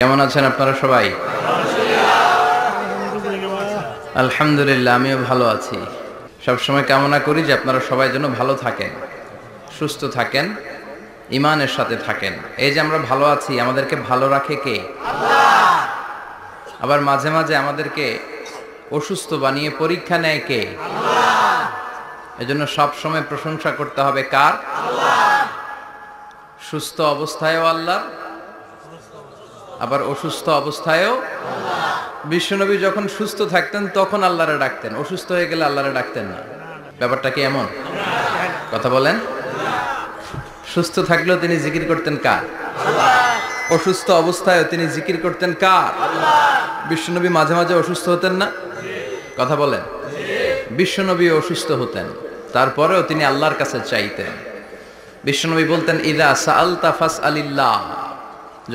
কেমন আছেন আপনারা সবাই? আলহামদুলিল্লাহ, আমিও ভালো আছি। সবসময় কামনা করি যে আপনারা সবাই যেন ভালো থাকেন, সুস্থ থাকেন, ইমানের সাথে থাকেন। এই যে আমরা ভালো আছি, আমাদেরকে ভালো রাখে কে? আল্লাহ। আবার মাঝে মাঝে আমাদেরকে অসুস্থ বানিয়ে পরীক্ষা নেয় কে? আল্লাহ। এজন্য সব সময় প্রশংসা করতে হবে কার? আল্লাহ। সুস্থ অবস্থায়ও আল্লাহ, আবার অসুস্থ অবস্থায়ও। বিশ্বনবী যখন সুস্থ থাকতেন তখন আল্লাহরে ডাকতেন, অসুস্থ হয়ে গেলে আল্লাহরে ডাকতেন না। ব্যাপারটা কি এমন? কথা বলেন। সুস্থ থাকলেও তিনি জিকির করতেন কার? অসুস্থ অবস্থায়ও তিনি জিকির করতেন কার? বিশ্বনবী মাঝে মাঝে অসুস্থ হতেন না? কথা বলেন। বিশ্বনবী অসুস্থ হতেন, তারপরেও তিনি আল্লাহর কাছে চাইতেন। বিশ্বনবী বলতেন, ইদা সাআলতা ফাসআলিল্লাহ,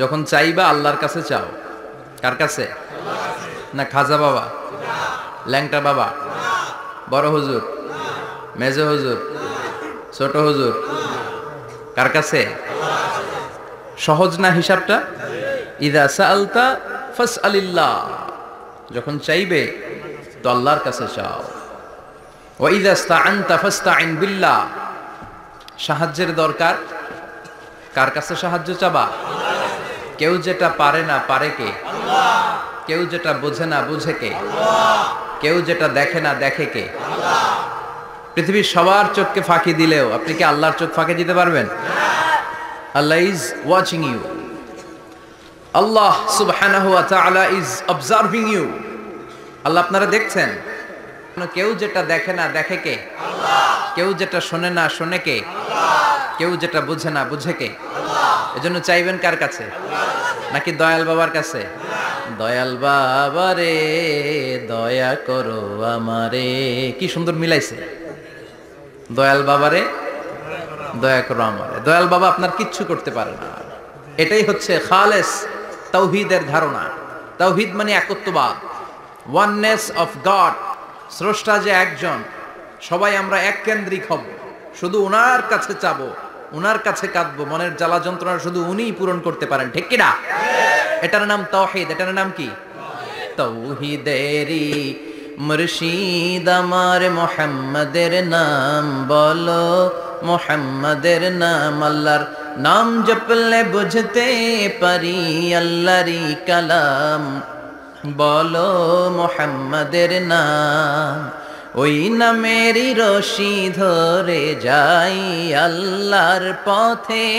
যখন চাইবা আল্লাহর কাছে চাও। কার কাছে? না খাজা বাবা, ল্যাংটা বাবা, বড় হুজুর, মেজো হুজুর, ছোট হুজুর? কার কাছে? সহজ না হিসাবটা? ইদা সাআলতা ফাসআলিল্লাহ, যখন চাইবে তো আল্লাহর কাছে চাও। ওয়া ইদা ইসতাআনতা ফাসতাইন বিল্লাহ, সাহায্যের দরকার কার কাছে সাহায্য চাবা? কেউ যেটা পারে না পারে কে? আল্লাহ। কেউ যেটা বোঝে না বুঝে কে? আল্লাহ। কেউ যেটা দেখে না দেখে কে? আল্লাহ। পৃথিবীর সবার চোখকে ফাঁকি দিলেও আপনি কি আল্লাহর চোখ ফাঁকি দিতে পারবেন? আল্লাহ ইজ ওয়াচিং ইউ, আল্লাহ সুবহানাহু ওয়া তাআলা ইজ অবজার্ভিং ইউ। আল্লাহ আপনারা দেখছেন। কেউ যেটা দেখে না দেখে কে? আল্লাহ। কেউ যেটা শোনে না শোনে কে? আল্লাহ। কেউ যেটা বুঝে না বুঝে কে? আল্লাহ। এজন্য চাইবেন কার কাছে? নাকি দয়াল বাবার কাছে? দয়াল বাবা রে দয়া করো আমারে। কি সুন্দর মিলাইছে, দয়াল বাবা রে দয়া করো আমারে। দয়াল বাবা আপনার কিচ্ছু করতে পারে না। এটাই হচ্ছে খালেস তাওহীদের ধারণা। তাওহীদ মানে একত্ববাদ, ওয়াননেস অফ গড। স্রষ্টা যে একজন, সবাই আমরা এক কেন্দ্রিক হব, শুধু উনার কাছে চাবো, উনার কাছে কাঁদবো, মনের জ্বালা যন্ত্রণা শুধু উনিই পূরণ করতে পারেন। ঠিক কিনা? এটার নাম তাওহীদ। এটার নাম কি? তাওহীদেরই মুর্শিদ আমার মুহাম্মাদের নাম বলো, মুহাম্মাদের নাম। আল্লাহর নাম জপলে বুঝতে পারি আল্লাহরই কালাম, বলো মুহাম্মাদের নাম। ওই নামেরই রশি ধরে যাই আল্লাহর পথে,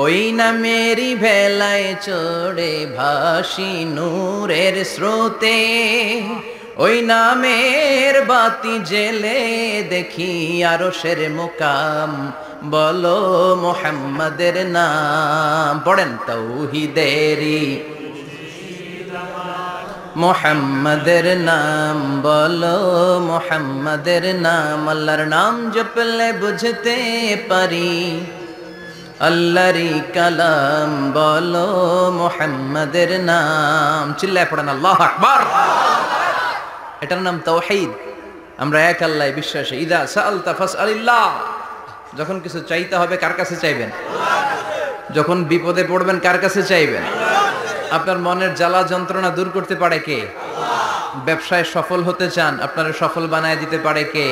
ওই নামেরই ভেলায় চড়ে ভাসি নূরের স্রোতে। ওই নামের বাতি জেলে দেখি আরশের মুকাম, বলো মুহাম্মাদের নাম। পড়েন। তাওহীদেরই মুহাম্মাদের নাম বলো, মুহাম্মাদের নাম। আল্লাহর নাম জপলে বুঝতে পারি আল্লাহরই কালাম, বলো মুহাম্মাদের নাম। চিল্লায় পড়েন আল্লাহু আকবার। এটার নাম তাওহীদ। আমরা এক আল্লাহয় বিশ্বাসী। ইদা সাআলতা ফাসআলিল্লাহ, যখন কিছু চাইতে হবে কার কাছে চাইবেন? যখন বিপদে পড়বেন কার কাছে চাইবেন? আপনার মনের জ্বালা যন্ত্রণা দূর করতে পারে কে? ব্যবসায় সফল হতে চান, আপনারা সফল বানায় দিতে পারে কে?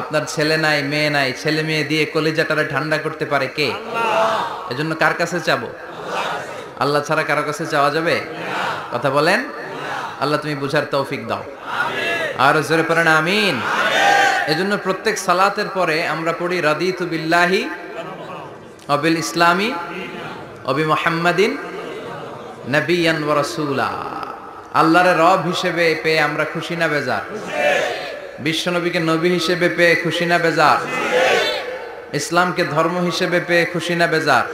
আপনার ছেলে নাই মেয়ে নাই, ছেলে মেয়ে দিয়ে কলিজাটারে ঠান্ডা করতে পারে কে? এজন্য কার কাছে চাবো? আল্লাহ ছাড়া কারো কাছে চাওয়া যাবে? কথা বলেন। আল্লাহ তুমি বুঝার তৌফিক দাও। আর জোরে পড়েন আমিন। এজন্য প্রত্যেক সালাতের পরে আমরা পড়ি রাদিতু বিল্লাহি ওয়া বিল ইসলামি ওয়া বি মুহাম্মাদিন নবিয়ান ওয়া রাসূলা। আল্লাহর রব হিসেবে পেয়ে আমরা খুশি না বেজার? বিশ্বনবীকে নবী হিসেবে পেয়ে খুশি না বেজার? ইসলামকে ধর্ম হিসেবে পেয়ে খুশি না বেজার?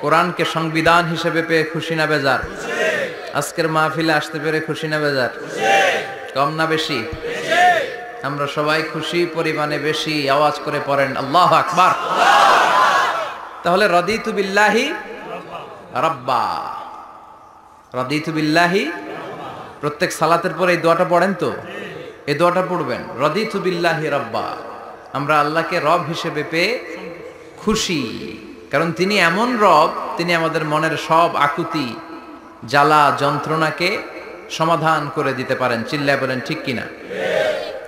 কোরআনকে সংবিধান হিসেবে পেয়ে খুশি না বেজার? আজকের মাহফিলে আসতে পেরে খুশি না বেজার? কম না বেশি? আমরা সবাই খুশি, পরিমাণে বেশি। আওয়াজ করে পড়েন আল্লাহু আকবার। তাহলে রাদিতু বিল্লাহি রাব্বা, রাদিতু বিল্লাহি। প্রত্যেক সালাতের পরে এই দোয়াটা পড়েন তো? এই দোয়াটা পড়বেন, রাদিতু বিল্লাহি রাব্বা। আমরা আল্লাহকে রব হিসেবে পেয়ে খুশি। কারণ তিনি এমন রব, তিনি আমাদের মনের সব আকুতি জ্বালা যন্ত্রণাকে সমাধান করে দিতে পারেন। চিল্লায় বলেন ঠিক কিনা?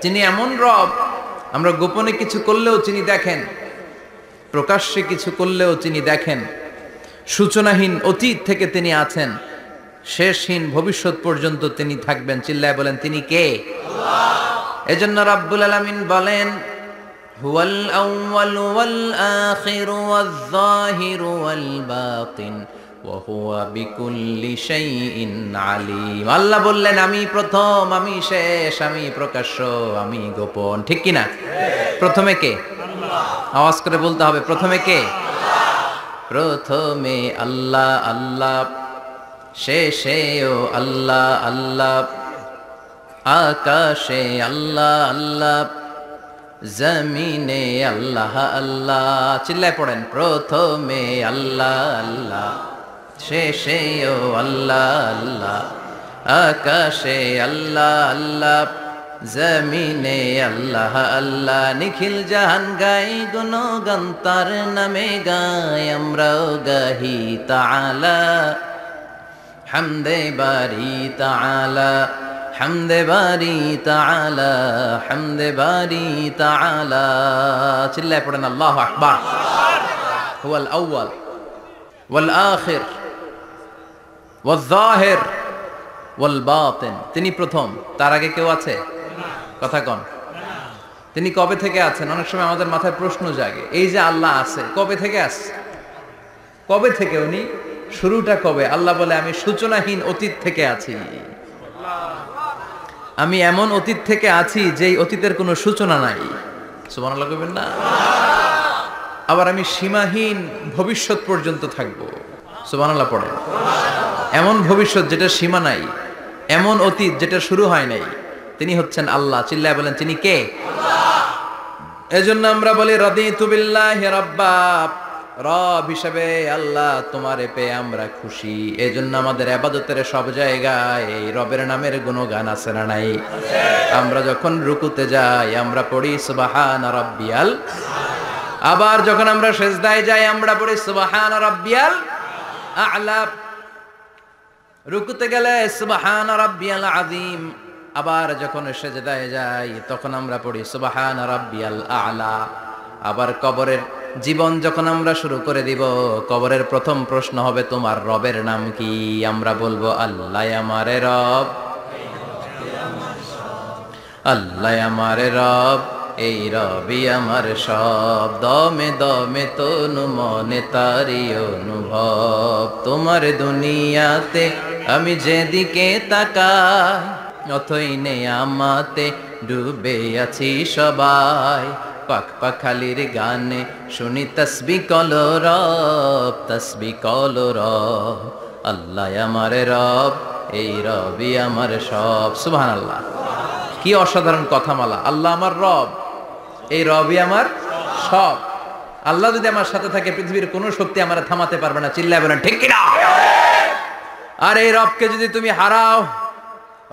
তিনি এমন রব, আমরা গোপনে কিছু করলেও তিনি দেখেন, প্রকাশ্যে কিছু করলেও তিনি দেখেন। সূচনাহীন অতীত থেকে তিনি আছেন, শেষহীন ভবিষ্যৎ পর্যন্ত তিনি থাকবেন। চিল্লায় বলেন তিনি কে? এজন্য রাব্বুল আলামিন বলেন, হুয়াল আউয়ালু ওয়াল আখিরু ওয়াজ যাহিরু ওয়াল বাতিন ওয়া হুয়া বিকুল্লি শাইইন আলিম। আল্লাহ বললেন আমি প্রথম, আমি শেষ, আমি প্রকাশ্য, আমি গোপন। ঠিক কি না? প্রথমে কে? আল্লাহ। আওয়াজ করে বলতে হবে, প্রথমে কে? আল্লাহ। প্রথমে আল্লাহ আল্লাহ, শেষেও আল্লাহ আল্লাহ, আকাশে আল্লাহ আল্লাহ, জমিনে আল্লাহ আল্লাহ। চিল্লায় পড়েন, প্রথমে আল্লাহ আল্লাহ, শেষেও আল্লাহ আল্লাহ, আকাশে আল্লাহ আল্লাহ, জমিনে আল্লাহ আল্লাহ। নিখিল জাহান গাই গুণগান তার নামে গাই, আমরাও গাহি তাআলা হামদে বারি তাআলা, হামদে বারি তাআলা, হামদে বারি তাআলা। চিল্লায় পড়েন আল্লাহু আকবার। হুয়াল আউয়াল ওয়াল আখির ওয়াজ যাহির ওয়াল বাতিন। তিনি প্রথম, তার আগে কেউ আছে? কথা কন। তিনি কবে থেকে আছেন? অনেক সময় আমাদের মাথায় প্রশ্ন জাগে, এই যে আল্লাহ আছে, কবে থেকে আছে? কবে থেকে? উনি শুরুটা কবে? আল্লাহ বলে আমি সূচনাহীন অতীত থেকে আছি। আমি এমন অতীত থেকে আছি যেই অতীতের কোনো সূচনা নাই। সুবহানাল্লাহ কইবেন না? আবার আমি সীমাহীন ভবিষ্যৎ পর্যন্ত থাকবো। সুবহানাল্লাহ পড়েন। এমন ভবিষ্যৎ যেটা সীমা নাই, এমন অতীত যেটা শুরু হয় নাই, তিনি হচ্ছেন আল্লাহ। চিল্লায় বলেন তিনি কে? আল্লাহ। এজন্য আমরা বলি রাদিতু বিল্লাহি রাব্বা, রব হিসেবে আল্লাহ তোমারে পেয়ে আমরা খুশি। এজন্য আমাদের ইবাদতের সব জায়গায় এই রবের নামের গুণগান আছে না নাই? আমরা যখন রুকুতে যাই আমরা পড়ি সুবহানা রাব্বিয়াল, আবার যখন আমরা সিজদায় যাই আমরা পড়ি সুবহানা রাব্বিয়াল আ'লা। রুকুতে গেলে সুবহানা রাব্বিয়াল আযীম, আবার যখন সিজদায় যাই তখন আমরা পড়ি সুবহানা রাব্বিয়াল আ'লা। আবার কবরের জীবন যখন আমরা শুরু করে দিব, কবরের প্রথম প্রশ্ন হবে তোমার রবের নাম কি? আমরা বলবো আল্লাহ আমারে রব, আল্লাহ আমারে রব, এই রবি আমার সব। দমে দমে তনু মনে তারি অনুভব, তোমার দুনিয়াতে আমি যেদিকে তাকাই অথই নেই আমাতে ডুবে আছি সবাই। পাক পাখালির গানে শুনি তসবিহ কলো রব, তসবিহ কলো রব, আল্লাহ আমার রব, এই রবি আমার সব। সুবহানাল্লাহ, কি অসাধারণ কথামালা। আল্লাহ আমার রব, এই রবি আমার সব। আল্লাহ যদি আমার সাথে থাকে পৃথিবীর কোনো শক্তি আমার থামাতে পারবে না। চিল্লায় বলেন ঠিক কিনা? আর এই রবকে যদি তুমি হারাও,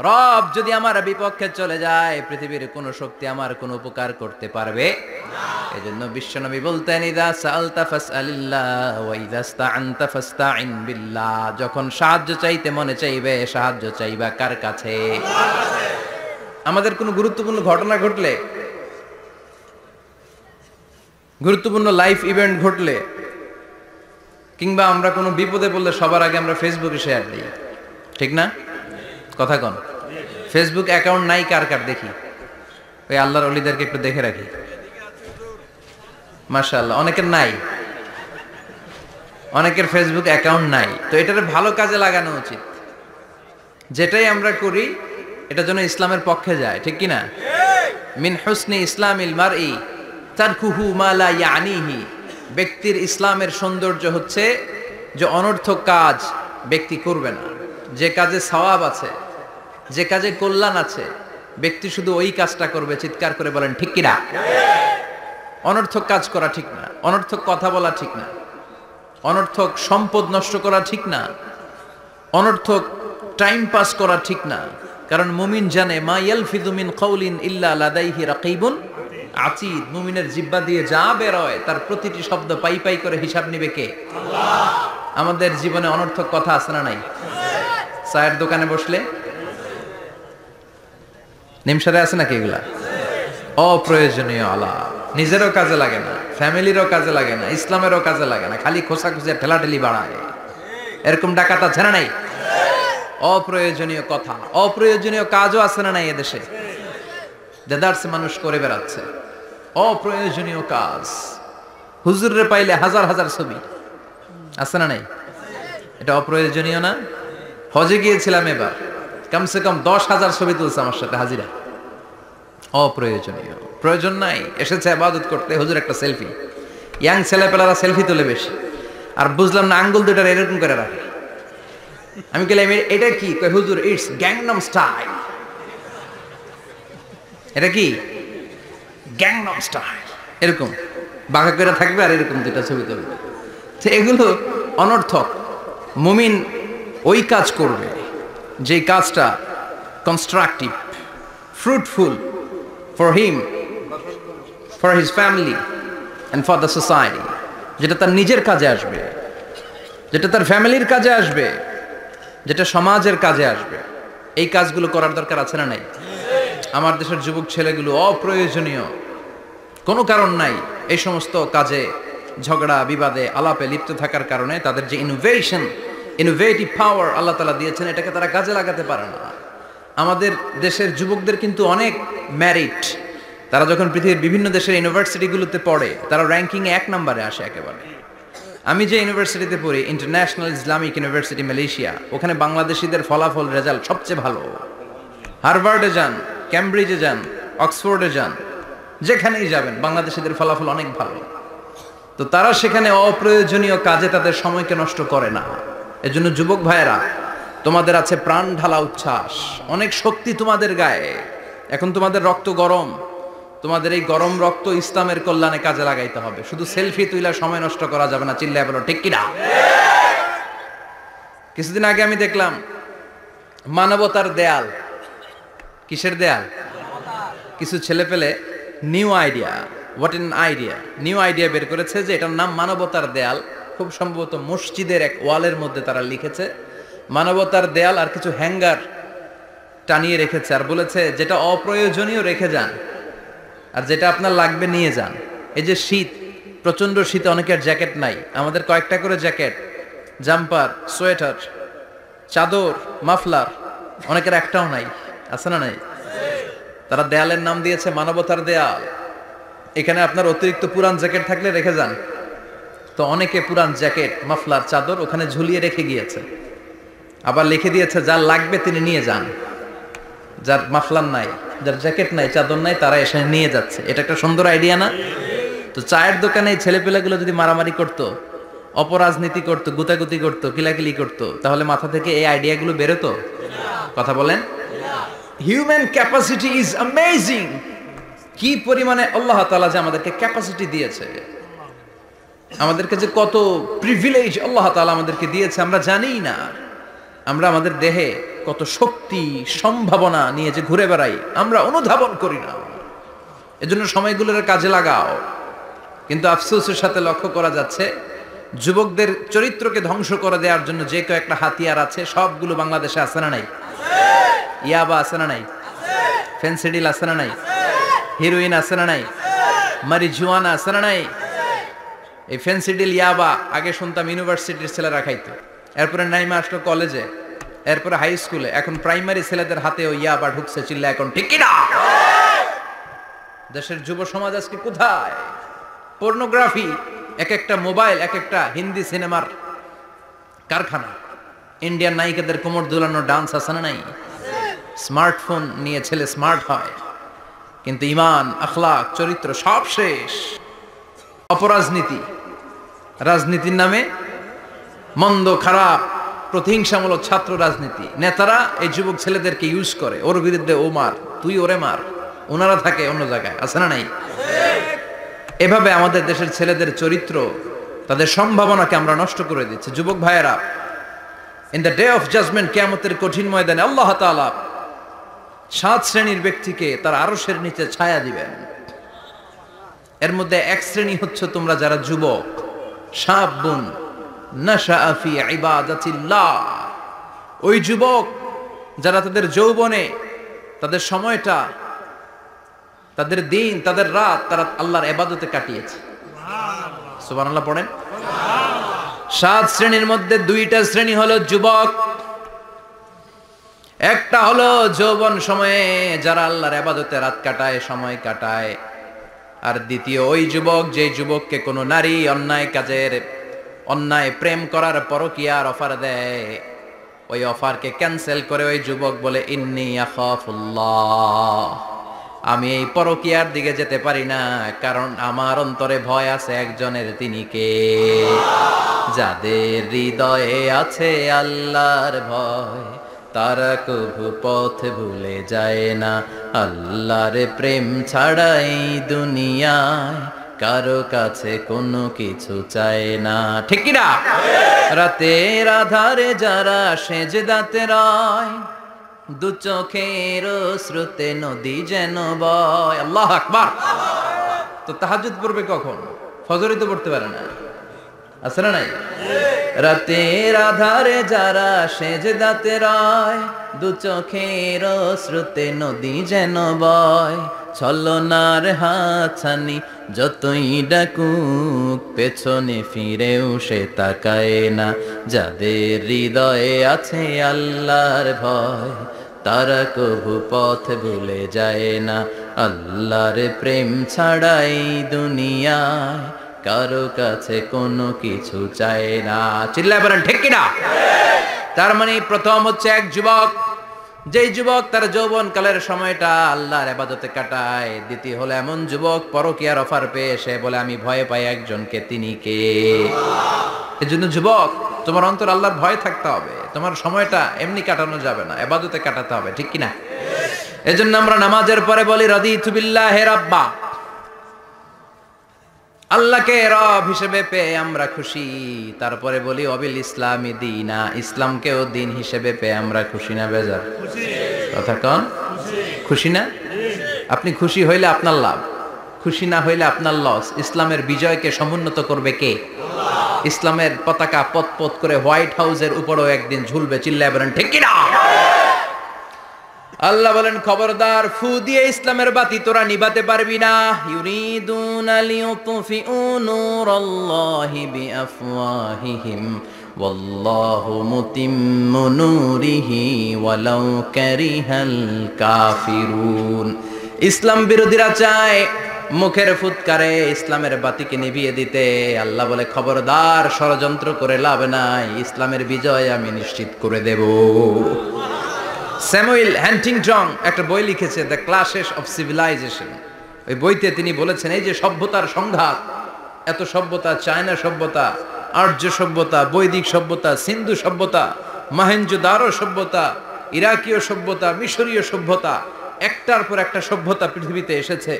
রব যদি আমার বিপক্ষে চলে যায়, পৃথিবীর কোনো শক্তি আমার কোনো উপকার করতে পারবে না। এজন্য বিশ্বনবী বলতেন ইযা সাআলতা ফাসআলিল্লাহ ওয়া ইযা ইসতাআনতা ফাসতাইন বিল্লাহ। যখন সাহায্য চাইতে মনে চাইবে, সাহায্য চাইবা কার কাছে? আমাদের কোনো গুরুত্বপূর্ণ ঘটনা ঘটলে, গুরুত্বপূর্ণ লাইফ ইভেন্ট ঘটলে, কিংবা আমরা কোনো বিপদে পড়লে সবার আগে আমরা ফেসবুকে শেয়ার দিই, ঠিক না? কথা কন। ফেসবুক অ্যাকাউন্ট নাই কার কার দেখি? ওই আল্লাহর ওলিদেরকে একটু দেখে রাখি। মাশাআল্লাহ, অনেকের নাই, অনেকের ফেসবুক অ্যাকাউন্ট নাই। তো এটার ভালো কাজে লাগানো উচিত। যেটাই আমরা করি এটা যেন ইসলামের পক্ষে যায়, ঠিক কি না? মিন হুসনি ইসলামিল মারই তারকুহু মা লা ইয়ানিহি। ব্যক্তির ইসলামের সৌন্দর্য হচ্ছে যে অনর্থক কাজ ব্যক্তি করবে না। যে কাজে সওয়াব আছে, যে কাজে কল্যাণ আছে, ব্যক্তি শুধু ওই কাজটা করবে। চিৎকার করে বলেন ঠিক কি না? অনর্থক কাজ করা ঠিক না, অনর্থক কথা বলা ঠিক না, অনর্থক সম্পদ নষ্ট করা ঠিক না, অনর্থক টাইম পাস করা ঠিক না। কারণ মুমিন জানে মা ইয়ালফিযু মিন কাউলিন ইল্লা লাদাইহি রাকিবুন আচিদ, মুমিনের জিহ্বা দিয়ে যা বের হয় তার প্রতিটি শব্দ পাই পাই করে হিসাব নিবে কে? আল্লাহ। আমাদের জীবনে অনর্থক কথা আছে না নাই? চায়ের দোকানে বসলে নিমসারে আছে নাকি এগুলা? অপ্রয়োজনীয় আলাপ, নিজেরও কাজে লাগে না, ফ্যামিলিরও কাজে লাগে না, ইসলামেরও কাজে লাগে না, খালি খোসা খুঁজে ঠেলাঠেলি বাড়ায়। এরকম ডাকাত আছে না নাই? অপ্রয়োজনীয় কথা, অপ্রয়োজনীয় কাজও আছে না নাই এদেশে? দেদারসে মানুষ করে বেড়াচ্ছে অপ্রয়োজনীয় কাজ। হুজুররে পাইলে হাজার হাজার ছবি আছে না নাই? এটা অপ্রয়োজনীয় না? হজে গিয়েছিলাম এবার, কমসে কম 10,000 ছবি তুলছে আমার সাথে হাজিরা। অপ্রয়োজনীয়, প্রয়োজন নাই, এসেছে ইবাদত করতে, হুজুর একটা সেলফি। ইয়াং ছেলেপেলারা সেলফি তোলে বেশি, আর বুঝলাম না আঙ্গুল দুটার এরকম করে রাখে। আমি বললাম এটা কি? কই হুজুর ইটস গ্যাংনাম স্টাইল। এটা কি? Gangnam style. এরকম বাঁকা করে থাকবে আর এরকম দুটা ছবি তুলবে। এগুলো অনর্থক। মুমিন ওই কাজ করবে যে কাজটা constructive, fruitful for him, for his family and for the society, যেটা তার নিজের কাজে আসবে, যেটা তার ফ্যামিলির কাজে আসবে, যেটা সমাজের কাজে আসবে। এই কাজগুলো করার দরকার আছে না নাই? আমার দেশের যুবক ছেলেগুলো অপ্রয়োজনীয়, কোনো কারণ নাই এই সমস্ত কাজে ঝগড়া বিবাদে আলাপে লিপ্ত থাকার কারণে তাদের যে ইনোভেটিভ পাওয়ার আল্লাহ তাআলা দিয়েছেন, এটাকে তারা কাজে লাগাতে পারে না। আমাদের দেশের যুবকদের কিন্তু অনেক মেরিট। তারা যখন পৃথিবীর বিভিন্ন দেশের ইউনিভার্সিটিগুলোতে পড়ে, তারা র্যাঙ্কিংয়ে 1 নম্বরে আসে একেবারে। আমি যে ইউনিভার্সিটিতে পড়ি, ইন্টারন্যাশনাল ইসলামিক ইউনিভার্সিটি মালয়েশিয়া, ওখানে বাংলাদেশিদের ফলাফল রেজাল্ট সবচেয়ে ভালো। হার্ভার্ডে যান, ক্যামব্রিজে যান, অক্সফোর্ডে যান, যেখানেই যাবেন বাংলাদেশিদের ফলাফল অনেক ভালো। তো তারা সেখানে অপ্রয়োজনীয় কাজে তাদের সময়কে নষ্ট করে না। এজন্য যুবক ভাইয়েরা, তোমাদের আছে প্রাণ ঢালা উচ্ছ্বাস, অনেক শক্তি তোমাদের গায়ে। এখন তোমাদের রক্ত গরম, তোমাদের এই গরম রক্ত ইসলামের কল্যাণে কাজে লাগাইতে হবে। শুধু সেলফি তুইলা সময় নষ্ট করা যাবে না। চিল্লায় বলো ঠিক কিনা? কিছুদিন আগে আমি দেখলাম মানবতার দেয়াল। কিসের দেয়াল? কিছু ছেলে পেলে নিউ আইডিয়া, নিউ আইডিয়া বের করেছে যে এটার নাম মানবতার দেয়াল। খুব সম্ভবত মসজিদের এক ওয়ালের মধ্যে তারা লিখেছে মানবতার দেয়াল, আর কিছু হ্যাঙ্গার টানিয়ে রেখেছে, আর বলেছে যেটা অপ্রয়োজনীয় রেখে যান, আর যেটা আপনার লাগবে নিয়ে যান। এই যে শীত, প্রচন্ড শীতে অনেকের জ্যাকেট নাই, আমাদের কয়েকটা করে জ্যাকেট, জাম্পার, সোয়েটার, চাদর, মাফলার, অনেকের একটাও নাই, আছে না নাই? তারা দেয়ালের নাম দিয়েছে মানবতার দেয়াল। এখানে আপনার অতিরিক্ত পুরান জ্যাকেট থাকলে রেখে যান। তো অনেকে পুরান জ্যাকেট, মাফলার, চাদর ওখানে ঝুলিয়ে রেখে গিয়েছে, আবার লিখে দিয়েছে যার লাগবে তিনি নিয়ে যান। যার মাফলার নাই, যার জ্যাকেট নাই, চাদর নাই, তারা এসে নিয়ে যাচ্ছে। এটা একটা সুন্দর আইডিয়া না? তো চায়ের দোকানে ছেলেপেলেগুলো যদি মারামারি করতো, অপরাজনীতি করতো, গুতাগুতি করতো, কিলাকিলি করতো, তাহলে মাথা থেকে এই আইডিয়াগুলো বেরোতো? কথা বলেন। Human capacity is amazing. কি পরিমাণে আল্লাহ তাআলা যে আমাদেরকে ক্যাপাসিটি দিয়েছে, আমাদেরকে যে কত প্রিভিলেজ আল্লাহ তাআলা আমাদেরকে দিয়েছে আমরা জানিই না। আমরা আমাদের দেহে কত শক্তি, সম্ভাবনা নিয়ে যে ঘুরে বেড়াই, আমরা অনুধাবন করি না। এজন্য সময়গুলোর কাজে লাগাও। কিন্তু আফসোসের সাথে লক্ষ্য করা যাচ্ছে যুবকদের চরিত্রকে ধ্বংস করে দেওয়ার জন্য যে কয়েকটা হাতিয়ার আছে, সবগুলো বাংলাদেশে আছে না নাই? ইয়াবা আছে না নাই? ফেন্সিডিল আছে না নাই? হিরোইন আছে না নাই? মারিজুয়ানা আছে না নাই? এই ফেন্সিডিল, ইয়াবা আগে শুনতাম ইউনিভার্সিটির ছেলেরা খাইতো, এরপরে নাইমা আসলো কলেজে, এরপরে হাই স্কুলে, এখন প্রাইমারি ছেলেদের হাতেও ইয়াবা ঢুকছে। চিল্লা এখন ঠিক কিনা? দেশের যুব সমাজ আজকে কোথায়? পর্নোগ্রাফি, এক একটা মোবাইল এক একটা হিন্দি সিনেমার কারখানা। ইন্ডিয়ান নায়িকাদের কোমর দুলানো ডান্স আছে না নাই? স্মার্টফোন নিয়ে ছেলে স্মার্ট হয়, কিন্তু ইমান, আখলাক, চরিত্র সব শেষ। অপরাজনীতি, রাজনীতির নামে মন্দ, খারাপ, প্রতিহিংসামূলক ছাত্র রাজনীতি। নেতারা এই যুবক ছেলেদেরকে ইউজ করে, ওর বিরুদ্ধে ও মার, তুই ওরে মার, ওনারা থাকে অন্য জায়গায়, আছে না নাই? এভাবে আমাদের দেশের ছেলেদের চরিত্র, তাদের সম্ভাবনাকে আমরা নষ্ট করে দিচ্ছি। যুবক ভাইয়েরা, in the day of judgement, কিয়ামতের কঠিন ময়দানে আল্লাহ তাআলা 7 শ্রেণীর ব্যক্তিকে তার আরশের নিচে ছায়া দিবেন। এর মধ্যে এক শ্রেণী হচ্ছে তোমরা যারা যুবক, শাবুন নাশাআ ফি ইবাদাতিল্লাহ, ওই যুবক যারা তাদের যৌবনে তাদের সময়টা, তাদের দিন, তাদের রাত তারা আল্লাহর ইবাদতে কাটিয়েছে। সুবহানাল্লাহ পড়েন। 7 শ্রেণীর মধ্যে 2টা শ্রেণী হলো যুবক। একটা হলো যৌবন সময়ে যারা আল্লাহর ইবাদতে রাত কাটায়, সময় কাটায়। আর দ্বিতীয় ওই যুবক, যে যুবককে কোনো নারী অন্যায় কাজের, অন্যায় প্রেম করার পরকীয়ার অফার দেয়, ওই অফারকে ক্যান্সেল করে ওই যুবক বলে ইন্নী আখাফুল্লাহ, আমি এই পরকীয়ার দিকে যেতে পারি না, কারণ আমার অন্তরে ভয় আছে একজনের, তিনি কে? যাদের হৃদয়ে আছে আল্লাহর ভয়, তারা কভু পথ ভুলে যায় না। আল্লাহর প্রেম ছাড়া এই দুনিয়ায় কারো কাছে কোনো কিছু চায় না। ঠিক কি না? রাতের আধারে যারা সেজদাতে রয়, দু চোখের শ্রুতে নদী যেন বয়। আল্লাহু আকবার। তো তাহাজ্জুদ পড়বে কখন? ফজরই তো পড়তে পারে না, আছে না নাই? রাতের আধারে যারা সেজদাতে রয়, দু চোখের শ্রুতে নদী যেন বয়। ছলনার হাতছানি যতই ডাকুক, পেছনে ফিরেও সে তাকায় না। যাদের হৃদয়ে আছে আল্লাহর ভয়, তারা কভু পথ ভুলে যায় না। আল্লাহর প্রেম ছাড়াই দুনিয়ায় কারো কাছে কোনো কিছু চায় না। চিল্লায় বলেন ঠিক কিনা? তার মানে প্রথম হচ্ছে এক যুবক, যেই যুবক তার যৌবন কালের সময়টা আল্লাহর ইবাদতে কাটায়। দ্বিতীয় হলো এমন যুবক পরকীয়ার অফার পেয়ে সে বলে আমি ভয় পাই একজনকে, তিনি কে? এজন্য যুবক, তোমার অন্তর আল্লাহর ভয় থাকতে হবে। তোমার সময়টা এমনি কাটানো যাবে না, ইবাদতে কাটাতে হবে। ঠিক কিনা? এজন্য আমরা নামাজের পরে বলি রাদিতু বিল্লাহি রাব্বা, আল্লাহকে রব হিসেবে পেয়ে আমরা খুশি। তারপরে বলি অবিল ইসলামি দিনা, ইসলামকেও দিন হিসেবে পেয়ে আমরা খুশি না বেজার? কথা কন, খুশি না? আপনি খুশি হইলে আপনার লাভ, খুশি না হইলে আপনার লস। ইসলামের বিজয়কে সমুন্নত করবে কে? ইসলামের পতাকা পত পত করে হোয়াইট হাউসের উপরেও একদিন ঝুলবে। চিল্লায় বলেন ঠিক কিনা? আল্লাহ বলেন খবরদার, ফু দিয়ে ইসলামের বাতি তোরা নিভাতে পারবি না। ইউরিদুনা লিয়ুতফিউ নূরাল্লাহি বিআফওয়াহিহিম ওয়াল্লাহু মুতিম্মু নূরিহি ওয়ালাউ কারিহাল কাফিরুন। ইসলাম বিরোধীরা চায় মুখের ফুৎকারে ইসলামের বাতিকে নিভিয়ে দিতে। আল্লাহ বলে খবরদার, ষড়যন্ত্র করে লাভ নাই, ইসলামের বিজয় আমি নিশ্চিত করে দেব। স্যামুয়েল হ্যান্টিংটন একটা বই লিখেছে, দ্য ক্লাশেস অফ সিভিলাইজেশন। ওই বইতে তিনি বলেছেন এই যে সভ্যতার সংঘাত, এত সভ্যতা, চায়না সভ্যতা, আর্য সভ্যতা, বৈদিক সভ্যতা, সিন্ধু সভ্যতা, মহেঞ্জোদারো সভ্যতা, ইরাকীয় সভ্যতা, মিশরীয় সভ্যতা, একটার পর একটা সভ্যতা পৃথিবীতে এসেছে,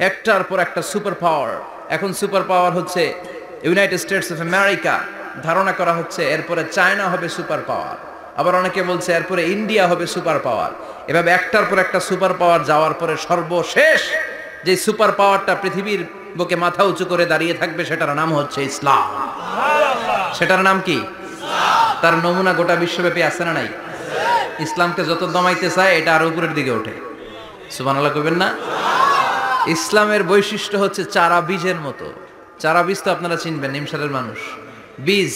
একটার পর একটা সুপার পাওয়ার। এখন সুপার পাওয়ার হচ্ছে ইউনাইটেড স্টেটস অফ আমেরিকা, ধারণা করা হচ্ছে এরপরে চায়না হবে সুপার পাওয়ার, আবার অনেকে বলছে এরপরে ইন্ডিয়া হবে সুপার পাওয়ার। এভাবে একটার পর একটা সুপার পাওয়ার যাওয়ার পরে সর্বশেষ যে সুপার পাওয়ারটা পৃথিবীর বুকে মাথা উঁচু করে দাঁড়িয়ে থাকবে সেটার নাম হচ্ছে ইসলাম। সেটার নাম কি? তার নমুনা গোটা বিশ্বব্যাপী আছে না নাই? ইসলামকে যত দমাইতে চায় এটা আরো উপরের দিকে ওঠে। সুবহানাল্লাহ কইবেন না? ইসলামের বৈশিষ্ট্য হচ্ছে চারা বীজের মতো। চারা বীজ তো আপনারা চিনবেন, নিমসারের মানুষ। বীজ,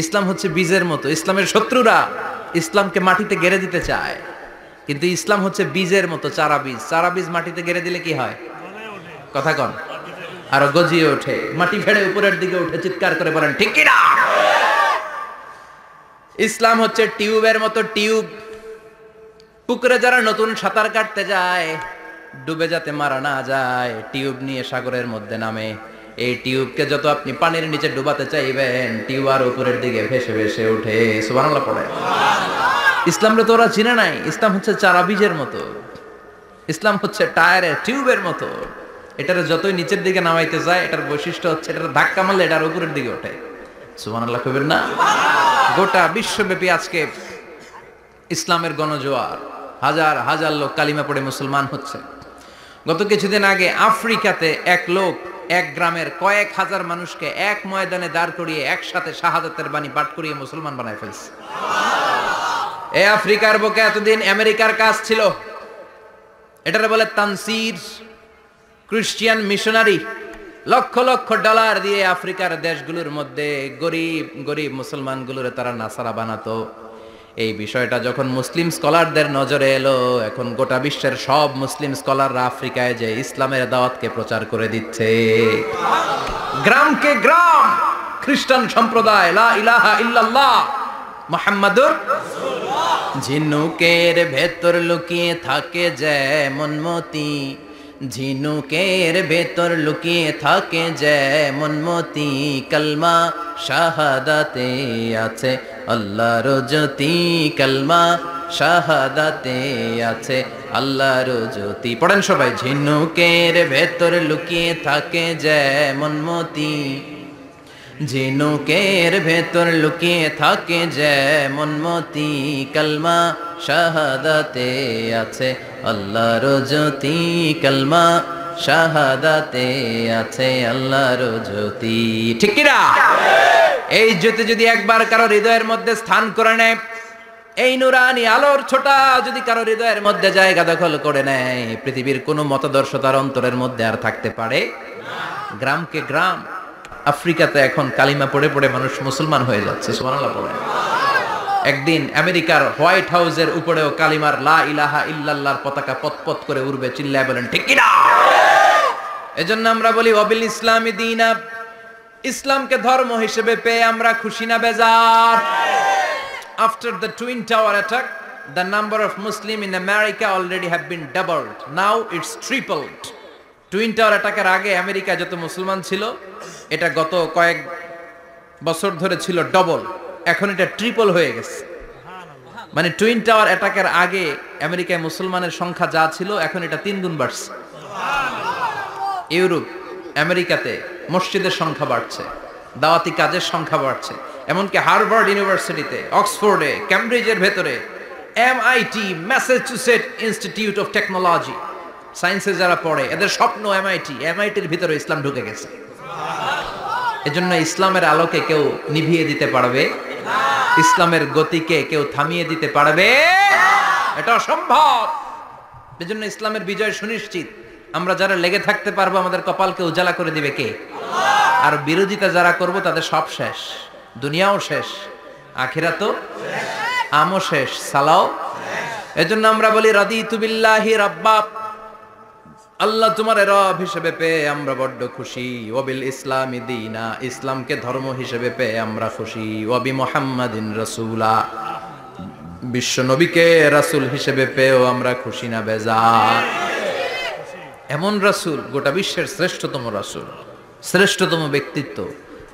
ইসলাম হচ্ছে বীজের মতো। ইসলামের শত্রুরা ইসলামকে মাটিতে গেড়ে দিতে চায়, কিন্তু ইসলাম হচ্ছে বীজের মতো, চারা বীজ। চারা বীজ মাটিতে গেড়ে দিলে কি হয়? কথা কন, আরো গজিয়ে ওঠে, মাটি ফেড়ে উপরের দিকে উঠে চিৎকার করে বলেন ঠিক কি না? ইসলাম হচ্ছে টিউবের মতো। টিউব, পুকুরে যারা নতুন সাঁতার কাটতে যায় ডুবে যাতে মারা না যায়, টিউব নিয়ে সাগরের মধ্যে নামে। এই টিউবকে যত আপনি পানির নিচে ডুবাতে চাইবেন, টিউব আর উপরের দিকে ভেসে ভেসে ওঠে। সুবহানাল্লাহ পড়ে। ইসলামরে তো ওরা চিনে নাই। ইসলাম হচ্ছে চারা বীজের মতো, ইসলাম হচ্ছে টায়ারের টিউবের মতো। এটার যতই নিচের দিকে নামাইতে যায়, এটার বৈশিষ্ট্য হচ্ছে এটার ধাক্কা মারলে এটার উপরের দিকে ওঠে। সুবহানাল্লাহ কইবেন না? গোটা বিশ্বব্যাপী আজকে ইসলামের গণজোয়ার, হাজার হাজার লোক কালিমা পড়ে মুসলমান হচ্ছে। গত কিছুদিন আগে আফ্রিকাতে এক লোক এক গ্রামের কয়েক হাজার মানুষকে এক ময়দানে দাঁড় করিয়ে একসাথে শাহাদাতের বাণী পাঠ করিয়ে মুসলমান বানায় ফেলছে। এই আফ্রিকার বুকে এতদিন আমেরিকার কাজ ছিল, এটারে বলে Tansir, Christian missionary. Lakh lakh dollar দিয়ে আফ্রিকার দেশগুলোর মধ্যে গরিব গরিব মুসলমানগুলোরে তারা নাসারা বানাতো। এই বিষয়টা যখন মুসলিম স্কলারদের নজরে এলো, এখন গোটা বিশ্বের সব মুসলিম স্কলাররা আফ্রিকায় যে ইসলামের দাওয়াতকে প্রচার করে দিচ্ছে। গ্রামকে গ্রাম খ্রিস্টান সম্প্রদায় লা ইলাহা ইল্লাল্লাহ মুহাম্মাদুর রাসূলুল্লাহ। ঝিনুকের ভেতর লুকিয়ে থাকে যেমন মতি, ঝিনুকের ভেতর লুকিয়ে থাকে যেমন মতি, কালমা শাহাদাতে আছে আল্লাহর জ্যোতি, কালমা শাহাদাতে আছে আল্লাহর জ্যোতি। পড়েন সবাই। ঝিনুকের ভেতর লুকিয়ে থাকে যেমন মতি, ঝিনুকের ভেতর লুকিয়ে থাকে যেমন মতি, কালমা শাহাদাতে আছে আল্লাহর জ্যোতি, কালমা শাহাদাতে আছে আল্লাহর জ্যোতি। ঠিক কি না? এই জ্যোতি যদি একবার কারো হৃদয়ের মধ্যে স্থান করে নেয়, এই নুরানি আলোর ছোটা যদি কারো হৃদয়ের মধ্যে জায়গা দখল করে নেয়, পৃথিবীর কোনো মতাদর্শ তার অন্তরের মধ্যে আর থাকতে পারে না। গ্রামকে গ্রাম আফ্রিকাতে এখন কালিমা পড়ে পড়ে মানুষ মুসলমান হয়ে যাচ্ছে। সুবহানাল্লাহ পড়েন। একদিন আমেরিকার হোয়াইট হাউসের উপরেও কালিমার লা ইলাহা ইল্লাল্লাহর পতাকা পতপত করে উড়বে। চিল্লায় বলেন ঠিক কি না? এজন্য আমরা বলি ওয়াবিল ইসলামি দীনা, ইসলামকে ধর্ম হিসেবে পেয়ে আমরা খুশি না বেজার? After the Twin Tower attack, the number of Muslims in America already have been doubled. Now it's tripled. Twin tower অ্যাটাকের আগে আমেরিকা যত মুসলমান ছিল, এটা গত কয়েক বছর ধরে ছিল ডবল, এখন এটা ট্রিপল হয়ে গেছে। মানে টুইন টাওয়ার অ্যাটাকের আগে আমেরিকায় মুসলমানের সংখ্যা যা ছিল, এখন এটা 3 গুণ বাড়ছে। ইউরোপ, আমেরিকাতে মসজিদের সংখ্যা বাড়ছে, দাওয়াতি কাজের সংখ্যা বাড়ছে। এমনকি হার্ভার্ড ইউনিভার্সিটিতে, অক্সফোর্ডে, ক্যামব্রিজের ভেতরে, MIT, Massachusetts institute of technology, সায়েন্সে যারা পড়ে এদের স্বপ্ন এমআইটির ভিতরে ইসলাম ঢুকে গেছে। এজন্য ইসলামের আলোকে কেউ নিভিয়ে দিতে পারবে না, ইসলামের গতিকে কেউ থামিয়ে দিতে পারবে না, এটা অসম্ভব। এজন্য ইসলামের বিজয় সুনিশ্চিত। আমরা যারা লেগে থাকতে পারবো, আমাদের কপালকে উজালা করে দিবে কে? আল্লাহ। আর বিরোধিতা যারা করব তাদের সব শেষ, দুনিয়াও শেষ, আখিরাতও শেষ, আমও শেষ, সালাও শেষ। এজন্য আমরা বলি রাদিতু বিল্লাহি রাব্বা, আল্লাহ তোমার রব হিসেবে পেয়ে আমরা বড্ড খুশি। ওয়াবিল ইসলামি দীনা, ইসলামকে ধর্ম হিসেবে পেয়ে আমরা খুশি। ওয়াবি মুহাম্মাদিন রাসূলা, বিশ্ব নবীকে রাসূল হিসেবে পেয়েও আমরা খুশি না বেজার? এমন রাসূল, গোটা বিশ্বের শ্রেষ্ঠতম রাসূল, শ্রেষ্ঠতম ব্যক্তিত্ব,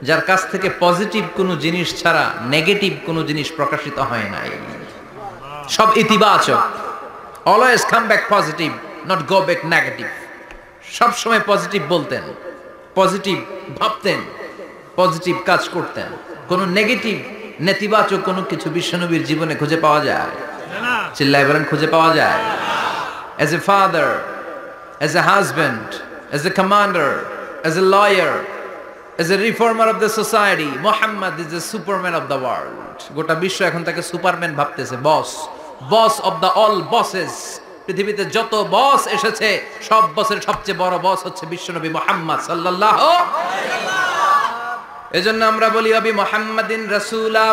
যার কাছ থেকে পজিটিভ কোনো জিনিস ছাড়া নেগেটিভ কোনো জিনিস প্রকাশিত হয় নাই। সব ইতিবাচক, always come back positive, not go back negative. সব সময় পজিটিভ বলতেন, পজিটিভ ভাবতেন, পজিটিভ কাজ করতেন। কোনো নেগেটিভ, নেতিবাচক কোনো কিছু বিশ্বনবীর জীবনে খুঁজে পাওয়া যায় না। চিল্লায় বলেন খুঁজে পাওয়া যায়? As a father, as a husband, as a commander, as a lawyer, as a reformer of the society, Muhammad is the superman of the world. গোটা বিশ্ব এখন তাকে সুপারম্যান ভাবতেছে, বস অফ দ্য অল বসেস। পৃথিবীতে যত বস এসেছে, সব বসের সবচেয়ে বড় বস হচ্ছে বিশ্বনবী মুহাম্মদ সাল্লাল্লাহু আলাইহি ওয়াসাল্লাম। এজন্য আমরা বলি আবি মুহাম্মাদিন রাসূলা,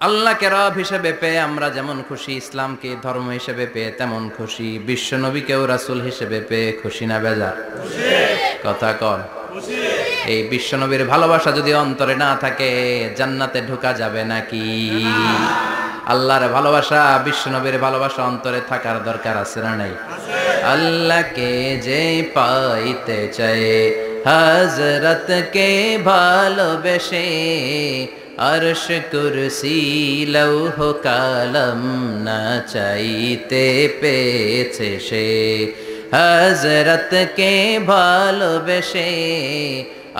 আল্লাহকে রব হিসেবে পেয়ে আমরা যেমন খুশি, ইসলামকে ধর্ম হিসেবে পেয়ে তেমন খুশি, বিশ্বনবীকেও রাসূল হিসেবে পেয়ে খুশি না বেজার? খুশি। কথা কন খুশি। এই বিশ্বনবীর ভালোবাসা যদি অন্তরে না থাকে, জান্নাতে ঢোকা যাবে নাকি? আল্লাহর ভালোবাসা, বিশ্বনবীর ভালোবাসা অন্তরে থাকার দরকার আছে না নাই? আল্লাহকে যে পাইতে চায়, হযরতকে ভালোবেসে, আরশ কুরসি লৌহ কালাম না চাইতে পেয়েছে সে। হযরতকে ভালোবেসে,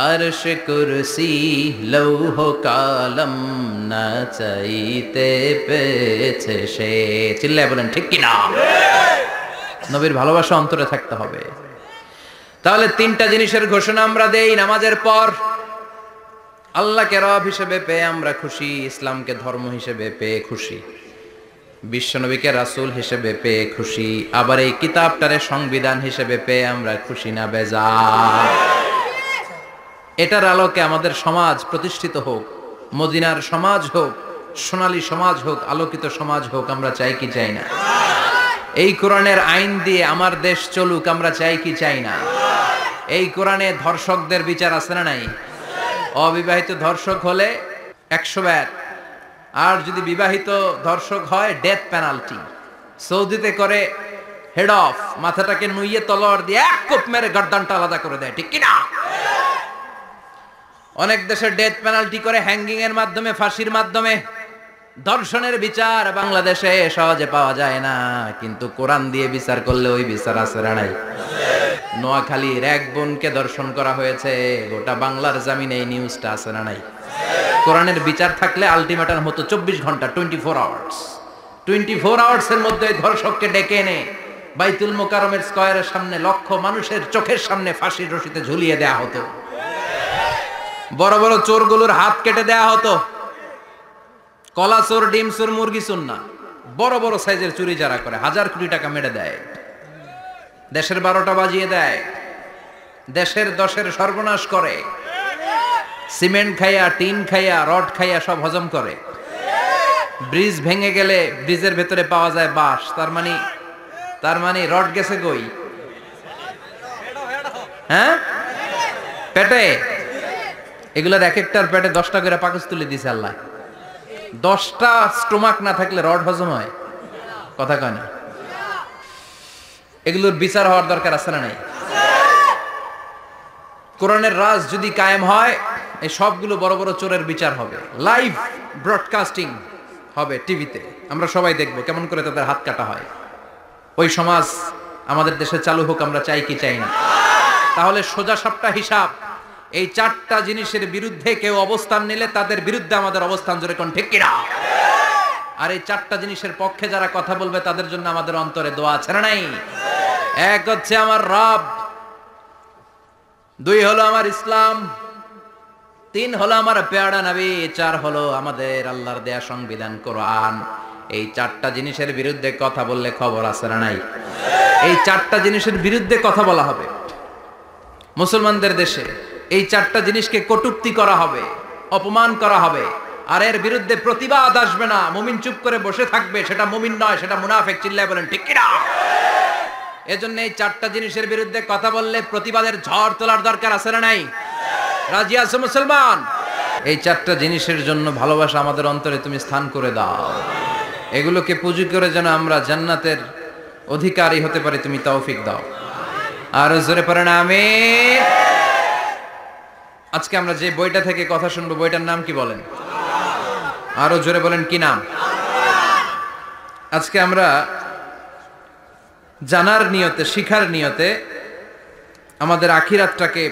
আরশ কুরসি লৌহ কালাম না চাইতে পেয়েছে সে। চিল্লায় বলেন ঠিক কিনা? নবীর ভালোবাসা অন্তরে থাকতে হবে। তাহলে তিনটা জিনিসের ঘোষণা আমরা দেই নামাজের পর। আল্লাহকে রব হিসেবে পেয়ে আমরা খুশি, ইসলামকে ধর্ম হিসেবে পেয়ে খুশি, বিশ্বনবীকে রাসূল হিসেবে পেয়ে খুশি, আবার এই কিতাবটারে সংবিধান হিসেবে পেয়ে আমরা খুশি না বেজার। এটার আলোকে আমাদের সমাজ প্রতিষ্ঠিত হোক, মদিনার সমাজ হোক, সোনালী সমাজ হোক, আলোকিত সমাজ হোক, আমরা চাই কি চাই না? এই কোরআনের আইন দিয়ে আমার দেশ চলুক, আমরা চাই কি চাই না? এই কোরআনে ধর্ষকদের বিচার আছে না নাই? অবিবাহিত ধর্ষক হলে 100 ব্যাট, আর যদি বিবাহিত ধর্ষক হয় ডেথ পেনাল্টি। সৌদিতে করে হেড অফ মাথাটাকে নুইয়ে তলোয়ার দিয়ে এক কোপ মেরে গর্দানটা আলাদা করে দেয়, ঠিক কিনা? অনেক দেশে ডেথ পেনাল্টি করে হ্যাঙ্গিং এর মাধ্যমে, ফাঁসির মাধ্যমে। ধর্ষণের বিচার বাংলাদেশে সহজে পাওয়া যায় না, কিন্তু কোরআন দিয়ে বিচার করলে ওই বিচার আছে না নাই? নোয়াখালীর এক বোনকে ধর্ষণ করা হয়েছে, গোটা বাংলার জামিনে এই নিউজটা আছে না নাই? কোরআনের বিচার থাকলে আলটিমেটাম হতো 24 ঘন্টা, 24 আওয়ার্স। 24 আওয়ার্সের মধ্যে ধর্ষককে ডেকে এনে বাইতুল মোকাররমের স্কয়ারের সামনে লক্ষ মানুষের চোখের সামনে ফাঁসির রশিতে ঝুলিয়ে দেয়া হতো। বড় বড় চোরগুলোর হাত কেটে দেয়া হতো। কলা চোর, ডিম চোর, মুরগি চোর না, বড় বড় সাইজের চুরি যারা করে 1000 কোটি টাকা মেরে দেয়, দেশের 12টা বাজিয়ে দেয়, দেশের 10-এর সর্বনাশ করে, সিমেন্ট খাইয়া, টিন খাইয়া, রড খাইয়া সব হজম করে। ব্রিজ ভেঙে গেলে ব্রিজের ভেতরে পাওয়া যায় বাঁশ, তার মানে রড গেছে কই? হ্যাঁ, পেটে। এগুলোর এক একটার পেটে 10টা করে পাকস তুলে দিছে আল্লাহ। 10টা স্টোমাক না থাকলে রড হজম হয়? কথা কয় না। এগুলোর বিচার হওয়ার দরকার আছে না নাই? কোরআনের রাজ যদি কায়েম হয়, এই সবগুলো বড় বড় চোরের বিচার হবে, লাইভ ব্রডকাস্টিং হবে টিভিতে, আমরা সবাই দেখবো কেমন করে তাদের হাত কাটা হয়। ওই সমাজ আমাদের দেশে চালু হোক, আমরা চাই কি চাই না? তাহলে সোজা সাপটা হিসাব, এই 4টা জিনিসের বিরুদ্ধে কেউ অবস্থান নিলে তাদের বিরুদ্ধে আমাদের অবস্থান, জোরে কোন ঠিক কিনা? আর এই 4টা জিনিসের পক্ষে যারা কথা বলবে তাদের জন্য আমাদের অন্তরে দোয়া আছে না নাই? এক হচ্ছে আমার রব, 2 হলো আমার ইসলাম, 3 হলো আমার পেয়ারা নবী, 4 হলো আমাদের আল্লাহর দেয়া সংবিধান কোরআন। এই 4টা জিনিসের বিরুদ্ধে কথা বললে খবর আছে না নাই? এই 4টা জিনিসের বিরুদ্ধে কথা বলা হবে। মুসলমানদের দেশে এই 4টা জিনিসকে কটূক্তি করা হবে, অপমান করা হবে, আর এর বিরুদ্ধে প্রতিবাদ আসবে না। মুমিন চুপ করে বসে থাকবে, সেটা মুমিন নয়, সেটা মুনাফিক। চিল্লায় বলেন ঠিক কিনা? এজন্য এই 4টা জিনিসের বিরুদ্ধে কথা বললে প্রতিবাদের ঝড় তোলার দরকার আছে না নাই? রাজি আছো মুসলমান? এই 4টা জিনিসের জন্য ভালোবাসা আমাদের অন্তরে তুমি স্থান করে দাও। এগুলোকে পুঁজি করে যেন আমরা জান্নাতের অধিকারী হতে পারি, তুমি তৌফিক দাও। আর জোরে পড়েন আমিন। আজকে আমরা যে বইটা থেকে কথা শুনবো, বইটার নাম কি বলেন? আরো জোরে বলেন, কি নাম? আজকে আমরা জানার নিয়তে, শিখার নিয়তে, আমাদের আখিরাতটাকে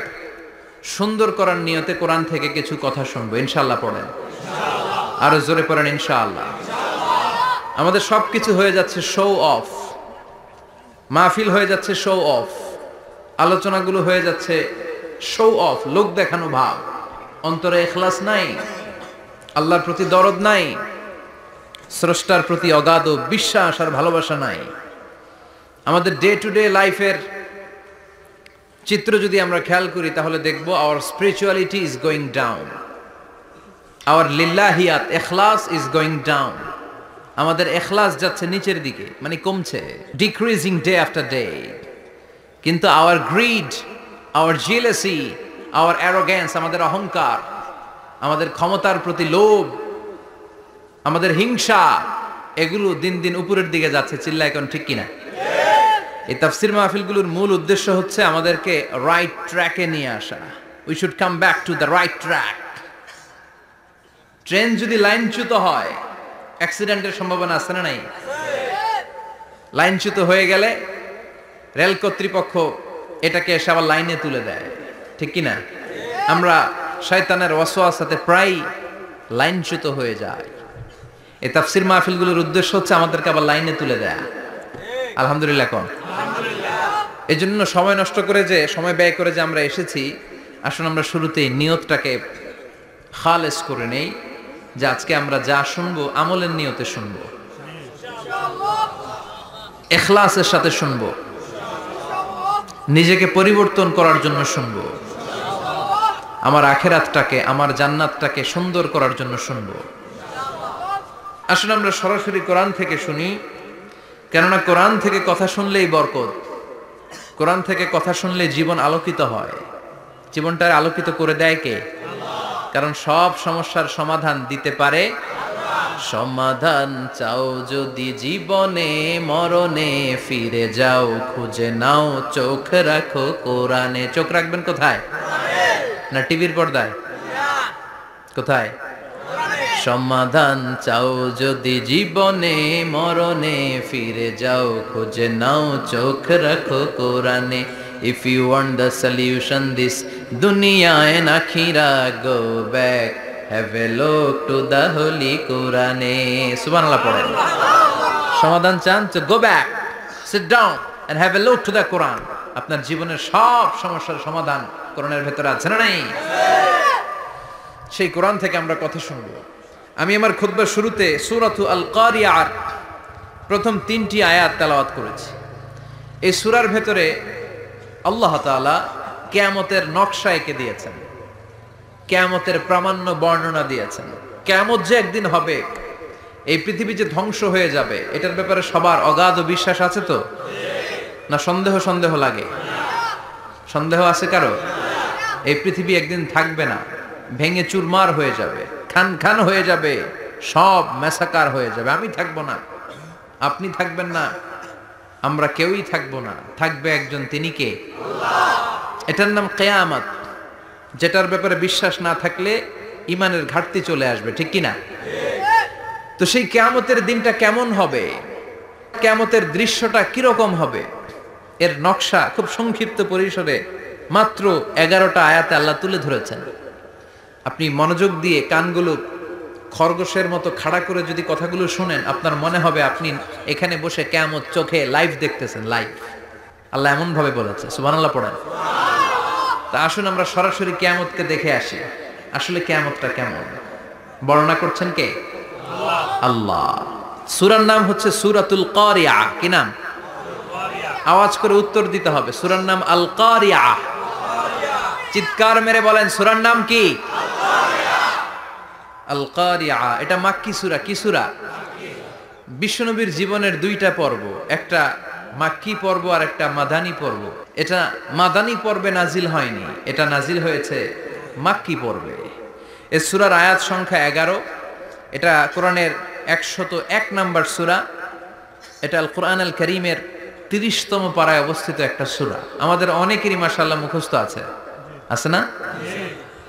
সুন্দর করার নিয়তে কোরআন থেকে কিছু কথা শুনবো। ইনশাআল্লাহ পড়েন, আরো জোরে পড়েন ইনশাআল্লাহ। আমাদের সবকিছু হয়ে যাচ্ছে শো অফ, মাহফিল হয়ে যাচ্ছে শো অফ, আলোচনাগুলো হয়ে যাচ্ছে শো অফ, লোক দেখানো ভাব। অন্তরে ইখলাস নাই, আল্লাহর প্রতি দরদ নাই, স্রষ্টার প্রতি অগাধ বিশ্বাস আর ভালোবাসা নাই। আমাদের ডে টু ডে লাইফের চিত্র যদি আমরা খেয়াল করি তাহলে দেখব our spirituality is going down, our লিল্লাহিয়াত, ইখলাস ইজ গোয়িং ডাউন। আমাদের ইখলাস যাচ্ছে নিচের দিকে, মানে কমছে, ডিক্রিজিং ডে আফটার ডে। কিন্তু our greed, our jealousy, our arrogance, আমাদের অহংকার, আমাদের ক্ষমতার প্রতি লোভ, আমাদের হিংসা, এগুলো দিন দিন উপরের দিকে যাচ্ছে। চিল্লায় এখন ঠিক কিনা? এই তাফসীর মাহফিলগুলোর মূল উদ্দেশ্য হচ্ছে আমাদেরকে রাইট ট্র্যাকে নিয়ে আসা। We should come back to the right track. Train যদি লাইনচ্যুত হয়, অ্যাক্সিডেন্টের সম্ভাবনা আছে না নাই? লাইনচ্যুত হয়ে গেলে রেল কর্তৃপক্ষ এটাকে এসে আবার লাইনে তুলে দেয়, ঠিক কিনা? আমরা শয়তানের ওয়াসওয়াসাতে প্রায় লাইনচ্যুত হয়ে যায়। এই তাফসীর মাহফিলগুলোর উদ্দেশ্য হচ্ছে আমাদেরকে আবার লাইনে তুলে দেয়া। আলহামদুলিল্লাহ কোন? এই জন্য সময় নষ্ট করে যে সময় ব্যয় করে যে আমরা এসেছি, আসলে আমরা শুরুতেই নিয়তটাকে খালেস করে নেই যে আজকে আমরা যা শুনবো আমলের নিয়তে শুনবো, ইখলাসের সাথে শুনবো, নিজেকে পরিবর্তন করার জন্য শুনবো, আমার আখিরাতটাকে আমার জান্নাতটাকে সুন্দর করার জন্য শুনবো। আসলে আমরা সরাসরি কোরআন থেকে শুনি, কেননা কোরআন থেকে কথা শুনলেই বরকত, কোরআন থেকে কথা শুনলে জীবন আলোকিত হয়। জীবনটা আলোকিত করে দেয় কে? কারণ সব সমস্যার সমাধান দিতে পারে। সমাধান চাও যদি জীবনে মরণে, ফিরে যাও খুঁজে নাও, চোখ রাখো কোরআনে। চোখ রাখবেন কোথায়? না টিভির পর্দায়? কোথায়? সমাধান চাও যদি জীবনে মরণে, ফিরে যাও খুঁজে নাও, চোখ রাখো কোরআনে। If you want the solution this dunya and akhira, go back, have a look to the holy Quran. Subhanallah পড়েন। সমাধান চান তো go back, sit down and have a look to the Quran. আপনার জীবনের সব সমস্যার সমাধান কোরআনের ভেতরে আছে না নাই? সেই কোরআন থেকে আমরা কথা শুনব। আমি আমার খুতবার শুরুতে সূরাতু আল কারিয়ার প্রথম 3টি আয়াত তেলাওয়াত করেছি। এই সূরার ভেতরে আল্লাহ তাআলা কিয়ামতের নকশা এঁকে দিয়েছেন, কিয়ামতের প্রামাণ্য বর্ণনা দিয়েছেন। কিয়ামত যে একদিন হবে, এই পৃথিবী যে ধ্বংস হয়ে যাবে, এটার ব্যাপারে সবার অগাধ বিশ্বাস আছে তো? না সন্দেহ লাগে? সন্দেহ আছে কারো? এই পৃথিবী একদিন থাকবে না, ভেঙে চুরমার হয়ে যাবে, খান খান হয়ে যাবে, সব ম্যাসাকার হয়ে যাবে। আমি থাকবো না, আপনি থাকবেন না, আমরা কেউই থাকবো না, থাকবে একজন, তিনি কে? এটার নাম কিয়ামত, যেটার ব্যাপারে বিশ্বাস না থাকলে ইমানের ঘাটতি চলে আসবে, ঠিক কি না? তো সেই কিয়ামতের দিনটা কেমন হবে, কিয়ামতের দৃশ্যটা কিরকম হবে, এর নকশা খুব সংক্ষিপ্ত পরিসরে মাত্র 11টা আয়াতে আল্লাহ তুলে ধরেছেন। আপনি মনোযোগ দিয়ে কানগুলো খরগোশের মতো খাড়া করে যদি কথাগুলো শুনেন, আপনার মনে হবে আপনি এখানে বসে কিয়ামত চোখে লাইভ দেখতেছেন, লাইভ। আল্লাহ এমন ভাবে বলেছে, সুবহানাল্লাহ পড়েন। তা আসুন আমরা সরাসরি কিয়ামতকে দেখে আসি, আসলে কিয়ামতটা কেমন বর্ণনা করছেন কে? আল্লাহ। সূরার নাম হচ্ছে সূরাতুল কারিয়া। কি নাম? আওয়াজ করে উত্তর দিতে হবে। সূরার নাম আল কারিয়া। চিৎকার মেরে বলেন সূরার নাম কি? আল কারিয়া। এটা মাক্কি সূরা। কি সূরা? বিশ্বনবীর জীবনের 2টা পর্ব, একটা মাক্কি পর্ব আর একটা মাদানী পর্ব। এটা মাদানী পর্বে নাজিল হয়নি, এটা নাজিল হয়েছে মাক্কি পর্বে। এই সূরার আয়াত সংখ্যা 11। এটা কোরআনের 101 নম্বর সূরা। এটা আল কোরআন আল কারীমের 30তম পারায় অবস্থিত একটা সূরা। আমাদের অনেকেরই মাশাআল্লাহ মুখস্থ আছে, আছে না?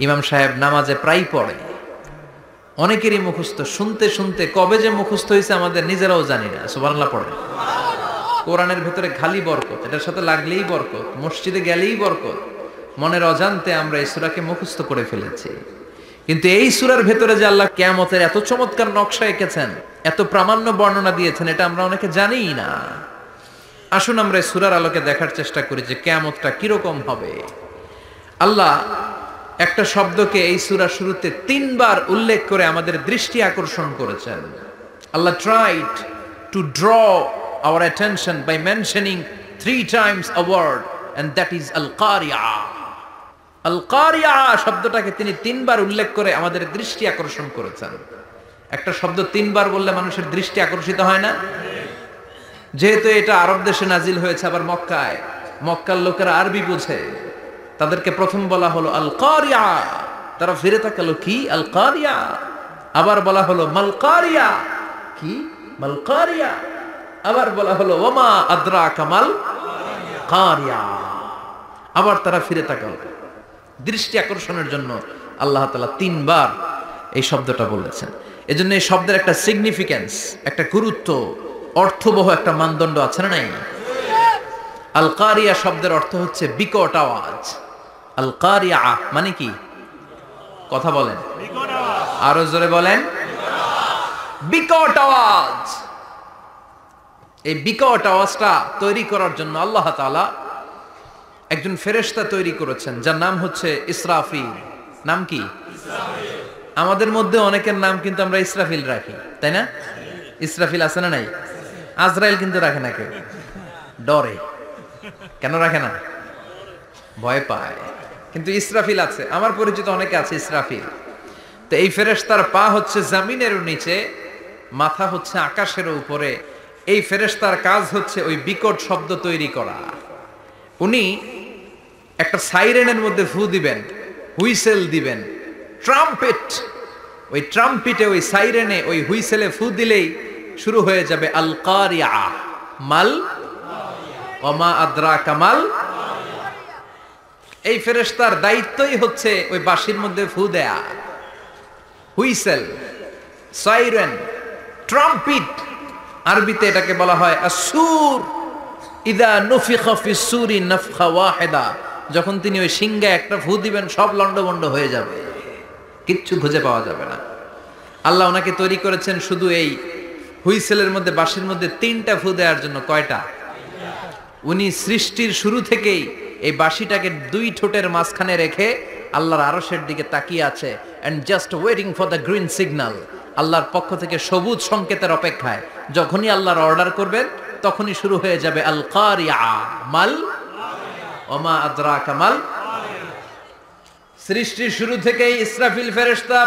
ইমাম সাহেব নামাজে প্রায় পড়ে, অনেকেরই মুখস্থ। শুনতে শুনতে কবে যে মুখস্থ হয়েছে আমাদের নিজেরাও জানি না। সুবহানাল্লাহ পড়ে। কোরআনের ভেতরে খালি বরকত, এটার সাথে লাগলেই বরকত, মসজিদে গেলেই বরকত। মনের অজান্তে আমরা এই সূরাকে মুখস্থ করে ফেলেছি। কিন্তু এই সূরার ভেতরে যে আল্লাহ কিয়ামতের এত চমৎকার নকশা এঁকেছেন, এত প্রামাণ্য বর্ণনা দিয়েছেন, এটা আমরা অনেকে জানিই না। আসুন আমরা এই সূরার আলোকে দেখার চেষ্টা করি যে কিয়ামতটা কিরকম হবে। আল্লাহ একটা শব্দকে এই সূরার শুরুতে 3 বার উল্লেখ করে আমাদের দৃষ্টি আকর্ষণ করেছেন। আল্লাহ tried to draw our attention by mentioning 3 times a word, and that is al-qari'ah. al-qari'ah শব্দটাকে তিনি 3 বার উল্লেখ করে আমাদের দৃষ্টি আকর্ষণ করেছেন। একটা শব্দ 3 বার বললে মানুষের দৃষ্টি আকর্ষিত হয় না? যেহেতু এটা আরব দেশে নাজিল হয়েছে, আবার মক্কায়, মক্কার লোকেরা আরবি বুঝে, তাদেরকে প্রথম বলা হলো আল কারিয়া। তারা ফিরে তাকালো, কি আল কারিয়া? আবার বলা হলো মাল কারিয়া। কি মাল কারিয়া? আবার বলা হলো ওমা আদরাকা মাল কারিয়া। আবার তারা ফিরে তাকালো। দৃষ্টি আকর্ষণের জন্য আল্লাহ তাআলা 3 বার এই শব্দটা বলেছেন। এজন্য এই শব্দের একটা সিগনিফিকেন্স, একটা গুরুত্ব, অর্থবহ একটা মানদণ্ড আছে না নাই? আল কারিয়া শব্দের অর্থ হচ্ছে বিকট আওয়াজ। আল কারিয়া মানে কি? কথা বলেন, আরো জোরে বলেন। বিকট আওয়াজ। এই বিকট আওয়াজটা তৈরি করার জন্য আল্লাহ তাআলা একজন ফেরেশতা তৈরি করেছেন যার নাম হচ্ছে ইসরাফিল। নাম কি? আমাদের মধ্যে অনেকের নাম কিন্তু আমরা ইসরাফিল রাখি, তাই না? ইসরাফিল আছে না নাই? আজরাইল কিন্তু রাখে না কেউ, ডরে। কেন রাখে না? ভয় পায়। কিন্তু ইসরাফিল আছে, আমার পরিচিত অনেকে আছে ইসরাফিল। তো এই ফেরেশতার পা হচ্ছে জমিনের নিচে, মাথা হচ্ছে আকাশের উপরে। এই ফেরেশতার কাজ হচ্ছে ওই বিকট শব্দ তৈরি করা। উনি একটা সাইরেনের মধ্যে ফু দিবেন, হুইসেল দিবেন, ট্রাম্পেট। ওই ট্রাম্পিটে, ওই সাইরেনে, ওই হুইসেলে ফু দিলেই শুরু হয়ে যাবে আল কারিয়া। মাল ওমা আদরাকা মাল। এই ফেরেশতার দায়িত্বই হচ্ছে ওই বাঁশির মধ্যে ফু দেয়া। হুইসেল, সাইরেন, ট্রাম্পিট, আরবিতে এটাকে বলা হয় আসুর। ইদা নুফিখা ফিস সূরি নাফখা ওয়াহিদা, যখন তিনি ওই সিংহে একটা ফু দিবেন সব লন্ডভন্ড হয়ে যাবে, কিচ্ছু খুঁজে পাওয়া যাবে না। আল্লাহ ওনাকে তৈরি করেছেন শুধু এই হুইসেলের মধ্যে, বাঁশির মধ্যে 3টা ফু দেওয়ার জন্য। কয়টা? উনি সৃষ্টির শুরু থেকেই এই বাঁশিটাকে 2 ঠোঁটের মাঝখানে রেখে আল্লাহর আরশের দিকে তাকিয়ে আছে, and just waiting for the green signal. আল্লাহর পক্ষ থেকে সবুজ সংকেতের অপেক্ষায়। যখনই আল্লাহর অর্ডার করবেন তখনই শুরু হয়ে যাবে আল কারিয়া মাল ওমা আদরাকা মাল। সৃষ্টির শুরু থেকেই ইসরাফিল ফেরেশতা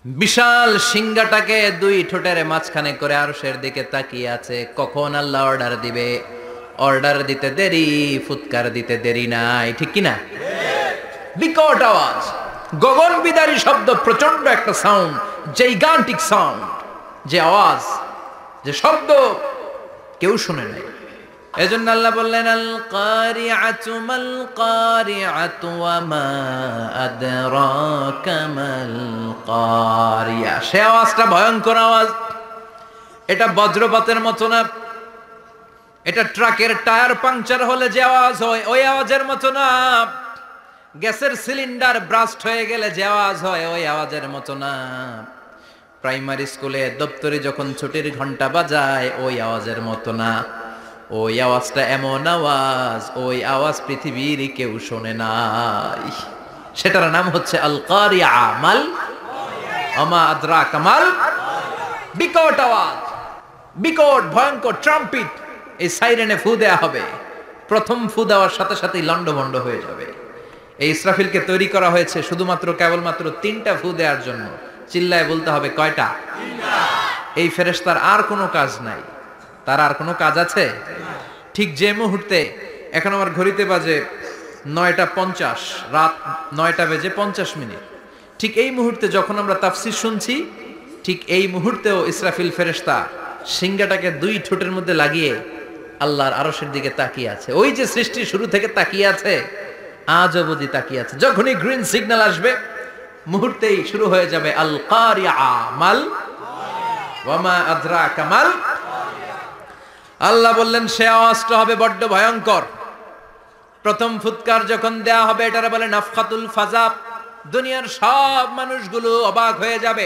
বিশাল সিংহাটাকে 2 ঠোঁটের মাঝখানে করে আরশের দিকে তাকিয়ে আছে, কখন আল্লাহ অর্ডার দিবে। অর্ডার দিতে দেরি, ফুৎকার দিতে দেরি নাই, ঠিক কি না? বিকট আওয়াজ, গগন বিদারী শব্দ, প্রচন্ড একটা সাউন্ড, জাইগান্টিক সাউন্ড, যে আওয়াজ, যে শব্দ কেউ শুনে নাই। এজন্য আল্লাহ বললেন আল কারিআতু মাল কারিআতু ওয়া মা আদরাকা মাল কারিয়া। সে আওয়াজটা ভয়ঙ্কর আওয়াজ। এটা বজ্রপাতের মতো না, এটা ট্রাকের টায়ার পাংচার হলে যে আওয়াজ হয় ওই আওয়াজের মতো না, গ্যাসের সিলিন্ডার ব্রাস্ট হয়ে গেলে যে আওয়াজ হয় ওই আওয়াজের মতো না, প্রাইমারি স্কুলে দপ্তরে যখন ছুটির ঘন্টা বাজায় ওই আওয়াজের মতো না। ওই আওয়াজটা এমন আওয়াজ, ওই আওয়াজ পৃথিবীর কেউ শোনে নাই। সেটার নাম হচ্ছে আল কারিয়া মাল ওমা আদরাকা মাল। বিকট আওয়াজ, বিকট ভয়ঙ্কর ট্রাম্পিট। এই সাইরেনে ফু দেয়া হবে, প্রথম ফু দেওয়ার সাথে সাথেই লন্ডভন্ড হয়ে যাবে। এই ইসরাফিলকে তৈরি করা হয়েছে শুধুমাত্র কেবলমাত্র 3টা ফু দেওয়ার জন্য। চিল্লায় বলতে হবে কয়টা? 3টা। এই ফেরেশতার আর কোনো কাজ নাই। তার আর কোনো কাজ আছে? ঠিক যে মুহূর্তে, এখন আমার ঘড়িতে বাজে 9:50, রাত 9:50, ঠিক এই মুহূর্তে যখন আমরা তাফসীর শুনছি, ঠিক এই মুহূর্তেও ইসরাফিল ফেরেশতা সিংহাটাকে 2 ঠোঁটের মধ্যে লাগিয়ে আল্লাহর আরশের দিকে তাকিয়ে আছে। ওই যে সৃষ্টির শুরু থেকে তাকিয়ে আছে, আজ অবধি তাকিয়ে আছে। যখনই গ্রিন সিগন্যাল আসবে মুহূর্তেই শুরু হয়ে যাবে আল কারিয়া মাল ওয়া মা আদরাকা মাল। আল্লাহ বললেন সে আওয়াজটা হবে বড্ড ভয়ঙ্কর। প্রথম ফুৎকার যখন দেয়া হবে এটারে বলে নাফখাতুল ফাজা। দুনিয়ার সব মানুষগুলো অবাক হয়ে যাবে,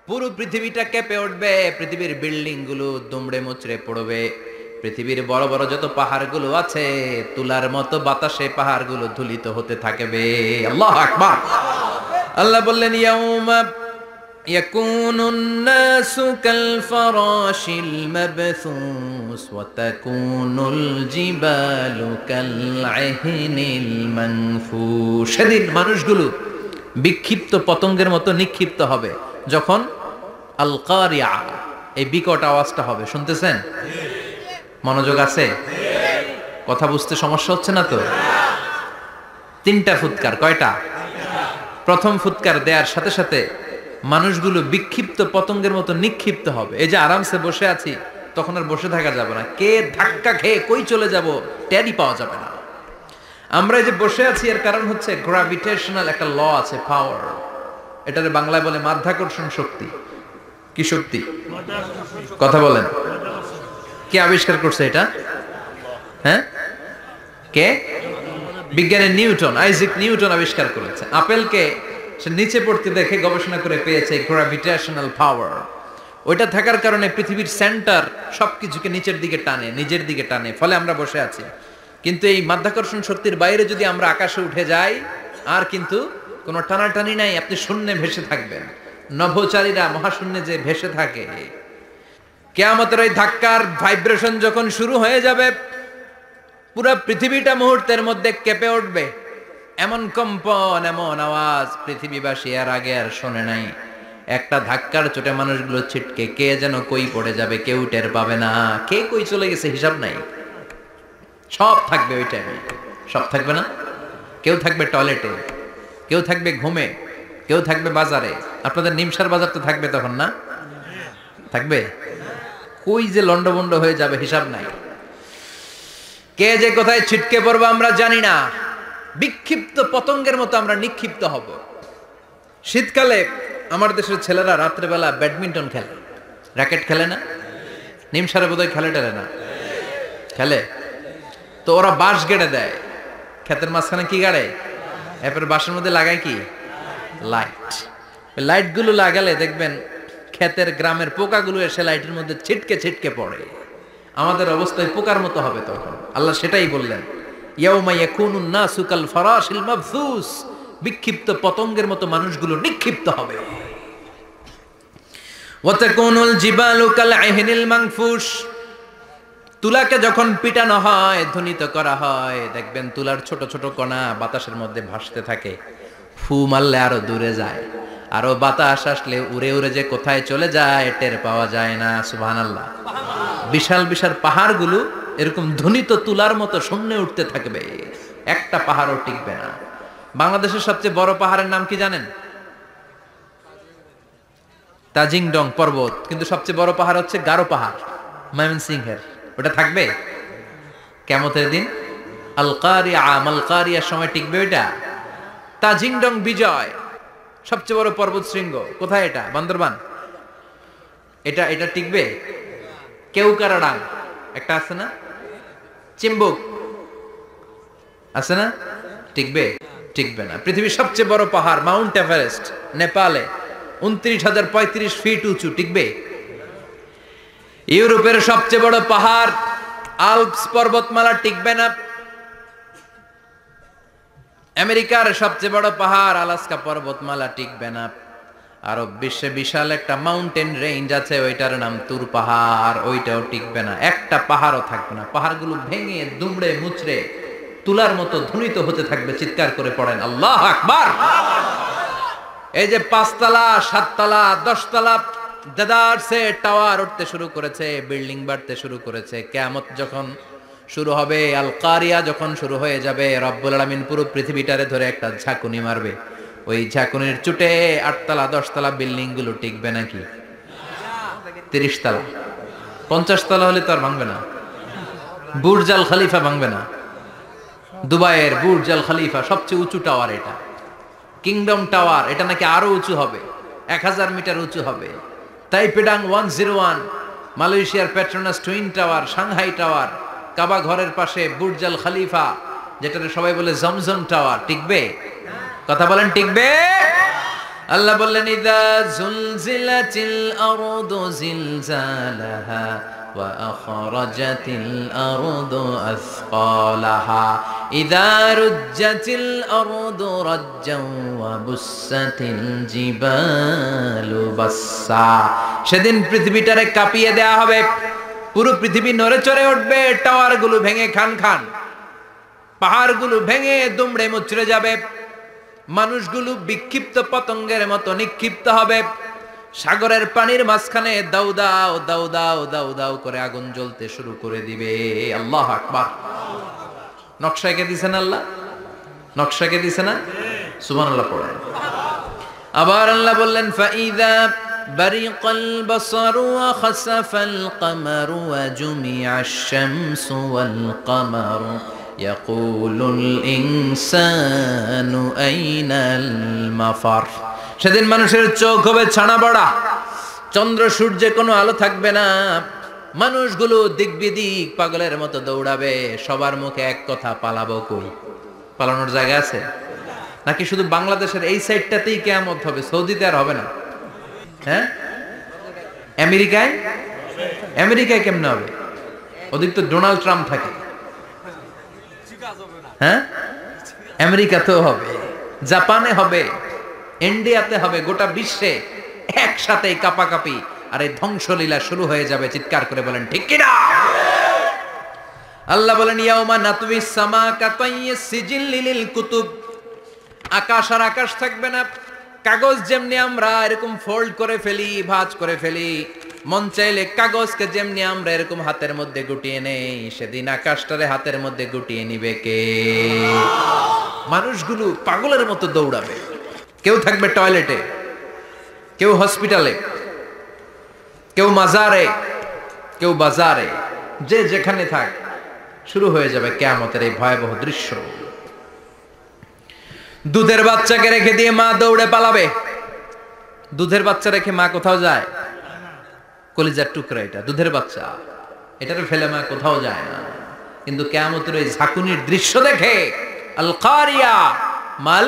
পুরো পৃথিবীটা কেঁপে উঠবে, পৃথিবীর বিল্ডিং গুলো দুমড়ে মুচড়ে পড়বে, পৃথিবীর বড় বড় যত পাহাড়গুলো আছে তুলার মতো বাতাসে পাহাড়গুলো ধুলিত হতে থাকবে। আল্লাহু আকবার। আল্লাহ বললেন ইয়াউমা ইয়াকুনুন নাসু কাল ফারাশিল মাবথুস ওয়া তাকুনুল জিবালু কাল আহিনিল মানফুশ। সেদিন মানুষগুলো বিক্ষিপ্ত পতঙ্গের মতো নিক্ষিপ্ত হবে যখন আল কারিয়া, এই বিকট আওয়াজটা হবে। শুনতেছেন? মনোযোগ আছে? কথা বুঝতে সমস্যা হচ্ছে না তো? 3টা ফুৎকার। কয়টা? প্রথম ফুৎকার দেওয়ার সাথে সাথে মানুষগুলো বিক্ষিপ্ত পতঙ্গের মতো নিক্ষিপ্ত হবে। এই যে আরামসে বসে আছি, তখন আর বসে থাকা যাবে না। কে ধাক্কা খেয়ে কই চলে যাব টেরই পাওয়া যাবে না। আমরা এই যে বসে আছি এর কারণ হচ্ছে গ্র্যাভিটেশনাল একটা ল আছে, পাওয়ার। এটারে বাংলায় বলে মাধ্যাকর্ষণ শক্তি। কি শক্তি? কথা বলেন। কে আবিষ্কার করছে এটা? হ্যাঁ, কে? বিজ্ঞানী নিউটন, আইজাক নিউটন আবিষ্কার করেছে। আপেলকে সে নিচে পড়তে দেখে গবেষণা করে পেয়েছে গ্র্যাভিটেশনাল পাওয়ার। ওইটা থাকার কারণে পৃথিবীর সেন্টার সবকিছুকে নিচের দিকে টানে, নিজের দিকে টানে, ফলে আমরা বসে আছি। কিন্তু এই মাধ্যাকর্ষণ শক্তির বাইরে যদি আমরা আকাশে উঠে যাই, আর কিন্তু কোনো টানাটানি নাই, আপনি শূন্যে ভেসে থাকবেন। নভোচারীরা মহাশূন্যে যে ভেসে থাকে, কিয়ামতের ওই ধাক্কার ভাইব্রেশন যখন শুরু হয়ে যাবে, পুরো পৃথিবীটা মুহূর্তের মধ্যে কেঁপে উঠবে। এমন কম্পন, এমন আওয়াজ পৃথিবীবাসী এর আগে আর শোনে নাই। একটা ধাক্কার চোটে মানুষগুলো ছিটকে কে যেন কই পড়ে যাবে, কেউ টের পাবে না। কে কই চলে গেছে হিসাব নাই। সব থাকবে ওই টাইমে, সব থাকবে না। কেউ থাকবে টয়লেটে, কেউ থাকবে ঘুমে, কেউ থাকবে বাজারে। আপনাদের নিমসার বাজার তো থাকবে তখন, না থাকবে? কই যে লন্ডভন্ড হয়ে যাবে হিসাব নাই। কে যে কোথায় ছিটকে পড়বো আমরা জানি না। বিক্ষিপ্ত পতঙ্গের মতো আমরা নিক্ষিপ্ত হব। শীতকালে আমার দেশের ছেলেরা রাত্রেবেলা ব্যাডমিন্টন খেলে, র্যাকেট খেলে না? নিমসারে বোধহয় খেলে টেলে না, খেলে তো। ওরা বাঁশ গেড়ে দেয় ক্ষেতের মাঝখানে। কি গাড়ে? এরপরে বাঁশের মধ্যে লাগায় কি? লাইট। লাইট গুলো লাগালে দেখবেন ক্ষেতের গ্রামের পোকাগুলো এসে লাইটের মধ্যে ছিটকে ছিটকে পড়ে। আমাদের অবস্থায় পোকার মতো হবে তখন। আল্লাহ সেটাই বললেন, ইয়াউমা ইয়াকুনুন নাসু কাল ফারাশিল মাবথুস। বিক্ষিপ্ত পতঙ্গের মতো মানুষগুলো নিক্ষিপ্ত হবে। ওয়া তাকুনুল জিবালু কাল আহিনিল মানফুস। তুলাকে যখন পিটানো হয়, ধ্বনিত করা হয়, দেখবেন তুলার ছোট ছোট কণা বাতাসের মধ্যে ভাসতে থাকে। ফু মারলে আরো দূরে যায়, আরো বাতাস আসলে উড়ে উড়ে যে কোথায় চলে যায় টের পাওয়া যায় না। সুবহানাল্লাহ। বিশাল বিশাল পাহাড়গুলো এরকম ধ্বনিত তুলার মতো শূন্যে উঠতে থাকবে, একটা পাহাড়ও টিকবে না। বাংলাদেশের সবচেয়ে বড় পাহাড়ের নাম কি জানেন? তাজিংডং পর্বত। কিন্তু সবচেয়ে বড় পাহাড় হচ্ছে গারো পাহাড়, ময়মনসিংহের। ওটা থাকবে কিয়ামতের দিন? আল কারিয়া, আল কারিয়ার সময় টিকবে ওইটা? তাজিংডং বিজয় সবচেয়ে বড় পর্বত শৃঙ্গ। কোথায় এটা? বান্দরবান। এটা টিকবে? কেউকারাডাং একটা আছে না? চিম্বুক আছে না? টিকবে? টিকবে না। পৃথিবীর সবচেয়ে বড় পাহাড় মাউন্ট এভারেস্ট নেপালে 29,035 ফিট উঁচু, টিকবে? ইউরোপের সবচেয়ে বড় পাহাড় আল্পস পর্বতমালা টিকবে না। আমেরিকার সবচেয়ে বড় পাহাড় আলাস্কা পর্বতমালা টিকবে না। আরব বিশ্বে বিশাল একটা মাউন্টেন রেঞ্জ আছে, ওইটার নাম তুর পাহাড়, ওইটাও টিকবে না। একটা পাহাড়ও থাকবে না। পাহাড়গুলো ভেঙে দুমড়ে মুচড়ে তুলার মতো ধ্বনিত হতে থাকবে। চিৎকার করে পড়েন আল্লাহু আকবার। এই যে 5 তলা, 7 তলা, 10 তলা দেদারসে টাওয়ার উঠতে শুরু করেছে, বিল্ডিং বাড়তে শুরু করেছে। কিয়ামত যখন শুরু হবে, আল কারিয়া যখন শুরু হয়ে যাবে, রব্বুল আলামিন পুরো পৃথিবীটারে ধরে একটা ঝাঁকুনি মারবে। ওই ঝাঁকুনির চুটে 8 তলা 10 তলা বিল্ডিং গুলো টিকবে নাকি? 30 তলা 50 তলা হলে তো আর ভাঙবে না। বুর্জ আল খলিফা ভাঙবে না। দুবাইয়ের বুর্জ আল খলিফা সবচেয়ে উঁচু টাওয়ার এটা। কিংডম টাওয়ার, এটা নাকি আরো উঁচু হবে, 1000 মিটার উঁচু হবে। তাইপেডাং 101, মালয়েশিয়ার Petronas twin tower, Shanghai tower, Kaaba ঘরের পাশে বুর্জ আল খলিফা, যেটা সবাই বলে জমজম টাওয়ার, টিকবে? কথা বলেন, টিকবে? আল্লাহ বললেন, ইযা জুলজিলাতিল আরদু জিলজালাহা ওয়া আখরাজাতিল আরদু আসকালাহা ইযা রুজ্জাতিল আরদু রাজ্জান ওয়া বুসাতিল জিবালু বাসসা। সেদিন পৃথিবীটারে কাঁপিয়ে দেয়া হবে, পুরো পৃথিবী নড়ে চড়ে উঠবে, টাওয়ারগুলো ভেঙে খান খান, পাহাড়গুলো ভেঙে দুমড়ে মুচড়ে যাবে, মানুষগুলো বিক্ষিপ্ত পতঙ্গের মতো নিক্ষিপ্ত হবে। সাগরের পানির মাঝখানে দাউ দাউ দাউ দাউ দাউ দাউ করে আগুন জ্বলতে শুরু করে দিবে। আল্লাহু আকবার। নকশা এঁকে দিছেন আল্লাহ, নকশা এঁকে দিছে না? সুবহানাল্লাহ পড়েন। আবার আল্লাহ বললেন, ফাইযা বারিকাল বাসারু ওয়া খাসাফাল কামারু ওয়া জুমিআশ শামসু ওয়াল কামারু ইয়াকুলুল ইনসানু আইনাল মাফার। সেদিন মানুষের চোখ হবে ছানা বড়া, চন্দ্র সূর্যে কোনো আলো থাকবে না, মানুষগুলো দিক বিদিক পাগলের মতো দৌড়াবে। সবার মুখে এক কথা, পালাবো কই? পালানোর জায়গা আছে নাকি? শুধু বাংলাদেশের এই সাইডটাতেই কিয়ামত হবে, সৌদিতে আর হবে না? হ্যাঁ, আমেরিকায় আমেরিকায় কেমনে হবে? ওদিক তো ডোনাল্ড ট্রাম্প থাকে। হ্যাঁ, আমেরিকাতেও হবে, জাপানে হবে, ইন্ডিয়াতে হবে, গোটা বিশ্বে একসাথে কাপাকাপি আর এই ধ্বংসলীলা শুরু হয়ে যাবে। চিৎকার করে বলেন ঠিক কিনা? আল্লাহ বলেন ইয়াউমা নাতউইস সামা কাতাইয়িস সিজিল লিল কুতুব। আকাশ আর আকাশ থাকবে না। কাগজ যেমনি আমরা এরকম ফোল্ড করে ফেলি, ভাঁজ করে ফেলি, মন চাইলে কাগজকে যেমনি আমরা এরকম হাতের মধ্যে গুটিয়ে নেই, সেদিন আকাশটারে হাতের মধ্যে গুটিয়ে নিবে কে? মানুষগুলো পাগলের মতো দৌড়াবে। কেউ থাকবে টয়লেটে, কেউ হসপিটালে, কেউ মাজারে, কেউ বাজারে, যে যেখানে থাক, শুরু হয়ে যাবে কিয়ামতের এই ভয়াবহ দৃশ্য। দুধের বাচ্চাকে রেখে দিয়ে মা দৌড়ে পালাবে। দুধের বাচ্চা রেখে মা কোথাও যায়? কলিজার টুকরা এটা, দুধের বাচ্চা, এটারে ফেলে মা কোথাও যায় না। কিন্তু কিয়ামতের এই ঝাঁকুনির দৃশ্য দেখে আল কারিয়া মাল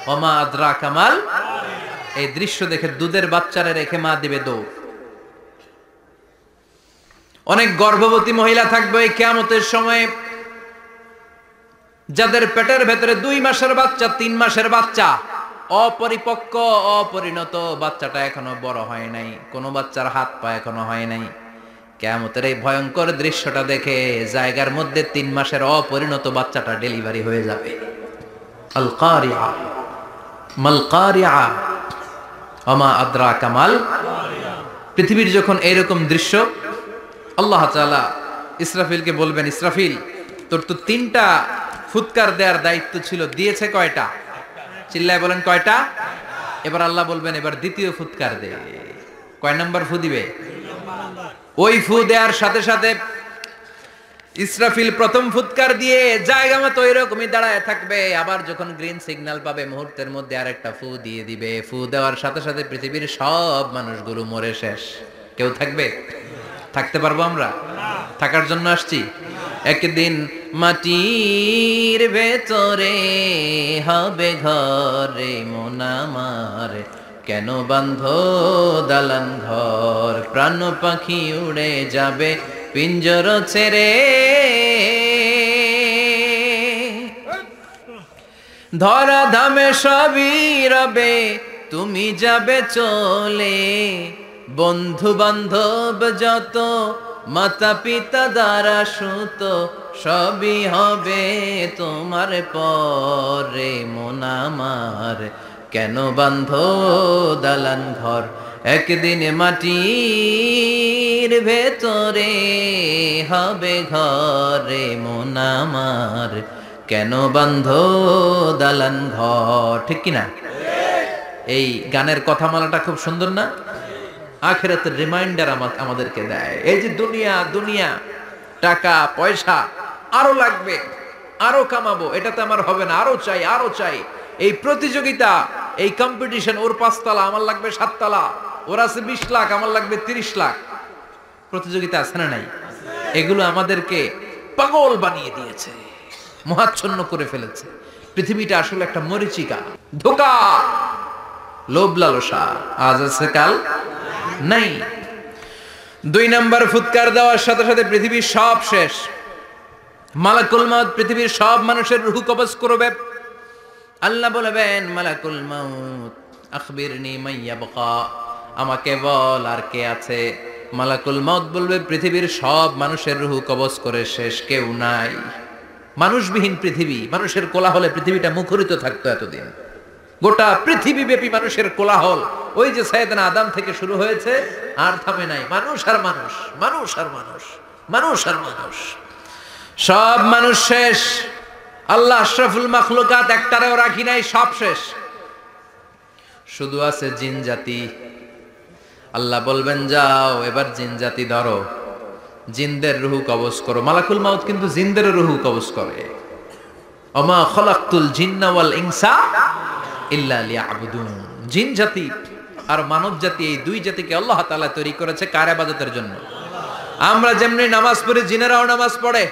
ওয়া মা আদরাকা মাল, এই দৃশ্য দেখে দুধের বাচ্চারে রেখে মা দিবে দৌড়। অনেক গর্ভবতী মহিলা থাকবে এই কিয়ামতের সময়, যাদের পেটের ভেতরে 2 মাসের বাচ্চা, 3 মাসের বাচ্চা, অপরিপক্ক অপরিণত, বাচ্চাটা এখনো বড় হয় নাই, কোনো বাচ্চার হাত পা এখনো হয় নাই। কিয়ামতের এই ভয়ঙ্কর দৃশ্যটা দেখে জায়গার মধ্যে 3 মাসের অপরিণত বাচ্চাটা ডেলিভারি হয়ে যাবে। আল কারিয়া মাল কারিয়া ওয়া মা আদরাকা মাল। পৃথিবীর যখন এইরকম দৃশ্য, আল্লাহ তাআলা ইসরাফিলকে বলবেন, ইসরাফিল তোর তো 3টা ফুৎকার দেওয়ার দায়িত্ব ছিল, দিয়েছে কয়টা? চিল্লায় বলেন কয়টা? এবার আল্লাহ বলবেন এবার দ্বিতীয় ফুৎকার দে। কয় নাম্বার ফু দিবে? ওই ফু দেওয়ার সাথে সাথে ইসরাফিল প্রথম ফুৎকার দিয়ে জায়গা মতো এরকমই দাঁড়ায় থাকবে। আবার যখন গ্রিন সিগন্যাল পাবে মুহূর্তের মধ্যে আরেকটা ফু দিয়ে দিবে। ফু দেওয়ার সাথে সাথে পৃথিবীর সব মানুষগুলো মরে শেষ। কেউ থাকবে? থাকতে পারবো আমরা? থাকার জন্য আসছি। একদিন মাটির ভেতরে হবে ঘরে মন আমার, কেন বাঁধো দালান ঘর, প্রাণ পাখি উড়ে যাবে পিঞ্জর ছেড়ে, ধরা ধামে সবই রবে তুমি যাবে চলে, বন্ধু বান্ধব যত মাতা পিতা দ্বারা সুত সবই হবে তোমার পরে মন আমার, কেন বাঁধো দালান ঘর, একদিন মাটির ভেতরে হবে ঘরে মন আমার, কেন বাঁধো দালান ঘর। ঠিক কিনা? এই গানের কথামালাটা খুব সুন্দর না? আখিরাতের রিমাইন্ডার আমাদেরকে দেয়। এই যে দুনিয়া দুনিয়া, টাকা পয়সা আরো লাগবে, আরো কামাবো, এটাতে আমার হবে না, আরো চাই আরো চাই। এই প্রতিযোগিতা, এই কম্পিটিশন, ওর 5 তলা আমার লাগবে 7 তলা, ওর আছে 20 লাখ আমার লাগবে 30 লাখ, প্রতিযোগিতা আছে না নাই? এগুলো আমাদেরকে পাগল বানিয়ে দিয়েছে, মোহাচ্ছন্ন করে ফেলেছে। পৃথিবীটা আসলে একটা মরিচিকা, ধোঁকা, লোভ লালসা, আজ আছে কাল নাই। 2 নাম্বার ফুৎকার দেওয়ার সাথে সাথে পৃথিবীর সব শেষ। মালাকুল মাউত পৃথিবীর সব মানুষের রূহ কবজ করবে। আল্লাহ বলবেন মালাকুল মাউত আখবিরনি মাইয়াবকা, আমাকে বল আর কে আছে। মালাকুল মাউত বলবে পৃথিবীর সব মানুষের রূহ কবজ করে শেষ, কেউ নাই। মানুষবিহীন পৃথিবী, মানুষের কোলাহলে পৃথিবীটা মুখরিত থাকতো এতদিন। গোটা পৃথিবী ব্যাপী মানুষের কোলাহল, ওই যে সাইয়েদনা আদম থেকে শুরু হয়েছে, আর থামে নাই। মানুষ আর মানুষ, মানুষ আর মানুষ, মানুষ আর মানুষ, সব মানুষ শেষ। আল্লাহ আশরাফুল মাখলুকাত একটারেও রাখি নাই, সব শেষ। শুধু আছে জিন জাতি। আল্লাহ বলবেন যাও এবার জিন জাতি ধরো, জিনদের রূহ কবজ করো। মালাকুল মাউত কিন্তু জিনদের রূহ কবজ করে। ওমা খলাকতুল জিন্না ওয়াল ইনসা ইল্লা লিয়াবুদুন। জিন জাতি আর মানব জাতি, এই 2 জাতিকে আল্লাহ তাআলা তৈরি করেছে কার ইবাদতের জন্য। আমরা যেমনি নামাজ পড়ি, জিনেরাও নামাজ পড়ে।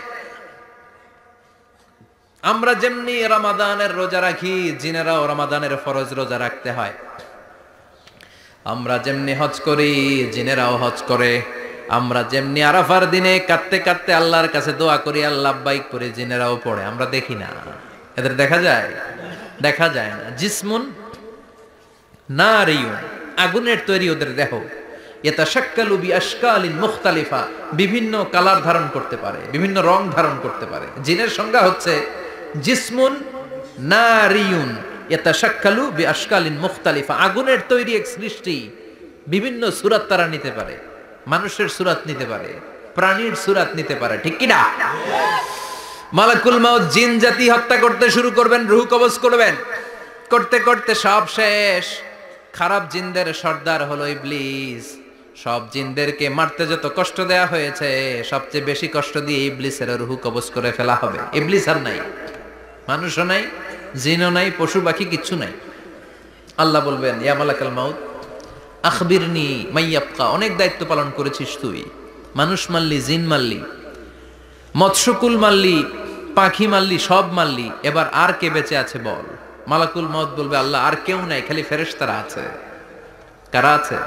আমরা যেমনি রমাদানের রোজা রাখি, জিনেরাও রমাদানের ফরজ রোজা রাখতে হয়। আমরা যেমনি হজ করি জিনেরাও হজ করে, আমরা যেমনি আরাফার দিনে কাঁদতে কাঁদতে আল্লাহর কাছে দোয়া করি আল্লাহ লাব্বাইক করে জিনেরাও পড়ে। আমরা দেখি না, এদের দেখা যায়? দেখা যায় না। জিসমুন নারিয়ুন, আগুনের তৈরি ওদের দেহ। ইয়াতাশাক্কালু বিআশকালিন মুখতালিফা, বিভিন্ন কালার ধারণ করতে পারে, বিভিন্ন রং ধারণ করতে পারে। জিনের সংজ্ঞা হচ্ছে জিসমুন নারিয়ুন ইয়াতাশাক্কালু বিআশকালিন মুখতালিফা, আগুনের তৈরি এক সৃষ্টি, বিভিন্ন সূরত তারা নিতে পারে। মানুষের সূরত নিতে পারে, প্রাণীর সূরত নিতে পারে, ঠিক কি না? মালাকুল মাউত জিন জাতি হত্যা করতে শুরু করবেন, রূহ কবজ করবেন, করতে করতে সব শেষ। খারাপ জিনদের সর্দার হলো ইবলিস। সব জিনদেরকে মারতে যত কষ্ট দেয়া হয়েছে, সবচেয়ে বেশি কষ্ট দিয়ে ইবলিসের রূহ কবজ করে ফেলা হবে। ইবলিস আর নাই, মানুষও নাই, জিনও নাই, পশু পাখি কিচ্ছু নাই। আল্লাহ বলবেন ইয়া মালাকাল মাউত আখবিরনি মাইয়াবকা, অনেক দায়িত্ব পালন করেছিস তুই, মানুষ মারলি, জিন মারলি, মৎস্যকুল মারলি, পাখি মারলি, সব মারলি, এবার আর কে বেঁচে আছে বল। মালাকুল মউত বলবে আল্লাহ আর কেউ নাই, খালি ফেরেশতারা আছে। কারা আছে?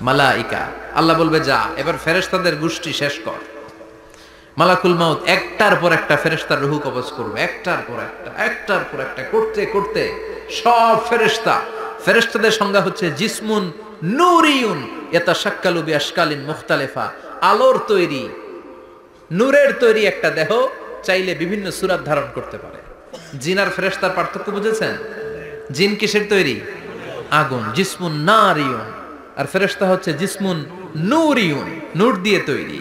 মালাইকা। আল্লাহ বলবে যা এবার ফেরেশতাদের গোষ্ঠী শেষ কর। মালাকুল মউত একটার পর একটা ফেরেশতার রূহ কবজ করবে, একটার পর একটা, একটার পর একটা করতে করতে সব ফেরেশতা। ফেরেশতাদের সংজ্ঞা হচ্ছে জিসমুন নূরিয়ুন ইয়াতাশাক্কালু বিআশকালিন মুখতালিফা, আলোর তৈরি, নূরের তৈরি একটা দেহ, চাইলে বিভিন্ন সূরত ধারণ করতে পারে। জিন আর ফেরেশতার পার্থক্য বুঝেছেন? জিন কিসের তৈরি? আগুন, জিসমুন নারিয়ুন, আর ফেরেশতা হচ্ছে জিসমুন নূরিয়ুন, নূর দিয়ে তৈরি।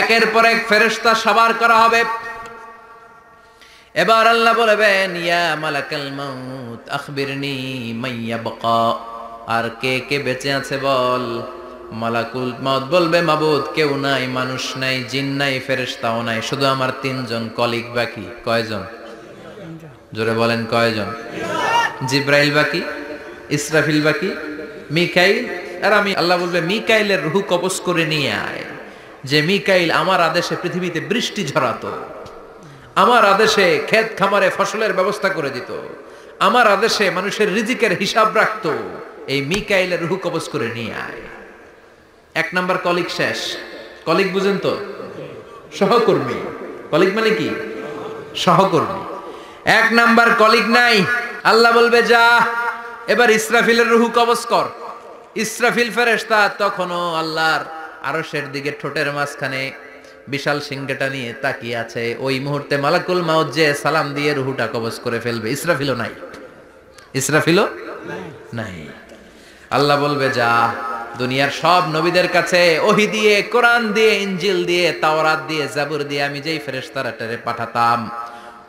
একের পর এক ফেরেশতা সবার করা হবে। এবার আল্লাহ বলবেন ইয়া মালাকাল মাউত আখবিরনি মাইয়াবকা, আর কে কে বেঁচে আছে বল। মালাকুল মাউত বলবে মাবুদ কেউ নাই, মানুষ নাই, জিন নাই, ফেরেশতাও নাই, শুধু আমার তিনজন কলিগ বাকি। কয়জন? জোরে বলেন কয়জন? জিব্রাইল বাকি, ইসরাফিল বাকি, মিকাইল আর আমি। আল্লাহ বলবে মিকাইলের রূহ কবজ করে নিয়ে আয়। যে মিকাইল আমার আদেশে পৃথিবীতে বৃষ্টি ঝরাতো, আমার আদেশে ক্ষেত খামারে ফসলের ব্যবস্থা করে দিত, আমার আদেশে মানুষের রিজিকের হিসাব রাখতো, এই মিকাইলের রূহ কবজ করে নিয়ে আয়। এক নাম্বার কলিগ শেষ। কলিগ বুঝেন তো? সহকর্মী। কলিগ মানে কি? সহকর্মী। এক নাম্বার কলিগ নাই। আল্লাহ বলবে যা এবার ইসরাফিলের রূহ কবজ কর। ইসরাফিল ফেরেশতা তখনও আল্লাহর আরশের দিকে ঠোঁটের মাঝখানে বিশাল সিংহটা নিয়ে তাকিয়ে আছে। ওই মুহূর্তে মালাকুল মাউত যে সালাম দিয়ে রূহটা কবজ করে ফেলবে। ইসরাফিলও নাই, ইসরাফিলও নাই। আল্লাহ বলবে যা দুনিয়ার সব নবীদের কাছে ওহী দিয়ে, কোরআন দিয়ে, ইনজিল দিয়ে, তাওরাত দিয়ে, জাবুর দিয়ে আমি যেই ফেরেশতারাটারে পাঠাতাম,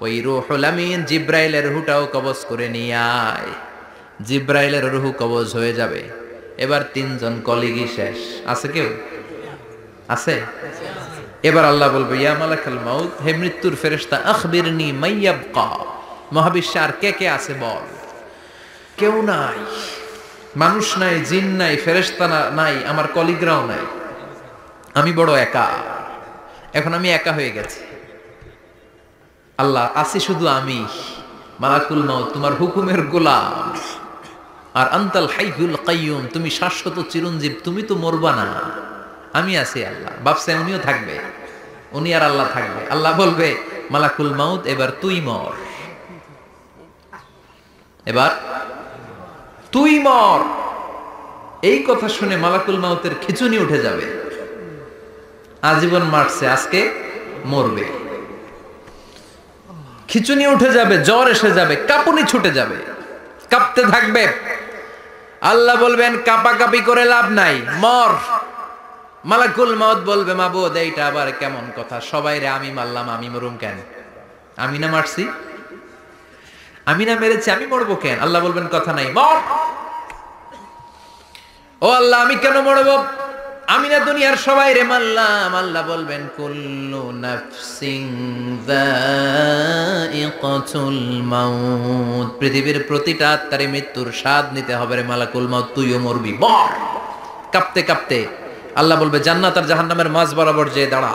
ওই রূহুল আমিন জিব্রাইলের রূহটাও কবজ করে নিয়ে আয়। জিব্রাইলের রূহ কবজ হয়ে যাবে। এবার তিনজন কলিগই শেষ। আছে কেউ? আছে? এবার আল্লাহ বলবে ইয়া মালাকাল মাউত, হে মৃত্যুর ফেরেশতা আখবিরনি মাইয়াবকা, মহাবিশ্বে আর কে কে আছে বল। কেউ নাই, মানুষ নাই, জিন নাই, ফেরেশতা নাই, আমার কলিগরাও নাই, আমি বড় একা। এখন আমি একা হয়ে গেছি। আল্লাহ আছি শুধু আমি। মালাকুল মাউত তোমার হুকুমের গোলাম, আর আনতাল হাইয়ুল কাইয়ুম, তুমি শাশ্বত চিরঞ্জীব, তুমি তো মরবা না, আমি আছি। আল্লাহ ভাবছে উনিও থাকবে, উনি আর আল্লাহ থাকবে। আল্লাহ বলবে মালাকুল মাউত এবার তুই মর, এবার তুই মর। এই কথা শুনে মালাকুল মাউতের খিচুনি উঠে যাবে। আজীবন মারছে, আজকে মরবে। খিচুনি উঠে যাবে, জ্বর এসে যাবে, কাঁপুনি ছুটে যাবে, কাঁপতে থাকবে। আল্লাহ বলবেন কাঁপাকাঁপি করে লাভ নাই, মর। মালাকুল মাউত বলবে মাবুদ এইটা আবার কেমন কথা, সবাই রে আমি মারলাম, আমি মরুম কেন? আমি না মারছি, আমি না মেরেছি, আমি মরবো কেন? আল্লাহ বলবেন কথা নাই, মর। ও আল্লাহ আমি কেন মরবো? আমি না দুনিয়ার সবাই রে মারলাম। আল্লাহ বলবেন কুল্লু নাফসিন যায়িকাতুল মাউত, পৃথিবীর প্রতিটা আত্মারে মৃত্যুর স্বাদ নিতে হবে রে মালাকুল মাউত, তুইও মরবি, মর। কাঁপতে কাঁপতে আল্লাহ বলবে জান্নাত আর জাহান্নামের মাঝ বরাবর যে দাঁড়া।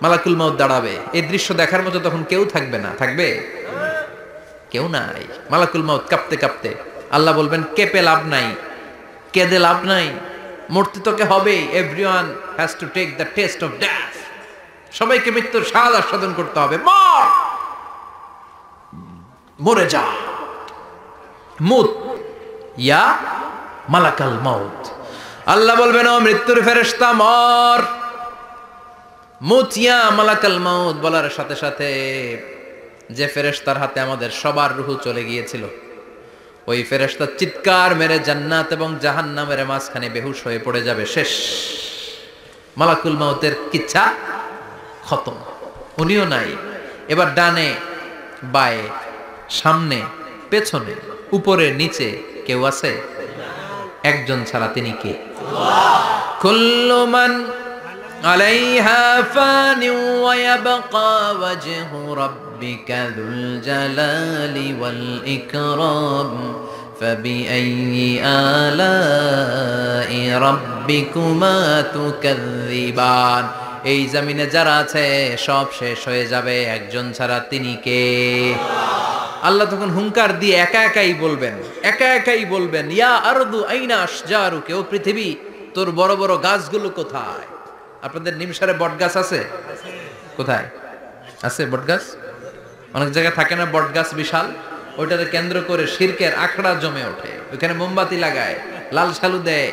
মালাকুল মাউত দাঁড়াবে। এই দৃশ্য দেখার মতো তখন কেউ থাকবে না। থাকবে? কেউ নাই। মালাকুল মাউত কাঁপতে কাঁপতে, আল্লাহ বলবেন কেঁপে লাভ নাই, কেঁদে লাভ নাই, মরতে তোকে হবেই। Everyone has to take the test of death. সবাইকে মৃত্যুর স্বাদ আস্বাদন করতে হবে। মরে যা, মুত ইয়া মালাকাল মাউত। আল্লাহ বলবেন, ও মৃত্যুর ফেরেশতা মর, মুত ইয়া মালাকাল মাউত। বলার সাথে সাথে যে ফেরেশতার হাতে আমাদের সবার রূহ চলে গিয়েছিল, ওই ফেরেশতা চিৎকার মেরে জান্নাত এবং জাহান্নামের মাঝখানে বেহুশ হয়ে পড়ে যাবে। শেষ, মালাকুল মাউতের কিচ্ছা খতম, উনিও নাই। এবার ডানে বায়ে সামনে পেছনে উপরে নিচে কেউ আছে? একজন ছাড়া, তিনি কে? কুল্লু মান আলাইহা ফানি ওয়া ইয়াবকা ওয়াজহু রাব্বিকা যুল জালালি ওয়াল ইকরাম ফাবিআইয়ি আলাই রাব্বিকুমা তুকাযযিবান। এই জমিনে যারা আছে সব শেষ হয়ে যাবে, একজন ছাড়া, তিনি কে? আল্লাহ তখন হুঙ্কার দিয়ে একা একাই বলবেন, ইয়া আরদু আইনা আশজারুকে, ও পৃথিবী তোর বড় বড় গাছগুলো কোথায়? আপনাদের নিমসারে বট গাছ আছে? কোথায় আছে বট গাছ? অনেক জায়গায় থাকে না বট গাছ বিশাল, ওইটাকে কেন্দ্র করে শিরকের আখড়া জমে ওঠে, ওইখানে মোমবাতি লাগায়, লাল সালু দেয়,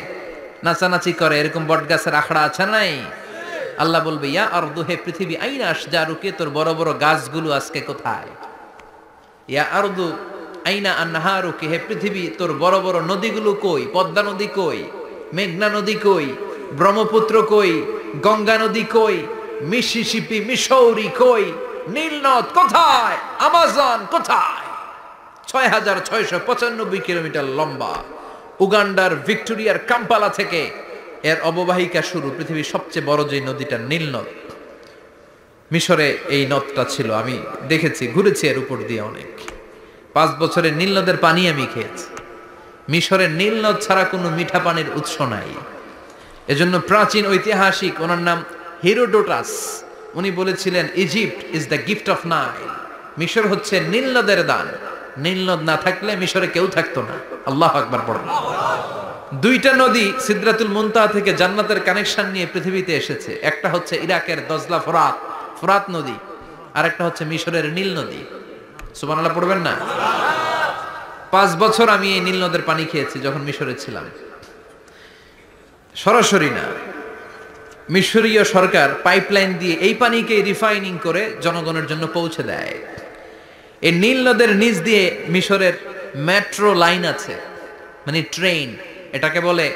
নাচানাচি করে, এরকম বট গাছের আখড়া আছে নাই? আল্লাহ বলবে, ইয়া আরদু, হে পৃথিবী, আইনা আশজারুকে, তোর বড় বড় গাছগুলো আজকে কোথায়? ইয়া আরদু আইনা আনহারুকে, হে পৃথিবী, তোর বড় বড় নদীগুলো কই? পদ্মা নদী কই? মেঘনা নদী কই? ব্রহ্মপুত্র কই? গঙ্গা নদী কই? মিসিসিপি, মিসৌরি কই? নীল নদ কোথায়? আমাজন কোথায়? ৬৬৯৫ কিলোমিটার লম্বা, উগান্ডার ভিক্টোরিয়ার কাম্পালা থেকে এর অববাহিকা শুরু। পৃথিবীর সবচেয়ে বড় যে নদীটা নীল নদ, মিশরে এই নদটা ছিল। আমি দেখেছি, ঘুরেছি এর উপর দিয়ে অনেক। 5 বছরের নীল নদের পানি আমি খেয়েছি। মিশরের নীল নদ ছাড়া কোনো মিঠা পানির উৎস নাই। এজন্য প্রাচীন ঐতিহাসিক, ওনার নাম হেরোডোটাস, উনি বলেছিলেন, Egypt is the gift of Nile. মিশর হচ্ছে নীল নদের দান। নীল নদ না থাকলে মিশরে কেউ থাকতো না। আল্লাহু আকবার পড়ুন। 2টা নদী সিদরাতুল মুনতাহা থেকে জান্নাতের কানেকশন নিয়ে পৃথিবীতে এসেছে। একটা হচ্ছে ইরাকের দজলা ফোরাত নদী, আর একটা হচ্ছে মিশরের নীল নদী। সুবহানাল্লাহ পড়বেন না? 5 বছর আমি এই নীল নদের পানি খেয়েছি যখন মিশরে ছিলাম। সরাসরি না, মিশরীয় সরকার পাইপলাইন দিয়ে এই পানিকে রিফাইনিং করে জনগণের জন্য পৌঁছে দেয়। এই নীল নদের নিচ দিয়ে মিশরের মেট্রো লাইন আছে, মানে ট্রেন। এটাকে বলে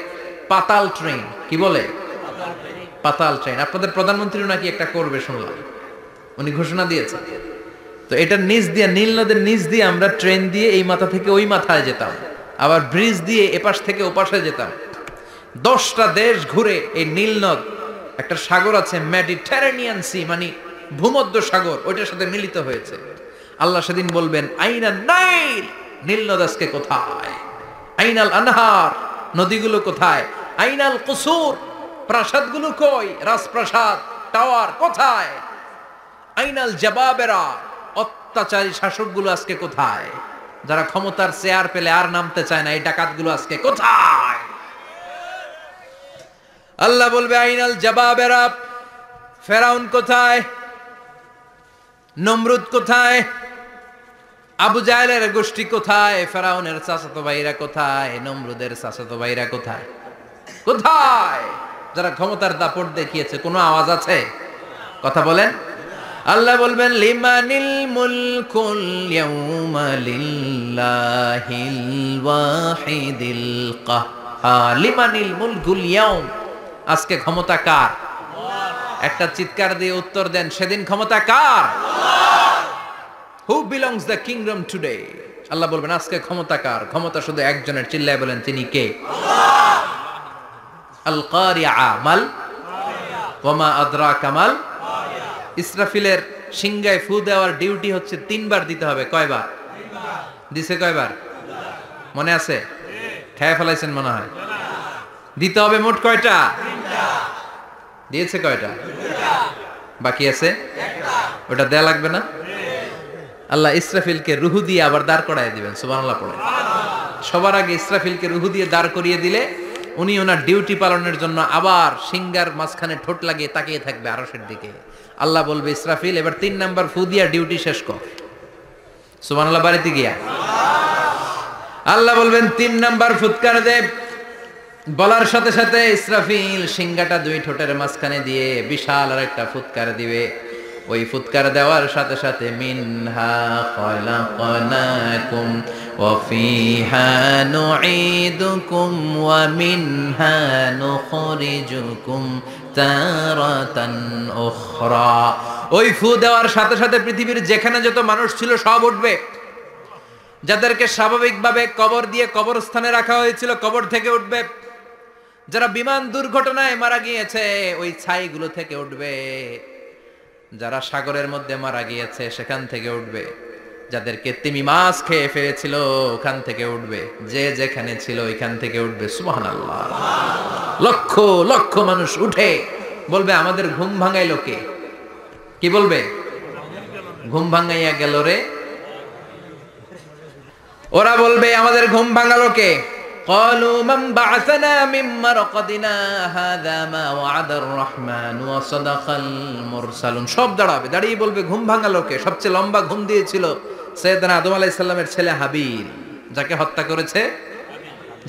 পাতাল ট্রেন। কি বলে? পাতাল ট্রেন। আপনাদের প্রধানমন্ত্রী নাকি একটা করবে শুনলাম, উনি ঘোষণা দিয়েছে। তো এটার নিচ দিয়ে, নীল নদের নিচ দিয়ে আমরা ট্রেন দিয়ে এই মাথা থেকে ওই মাথায় যেতাম, আবার ব্রিজ দিয়ে এপাশ থেকে ওপাশে যেতাম। 10টা দেশ ঘুরে এই নীল নদ, একটা সাগর আছে মেডিটেরেনিয়ান সি, মানে ভূমধ্য সাগর, ওইটার সাথে মিলিত হয়েছে। আল্লাহ সেদিন বলবেন, আইনা নাইল, নীল নদ আজকে কোথায়? আইনাল আনহার, নদীগুলো কোথায়? আইনাল কুসুর, প্রাসাদগুলো কই? রাজপ্রাসাদ, টাওয়ার কোথায়? আইনাল জাবাবেরা, অত্যাচারী শাসকগুলো আজকে কোথায়? যারা ক্ষমতার চেয়ার পেলে আর নামতে চায় না, এই ডাকাতগুলো আজকে কোথায়? আল্লাহ বলবে, আইনাল জাবাবেরা, ফেরাউন কোথায়? নমরুদ কোথায়? আবু জাহেলের গোষ্ঠী কোথায়? ফেরাউনের চাচাতো ভাইরা কোথায়? নমরুদের চাচাতো ভাইরা কোথায়? কোথায়? যারা ক্ষমতার দাপট দেখিয়েছে, কোনো আওয়াজ আছে? কথা বলেন। আল্লাহ বলবেন, লিমানিল মুলকুল ইয়াউমা লিল্লাহিল ওয়াহিদিল কাহ্হার। লিমানিল মুলকুল ইয়াউম, আজকে ক্ষমতা কার? একটা চিৎকার দিয়ে উত্তর দেন, সেদিন ক্ষমতা কার? Who belongs the kingdom today? আল্লাহ বলবেন, আজকে ক্ষমতা কার? ক্ষমতা শুধু একজনের। চিল্লায় বলেন, তিনি কে? আল কারিআ, মাল ওয়া মা আদরাকা মাল। ইসরাফিলের সিংহায় ফু দেওয়ার ডিউটি হচ্ছে 3 বার দিতে হবে। কয়বার দিছে? কয়বার মনে আছে? খেয়ে ফেলাইছেন মনে হয়। দিতে হবে মোট কয়টা? দিয়েছে কয়টা? বাকি আছে ওটা দেয়া লাগবে না? আল্লাহ ইসরাফিলকে রুহু দিয়ে আবার দাঁড় করায় দিবেন। সুবহানাল্লাহ পড়ে। সবার আগে ইসরাফিলকে রুহু দিয়ে দাঁড় করিয়ে দিলে উনি ওনার ডিউটি পালনের জন্য আবার সিঙ্গার মাঝখানে ঠোঁট লাগিয়ে তাকিয়ে থাকবে আরশের দিকে। আল্লাহ বলবে, ইসরাফিল এবার 3 নাম্বার ফু দিয়া ডিউটি শেষ কর। সুবহানাল্লাহ বাড়িতে গিয়া আল্লাহ বলবেন 3 নাম্বার ফুৎকার দে। বলার সাথে সাথে ইসরাফিল সিঙ্গাটা 2 ঠোঁটের মাঝখানে দিয়ে বিশাল আর একটা ফুৎকার দিবে। ওই ফুৎকার দেওয়ার সাথে সাথে মিনহা খলাকনাকুম ওয়া ফিহা নুঈদুকুম ওয়া মিনহা নুখরিজুকুম তারাতান উখরা। ওই ফু দেওয়ার সাথে সাথে পৃথিবীর যেখানে যত মানুষ ছিল সব উঠবে। যাদেরকে স্বাভাবিকভাবে কবর দিয়ে কবরস্থানে রাখা হয়েছিল কবর থেকে উঠবে। যারা বিমান দুর্ঘটনায় মারা গিয়েছে ওই ছাইগুলো থেকে উঠবে। যারা সাগরের মধ্যে মারা গিয়েছে সেখান থেকে উঠবে। যাদেরকে তিমি মাছ খেয়ে ফেলেছিল ওখান থেকে উঠবে। যে যেখানে ছিল ওইখান থেকে উঠবে। সুবহানাল্লাহ। লক্ষ লক্ষ মানুষ উঠে বলবে, আমাদের ঘুম ভাঙাইলো কে? কি বলবে? ঘুম ভাঙাইয়া গেল রে। ওরা বলবে, আমাদের ঘুম ভাঙালো কে? قالوا من بعثنا من مرقدنا هذا ما وعد الرحمن وصدق المرسلون। সব দাঁড়িয়ে বলবে, ঘুম ভাঙালো কে? সবচেয়ে লম্বা ঘুম দিয়েছিল সাইয়েদনা আদম আলাইহিস সালামের ছেলে হাবিল, যাকে হত্যা করেছে।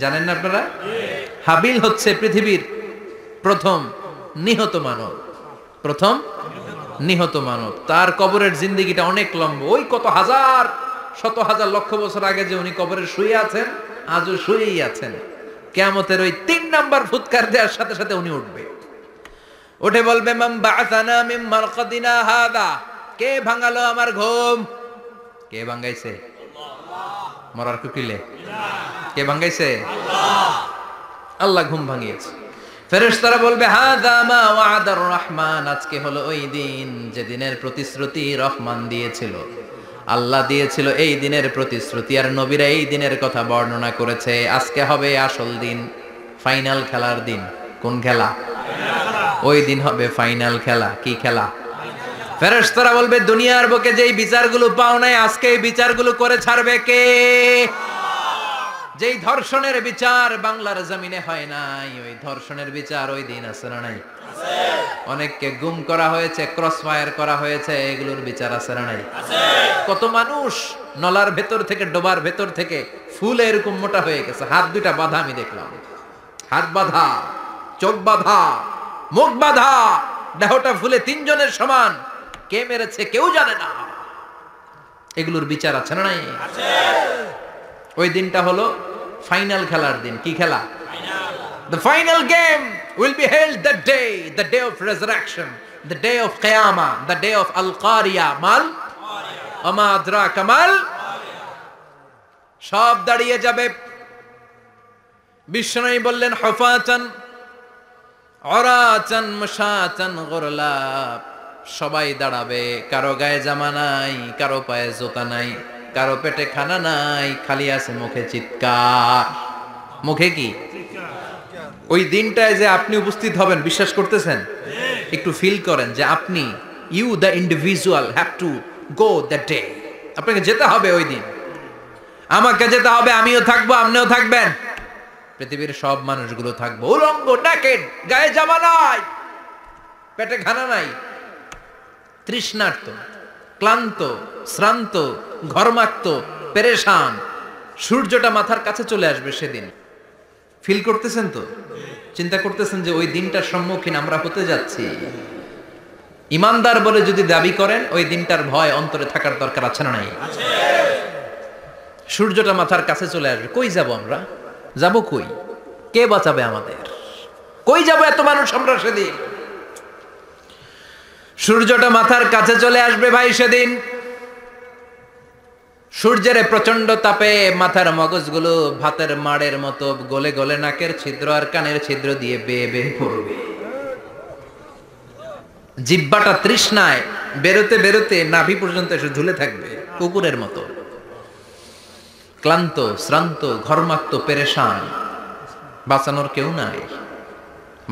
জানেন না আপনারা? হাবিল হচ্ছে পৃথিবীর প্রথম নিহত মানব। প্রথম নিহত মানব। তার কবরের জিন্দেগিটা অনেক লম্বা। ওই কত হাজার শত হাজার লক্ষ বছর আগে যে উনি কবরে শুয়ে আছেন, আজও শুয়েই আছেন। কিয়ামতের ওই 3 নাম্বার ফুৎকার দেওয়ার সাথে সাথে উনি উঠবে। উঠে বলবে, মান বা'আসানা মিন মারকাদিনা হাদা। কে ভাঙালো আমার ঘুম? কে ভাঙাইছে? আল্লাহ। মরার কুকিলে কে ভাঙাইছে? আল্লাহ। আল্লাহ ঘুম ভাঙিয়েছে। ফেরেশতারা বলবে, হাদা মা ওয়াদার রহমান। আজকে হলো ওই দিন যে দিনের প্রতিশ্রুতি রহমান দিয়েছিল, আল্লাহ দিয়েছিল। এই দিনের প্রতিশ্রুতি আর নবীরা এই দিনের কথা বর্ণনা করেছে। আজকে হবে আসল দিন, ফাইনাল খেলার দিন। কোন খেলা? ওই দিন হবে ফাইনাল খেলা। কি খেলা? ফেরেশতারা বলবে, দুনিয়ার বুকে যেই বিচারগুলো পাও নাই আজকে এই বিচারগুলো করে ছাড়বে কে? যেই ধর্ষণের বিচার বাংলার জমিনে হয় নাই, ওই ধর্ষণের বিচার ওই দিন আছে না নাই? অনেককে গুম করা হয়েছে, ক্রস ফায়ার করা হয়েছে, এগুলোর বিচার আছে না নাই? কত মানুষ নলার ভেতর থেকে, ডোবার ভেতর থেকে ফুলে এরকম মোটা হয়ে গেছে। হাত 2টা বাঁধা আমি দেখলাম। হাত বাঁধা, চোখ বাঁধা, মুখ বাঁধা, দেহটা ফুলে 3 জনের সমান। কে মেরেছে কেউ জানে না। এগুলোর বিচার আছে না নাই? ওই দিনটা হলো ফাইনাল খেলার দিন। কি খেলা? The final game will be held that day, the day of resurrection, the day of Qiyamah, the day of Al-Qariya. Mal? Ama adraka mal? সব দাঁড়িয়ে যাবে। বিষ্ণু বললেন, হুফাতান উরাতান মুশাতান গুরলা। সবাই দাঁড়াবে। কারো গায়ে জামা নাই, কারো পায়ে জুতা নাই, কারো পেটে খানা নাই, খালি আছে মুখে চিৎকার। মুখে কি? ওই দিনটায় যে আপনি উপস্থিত হবেন, বিশ্বাস করতেছেন? একটু ফিল করেন যে আপনি, you the individual have to go that day. আপনাকে যেতে হবে ওই দিন। আমাকে যেতে হবে, আমিও থাকবো, আপনিও থাকবেন, পৃথিবীর সব মানুষগুলো থাকবো। উলঙ্গ, নেকেড, গায়ে জামা নাই, পেটে খানা নাই, তৃষ্ণার্ত, ক্লান্ত, শ্রান্ত, ঘর্মাক্ত, পেরেশান। সূর্যটা মাথার কাছে চলে আসবে সেদিন। ফিল করতেছেন তো? চিন্তা করতেছেন যে ওই দিনটার সম্মুখীন আমরা হতে যাচ্ছি। ইমানদার বলে যদি দাবি করেন, ওই দিনটার ভয় অন্তরে থাকার দরকার আছে না নাই? সূর্যটা মাথার কাছে চলে আসবে। কই যাব আমরা? যাব কই? কে বাঁচাবে আমাদের? কই যাব এত মানুষ আমরা সেদিন? সূর্যটা মাথার কাছে চলে আসবে ভাই সেদিন। সূর্যের প্রচন্ড তাপে মাথার মগজগুলো ভাতের মাড়ের মতো গলে গলে নাকের ছিদ্র আর কানের ছিদ্র দিয়ে বেয়ে বেয়ে পড়বে। জিহ্বাটা তৃষ্ণায় বেরোতে বেরোতে নাভি পর্যন্ত এসে ঝুলে থাকবে কুকুরের মতো। ক্লান্ত, শ্রান্ত, ঘর্মাক্ত, পেরেশান, বাঁচানোর কেউ নাই।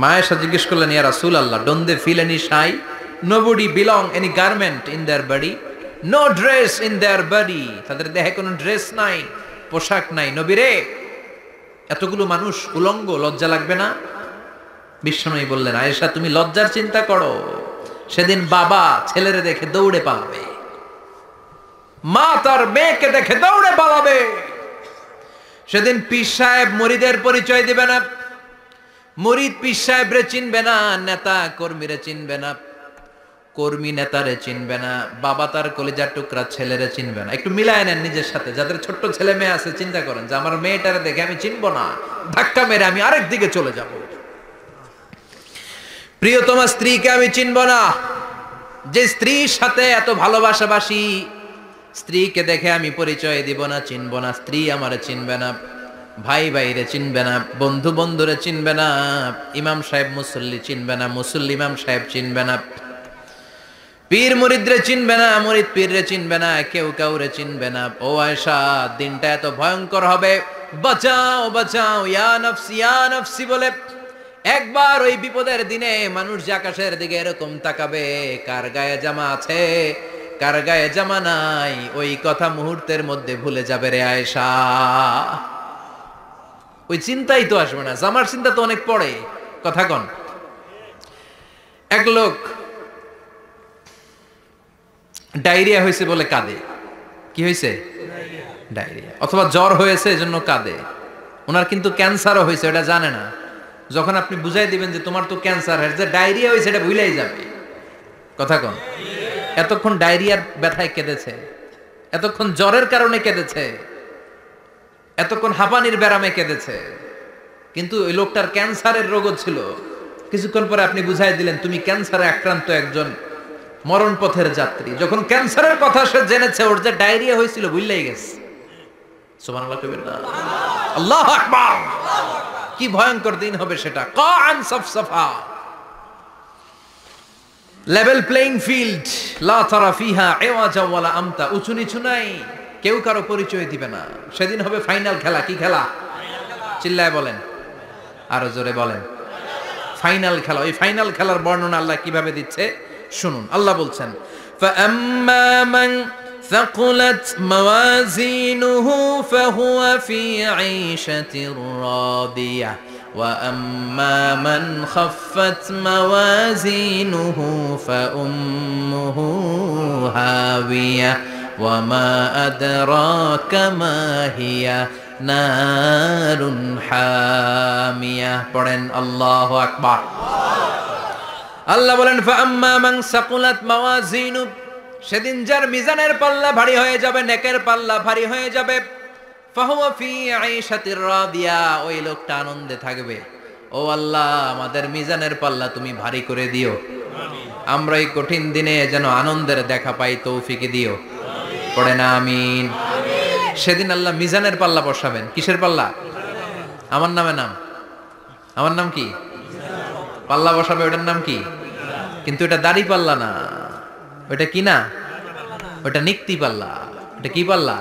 মায়েশা জিজ্ঞেস করলেন, ইয়া রাসূলুল্লাহ, don't they feel any shy? Nobody belong any garment in their body? No dress in their body. তাদের দেহে কোনো ড্রেস নাই, পোশাক নাই। নবী রে, এতগুলো মানুষ উলঙ্গ, লজ্জা লাগবে না? বিশ্বনবী বললেন, আয়েশা তুমি লজ্জার চিন্তা করো, সেদিন বাবা ছেলেরে দেখে দৌড়ে পালাবে, মা তার মেয়েকে দেখে দৌড়ে পালাবে। সেদিন পীর সাহেব মুরিদের পরিচয় দিবে না, মুরিদ পীর সাহেবরে চিনবে না, নেতা কর্মীরে চিনবে না, কর্মী নেতারে চিনবে না, বাবা তার কলিজার টুকরা ছেলেরে চিনবে না। একটু মিলায় নেন নিজের সাথে, যাদের ছোট্ট ছেলে মেয়ে আছে চিন্তা করেন যে আমার মেয়েটারে দেখে আমি চিনবো না, ধাক্কা মেরে আমি আরেক দিকে চলে যাব। প্রিয়তমা স্ত্রীকে আমি চিনবো না, যে স্ত্রীর সাথে এত ভালোবাসাবাসি, স্ত্রীকে দেখে আমি পরিচয় দিব না, চিনবো না, স্ত্রী আমারে চিনবে না, ভাই ভাইরে চিনবে না, বন্ধু বন্ধুরে চিনবে না, ইমাম সাহেব মুসল্লি চিনবে না, মুসল্লি ইমাম সাহেব চিনবে না, পীর মুরিদরে চিনবে না, মুরিদ পীররে চিনবে না, কেউ কাউরে চিনবে না। ও আয়েশা, দিনটা এত ভয়ঙ্কর হবে, বাঁচাও বাঁচাও, ইয়া নফসি বলে একবার ওই বিপদের দিনে মানুষ যে আকাশের দিকে এরকম তাকাবে, কার গায়ে জামা আছে কার গায়ে জামা নাই, ওই কথা মুহূর্তের মধ্যে ভুলে যাবে রে আয়েশা। ওই চিন্তাই তো আসবে না, জামার চিন্তা তো অনেক পরে। কথা কন। এক লোক ডায়রিয়া হয়েছে বলে কাঁদে। কি হয়েছে? ডায়রিয়া। অথবা জ্বর হয়েছে এজন্য কাঁদে। ওনার কিন্তু ক্যান্সারও হয়েছে, এটা জানে না। যখন আপনি বুঝাই দিবেন যে তোমার তো ক্যান্সার হয়েছে, ডায়রিয়া হয়েছে, এটা ভুলেই যাবে। কথা কন। এতক্ষণ ডায়রিয়ার ব্যথায় কেঁদেছে, এতক্ষণ জ্বরের কারণে কেঁদেছে, এতক্ষণ হাঁপানির ব্যারামে কেঁদেছে, কিন্তু ওই লোকটার ক্যান্সারের রোগও ছিল। কিছুক্ষণ পরে আপনি বুঝাই দিলেন তুমি ক্যান্সারে আক্রান্ত একজন মরণ পথের যাত্রী। যখন ক্যান্সারের কথা সে জেনেছে, ওর যে ডায়রিয়া হয়েছিল ভুলেই গেছে। সুবহানাল্লাহ কইবেন না? আল্লাহু আকবার। কি ভয়ঙ্কর দিন হবে সেটা। কান সাফসাফা, লেভেল প্লেইং ফিল্ড, লা তারা ফিহা ইওয়াজা ওয়ালা আমতা, উঁচু নিচু নাই, কেউ কারো পরিচয় দিবে না। সেদিন হবে ফাইনাল খেলা। কি খেলা? চিল্লায় বলেন, আরো জোরে বলেন। ফাইনাল খেলা। ওই ফাইনাল খেলার বর্ণনা আল্লাহ কিভাবে দিচ্ছে শুনুন। আল্লাহ বলছেন, فَأَمَّا مَنْ ثَقُلَتْ مَوَازِينُهُ فَهُوَ فِي عِيشَةٍ رَاضِيَةٍ وَأَمَّا مَنْ خَفَّتْ مَوَازِينُهُ فَأُمُّهُ هَاوِيَةٌ وَمَا أَدْرَاكَ مَا هِيَ نَارٌ حَامِيَةٌ। পড়েন আল্লাহু আকবার। আল্লাহ বলেন, ফাআম্মা মান সাকুলাত মাওয়াজিনু, সেদিন যার মিজানের পাল্লা ভারী হয়ে যাবে, নেকের পাল্লা ভারী হয়ে যাবে, ফাহুয়া ফি আইশাতির রাদিয়া, ওই লোকটা আনন্দে থাকবে। ও আল্লাহ, আমাদের মিজানের পাল্লা তুমি ভারী করে দিও, আমরা এই কঠিন দিনে যেন আনন্দের দেখা পাই, তৌফিক দিও। পড়ে না আমিন। সেদিন আল্লাহ মিজানের পাল্লা বসাবেন। কিসের পাল্লা? আমার নামে নাম। আমার নাম কি? পাল্লা বসাবে, ওটার নাম কি? কিন্তু এটা দাড়ি পাল্লা না, ওটা কি না, ওটা নিক্তি পাল্লা। এটা কি পাল্লা?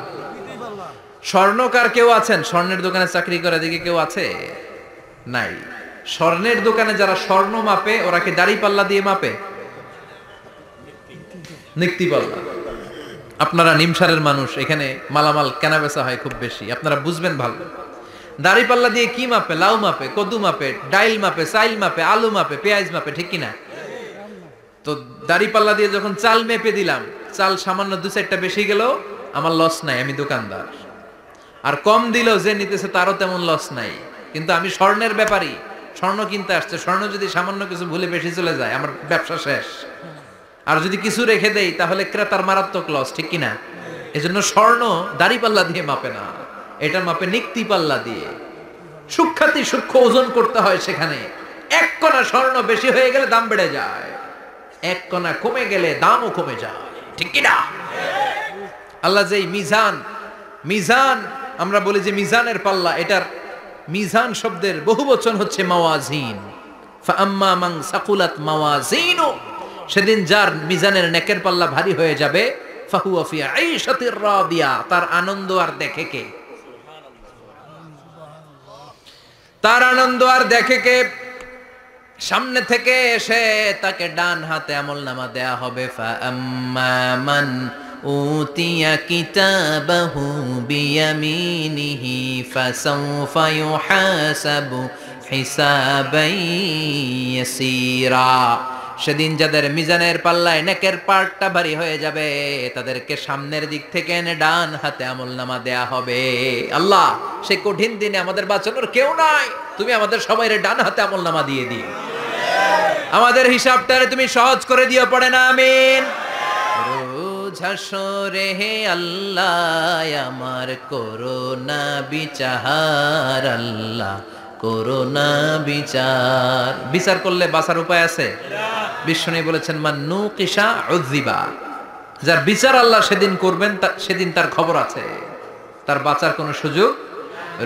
স্বর্ণকার কেউ আছেন? স্বর্ণের দোকানে চাকরি করে দিকে কেউ আছে? নাই। স্বর্ণের দোকানে যারা স্বর্ণ মাপে, ওরা কি দাড়ি পাল্লা দিয়ে মাপে? নিক্তি পাল্লা। আপনারা নিমসারের মানুষ, এখানে মালামাল কেনা বেচা হয় খুব বেশি, আপনারা বুঝবেন ভালো। দাড়ি পাল্লা দিয়ে কি মাপে? লাউ মাপে, কদু মাপে, ডাইল মাপে, চাইল মাপে, আলু মাপে, পেঁয়াজ মাপে, ঠিক কিনা? তো দাড়ি পাল্লা দিয়ে যখন চাল মেপে দিলাম, চাল সামান্য 2-4টা বেশি গেল, আমার লস নাই, আমি দোকানদার। আর কম দিলেও যে নিতেছে তারও তেমন লস নাই। কিন্তু আমি স্বর্ণের ব্যাপারী, স্বর্ণ কিনতে আসছে, স্বর্ণ যদি সামান্য কিছু ভুলে বেশি চলে যায়, আমার ব্যবসা শেষ। আর যদি কিছু রেখে দেই তাহলে ক্রেতার মারাত্মক লস, ঠিক কিনা? এজন্য স্বর্ণ দাড়ি পাল্লা দিয়ে মাপে না, এটা মাপে নিক্তি পাল্লা দিয়ে। সূক্ষ্মাতি সূক্ষ্ম ওজন করতে হয় সেখানে। এক কণা স্বর্ণ বেশি হয়ে গেলে দাম বেড়ে যায়, এক কণা কমে গেলে দামও কমে যায়, ঠিক কিনা? আল্লাহ যে মিজান, মিজান আমরা বলি যে মিজানের পাল্লা, এটার মিজান শব্দের বহুবচন হচ্ছে মাওয়াজিন। ফাআম্মা মান সাকুলাত মাওয়াজিনু, সেদিন যার মিজানের নেকের পাল্লা ভারী হয়ে যাবে, ফাহুয়া ফি আইশাতির রাদিয়া, তার আনন্দ আর দেখে কে? তার আনন্দ আর দেখে কে? সামনে থেকে এসে তাকে ডান হাতে আমলনামা দেয়া হবে। ফাআম্মা মান উতিয়া কিতাবাহু বিয়ামিনিহি ফাসাউফা ইউহাসাবু হিসাবান ইয়াসীরা। সেদিন যাদের মিজানের পাল্লায় নেকের পার্টটা ভারী হয়ে যাবে, তাদেরকে সামনের দিক থেকে এনে ডান হাতে আমলনামা দেয়া হবে। আল্লাহ, সেই কঠিন দিনে আমাদের বাঁচানোর কেউ নাই, তুমি আমাদের সবাইরে ডান হাতে আমলনামা দিয়ে দিও, আমাদের হিসাবটারে তুমি সহজ করে দিও, পড়ে না আমিন। রোজ হাসরে হে আল্লাহ আমার করোনা বিচার, আল্লাহ করোনা বিচার। বিচার করলে বাঁচার উপায় আছে? বিশ্বনবী বলেছেন মান নুকিশা উযিবা, যার বিচার আল্লাহ সেদিন করবেন সেদিন তার খবর আছে, তার বাঁচার কোনো সুযোগ।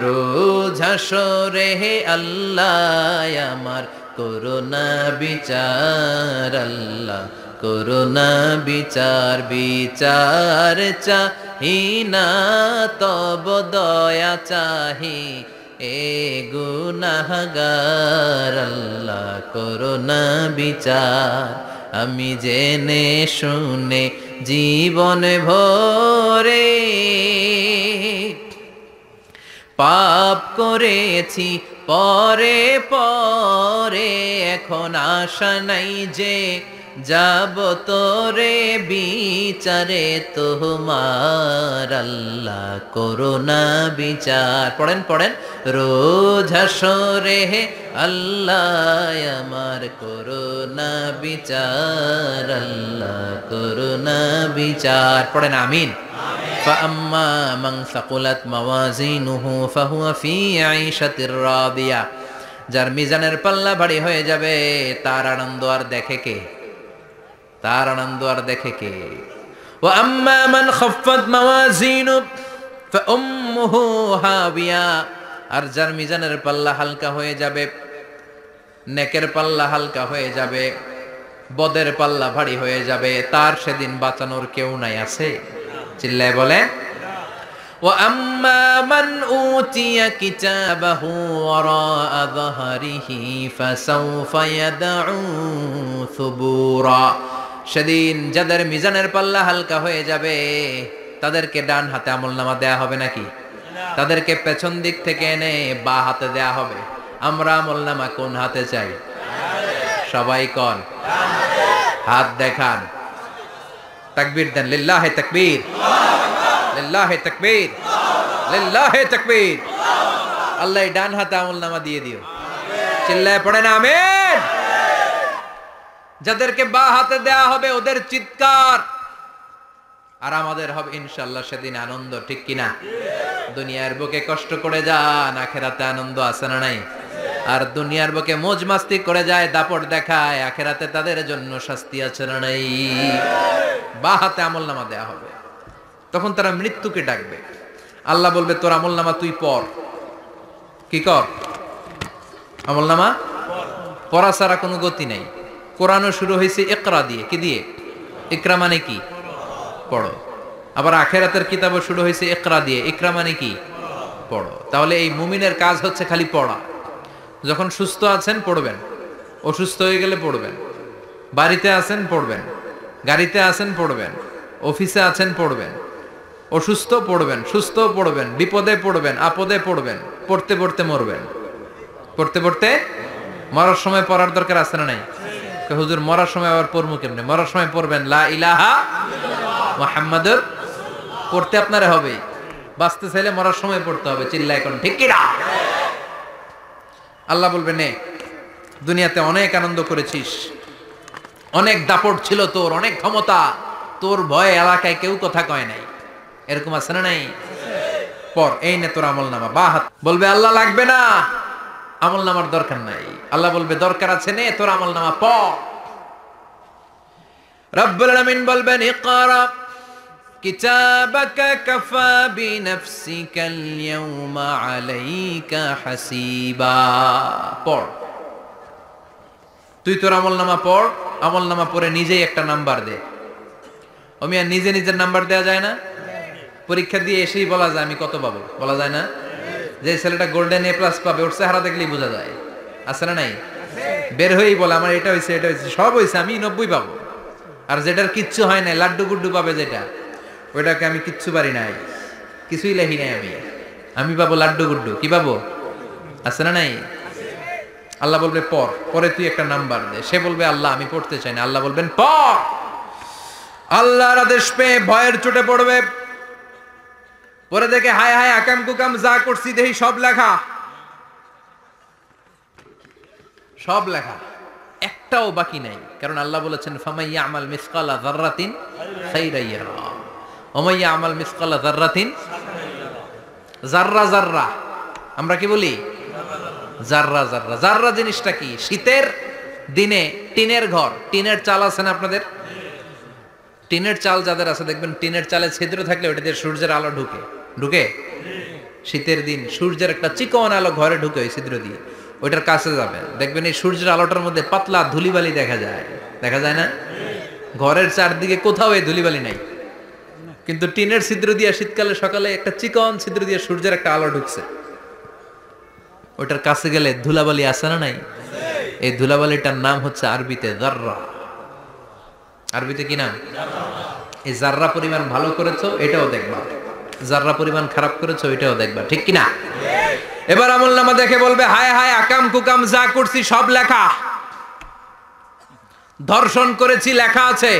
রোজ হাসরে হে আল্লাহ আমার করোনা বিচার, আল্লাহ করোনা বিচার। বিচার চাহি না তব দয়া চাহি এ গুনাহগার, আল্লাহ করোনা বিচার। আমি জেনে শুনে জীবন ভরে পাপ করেছি পরে পরে, এখন আশা নাই যে যাব তোরে বিচারে তোমার, আল্লাহ করোনা বিচার। পড়েন পড়েন, রোজ হাসরে হে আল্লাহ আমার করোনা বিচার, আল্লাহ করোনা বিচার। পড়েন আমিন। فأما من ثقلت موازينه فهو في عيشة راضية, যার মিজানের পাল্লা ভারী হয়ে যাবে তার আনন্দ আর দেখে কে? তার আনন্দ আর দেখে কে? وأما من خفت موازينه فأمه هاوية, আর যার মিজানের পাল্লা হালকা হয়ে যাবে, নেকের পাল্লা হালকা হয়ে যাবে, বদের পাল্লা ভারী হয়ে যাবে, তার সেদিন বাঁচানোর কেউ নাই। আছে? চিল্লায় বলে। وأما من أوتي كتابه وراء ظهره فسوف يدعو ثبورا, সেদিন যাদের মিজানের পাল্লা হালকা হয়ে যাবে তাদেরকে ডান হাতে আমলনামা দেয়া হবে নাকি? তাদেরকে পেছন দিক থেকে এনে বা হাতে দেয়া হবে। আমরা আমলনামা কোন হাতে চাই? সবাই কোন হাত দেখান, তাকবীর দেন, লিল্লাহে তাকবীর, লিল্লাহে তাকবীর, লিল্লাহে তাকবীর। আল্লাহ ডান হাতে আমলনামা দিয়ে দিও, চিল্লায় পড়েন আমিন। যাদেরকে বা হাতে দেয়া হবে ওদের চিৎকার আর আমাদের হবে ইনশাআল্লাহ সেদিন আনন্দ, ঠিক কিনা? দুনিয়ার বুকে কষ্ট করে যান, আখিরাতে আনন্দ আছে না নাই? আর দুনিয়ার বুকে মौज মাস্তি করে যায়, দাপট দেখায়, আখিরাতে তাদের জন্য শাস্তি আছে না নাই? বা হাতে আমলনামা দেয়া হবে, তখন তারা মৃত্যুকে ডাকবে। আল্লাহ বলবে তোর আমলনামা তুই পড়। কি কর? আমলনামা পড়া ছাড়া কোনো গতি নেই। কোরআনও শুরু হয়েছে ইকরা দিয়ে। কি দিয়ে? ইকরা মানে কি? পড়ো। আবার আখিরাতের কিতাবও শুরু হয়েছে ইকরা দিয়ে। ইকরা মানে কি? পড়ো। তাহলে এই মুমিনের কাজ হচ্ছে খালি পড়া। যখন সুস্থ আছেন পড়বেন, অসুস্থ হয়ে গেলে পড়বেন, বাড়িতে আছেন পড়বেন, গাড়িতে আছেন পড়বেন, অফিসে আছেন পড়বেন, অসুস্থ পড়বেন, সুস্থ পড়বেন, বিপদে পড়বেন, আপদে পড়বেন, পড়তে পড়তে মরবেন। পড়তে পড়তে মরার সময় পড়ার দরকার আছে না নাই? হুজুর মরার সময় আবার পড়বো কেমনে? মরার সময় পড়বেন লা ইলাহা মুহাম্মাদুর, পড়তে আপনারা হবে। বাঁচতে চাইলে মরার সময় পড়তে হবে। চিল্লা এখন ঠিক কি না? আল্লাহ বলবেন নে, দুনিয়াতে অনেক আনন্দ করেছিস, অনেক দাপট ছিল তোর, অনেক ক্ষমতা, তোর ভয়ে এলাকায় কেউ কথা কয় নাই। এরকম আছে না নাই? পর এই নে তোর আমলনামা। বা হাত বলবে আল্লাহ লাগবে না, আমলনামার দরকার নাই। আল্লাহ বলবে দরকার আছে, নে তোর আমলনামা পড়। রব্বুল আলামিন বলবেন ইকরা কিতাবাকা কাফা বিনাফসিকাল ইয়াউমা আলাইকা হাসিবা। পড়, তুই তোর আমলনামা পড়। আমলনামা পড়ে নিজেই একটা নাম্বার দে। ওমিয়া নিজে নিজের নাম্বার দেয়া যায় না? পরীক্ষা দিয়ে এসেই বলা যায় আমি কত পাবো? বলা যায় না? যে ছেলেটা গোল্ডেন এ প্লাস পাবে ওর চেহারা দেখলেই বোঝা যায়। আছে না নাই? বের হয়েই বলে আমার এটা হয়েছে, এটা হয়েছে, সব হয়েছে, আমি 90 পাবো। আর যেটার কিচ্ছু হয় নাই, লাড্ডু গুড্ডু পাবে যেটা, ওইটাকে আমি কিচ্ছু পারি নাই, কিছুই লেখি নাই আমি পাবো লাড্ডু গুড্ডু। কি পাবো? আছে না নাই? আল্লাহ বলবে পড়, পরে তুই একটা নাম্বার দে। সে বলবে আল্লাহ আমি পড়তে চাই না। আল্লাহ বলবেন পড়। আল্লাহর আদেশ পেয়ে ভয়ের চোটে পড়বে, পরে দেখে হায় হায় আকাম কুকাম যা করছি দেখি সব লেখা, সব লেখা, একটাও বাকি নাই। কারণ আল্লাহ বলেছেন ফামাইয়া আমাল মিসকালা যাররাতিন খাইরান ইয়ারা ওয়া মাইয়া আমাল মিসকালা যাররাতিন, জাররা জাররা আমরা কি বলি? জাররা জাররা। জাররা জিনিসটা কি? শীতের দিনে টিনের ঘর, টিনের চাল আছে না আপনাদের? টিনের চাল যাদের আছে দেখবেন টিনের চালে ছিদ্র থাকলে ওটা দিয়ে সূর্যের আলো ঢুকে ঢুকে শীতের দিন সূর্যের একটা চিকন আলো ঘরে ঢুকে ওই ছিদ্র দিয়ে, ওইটার কাছে যাবেন দেখবেন এই সূর্যের আলোটার মধ্যে পাতলা ধুলিবালি দেখা যায়, দেখা যায় না? ঘরের চারদিকে কোথাও এই ধুলিবালি নাই, কিন্তু টিনের ছিদ্র দিয়ে শীতকালে সকালে একটা চিকন ছিদ্র দিয়ে সূর্যের একটা আলো ঢুকছে, ওইটার কাছে গেলে ধুলাবালি আছে না নাই? এই ধুলাবালিটার নাম হচ্ছে আরবিতে জাররা। আরবিতে কি নাম? এই জাররা পরিমাণ ভালো করেছো এটাও দেখবা, জাররা পরিমাণ খারাপ করেছো এটাও দেখবা, ঠিক কি না? এবার আমলনামা দেখে বলবে হায় হায় আকাম কুকাম যা করছি সব লেখা, ধর্ষণ করেছি লেখা আছে,